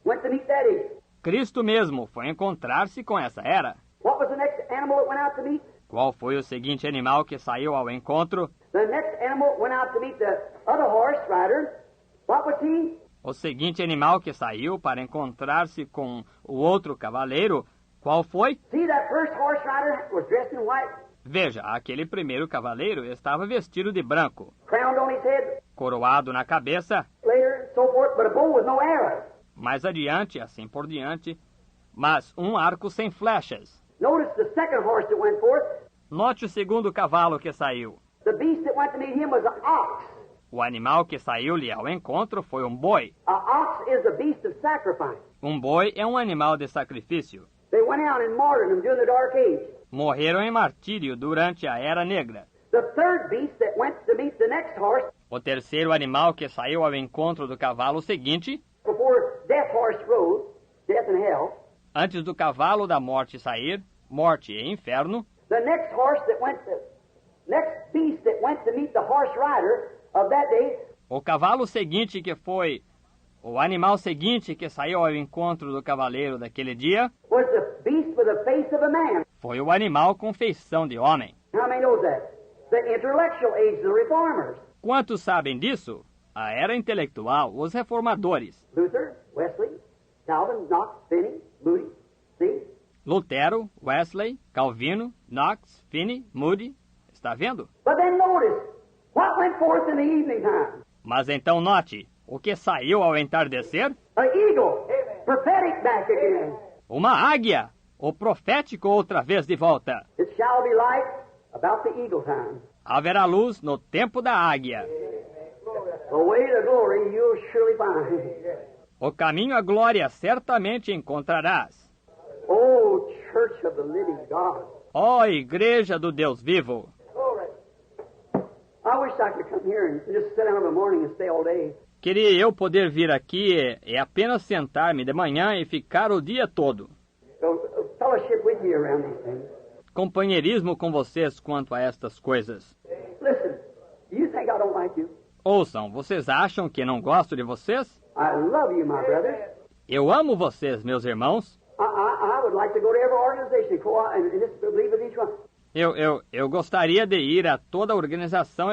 B: went to meet that age.
A: Cristo mesmo foi encontrar-se com essa era.
B: What was the next animal that went out to meet?
A: Qual foi o seguinte animal que saiu ao encontro?
B: The next animal went out to meet the other horse rider. What was he?
A: O seguinte animal que saiu para encontrar-se com o outro cavaleiro, qual foi?
B: See, that first horse rider was dressed in white,
A: Veja, aquele primeiro cavaleiro estava vestido de branco,
B: crowned on his head,
A: coroado na cabeça,
B: later, so forth, but a bow with no arrows.
A: mais adiante, assim por diante, mas um arco sem flechas.
B: Notice the second horse that went forth.
A: Note o segundo cavalo que saiu.
B: The beast that went to meet him was an ox.
A: O animal que saiu-lhe ao encontro foi um boi.
B: An ox is a beast of sacrifice.
A: Um boi é um animal de sacrifício.
B: They went out and martyred him during the Dark Age.
A: Morreram em martírio durante a Era Negra.
B: The third beast that went to meet the next horse
A: O terceiro animal que saiu ao encontro do cavalo seguinte,
B: before Death Horse rose, death and hell.
A: antes do cavalo da morte sair, morte e inferno,
B: The next horse that went to, next beast that went to meet the horse rider of that day
A: o cavalo seguinte que foi, o animal seguinte que saiu ao encontro do cavaleiro daquele dia,
B: was the beast with the face of a man.
A: foi o animal com feição de homem.
B: How many knows that? The intellectual age, the reformers.
A: Quantos sabem disso? A era intelectual, os reformadores.
B: Luther, Wesley, Calvin, Knox, Finney, Moody. See?
A: Lutero, Wesley, Calvino, Knox, Finney, Moody. Está vendo?
B: But then notice, what went forth in the evening time?
A: Mas então note, o que saiu ao entardecer?
B: An eagle, prophetic back again.
A: Uma águia, o profético outra vez de volta.
B: It shall be light about the eagle time.
A: Haverá luz no tempo da águia.
B: The way to glory you'll surely find.
A: O caminho à glória certamente encontrarás.
B: Oh, church of the living God.
A: Ó igreja do Deus vivo!
B: I wish I could come here and just sit down in the morning and stay all day.
A: Queria eu poder vir aqui e apenas sentar-me de manhã e ficar o dia todo.
B: So, fellowship with you around these things.
A: Companheirismo com vocês quanto a estas coisas.
B: Listen, do you think I don't like you?
A: Ouçam, vocês acham que não gosto de vocês?
B: I love you, my brothers.
A: Eu amo vocês, meus irmãos.
B: I would like to go to every organization and just believe with each one.
A: Eu gostaria de ir a toda a organização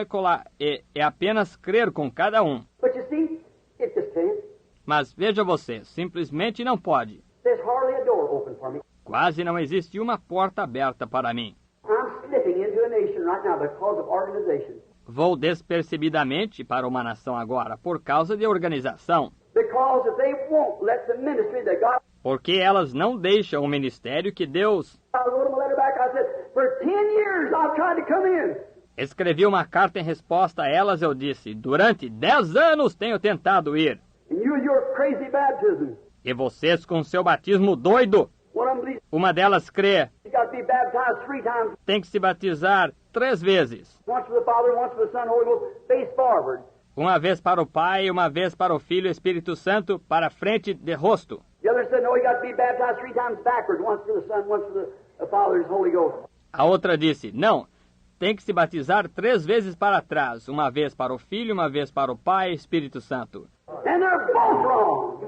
A: e apenas crer com cada um.
B: But you see, it just can't.
A: Mas veja você, simplesmente não pode.
B: There's hardly a door open for me.
A: Quase não existe uma porta aberta para mim.
B: I'm slipping into a nation right now because of organization.
A: Vou despercebidamente para uma nação agora, por causa de organização.
B: Because if they won't let the ministry that God...
A: Porque elas não deixam o ministério que Deus...
B: I wrote them a letter back, I said, for 10 years I've tried to come in.
A: Escrevi uma carta em resposta a elas, eu disse, durante 10 anos tenho tentado ir.
B: And you and your crazy baptism.
A: E vocês com seu batismo doido.
B: One of them believes
A: Uma delas crê,
B: you got to be baptized 3 times.
A: tem que se batizar 3 vezes.
B: Once for the Father, once for the Son, Holy Ghost, face forward.
A: Uma vez para o Pai, uma vez para o Filho e Espírito Santo, para frente de rosto.
B: The other said, no, you got to be baptized 3 times backwards, once for the Son, once for the Father and Holy Ghost.
A: A outra disse, não, tem que se batizar 3 vezes para trás, uma vez para o Filho, uma vez para o Pai e Espírito Santo.
B: And they're both wrong.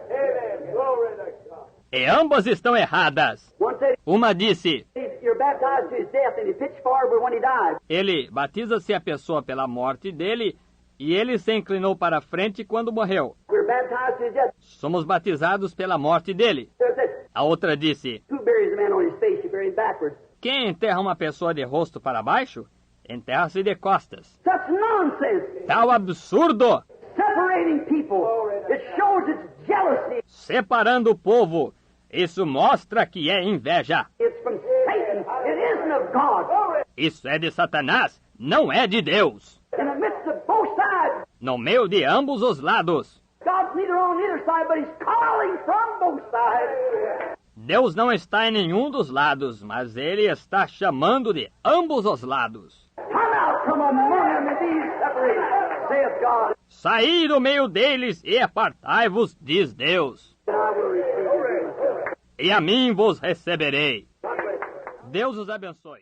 B: Amen. Glory to God.
A: E ambas estão erradas.
B: One said,
A: Uma disse,
B: you're baptized to his death, and he pitched forward when he died.
A: ele batiza-se a pessoa pela morte dele, e ele se inclinou para frente quando morreu.
B: We're baptized to his death.
A: Somos batizados pela morte dele.
B: The other said,
A: A outra disse,
B: who buries a man on his face? You bury him backwards.
A: quem enterra uma pessoa de rosto para baixo, enterra-se de costas.
B: Such nonsense.
A: Tal absurdo!
B: Separating people. It shows its jealousy.
A: Separando o povo. Isso mostra que é inveja.
B: It's from Satan. It isn't of God.
A: Isso é de Satanás, não é de Deus.
B: In the midst of both sides.
A: No meio de ambos os lados.
B: God's neither on either side, but he's calling from both sides.
A: Deus não está em nenhum dos lados, mas ele está chamando de ambos os lados.
B: Come out from among them and be separated, saith God.
A: Saí do meio deles e apartai-vos, diz Deus.
B: And I will receive you.
A: E a mim vos receberei. Deus os abençoe.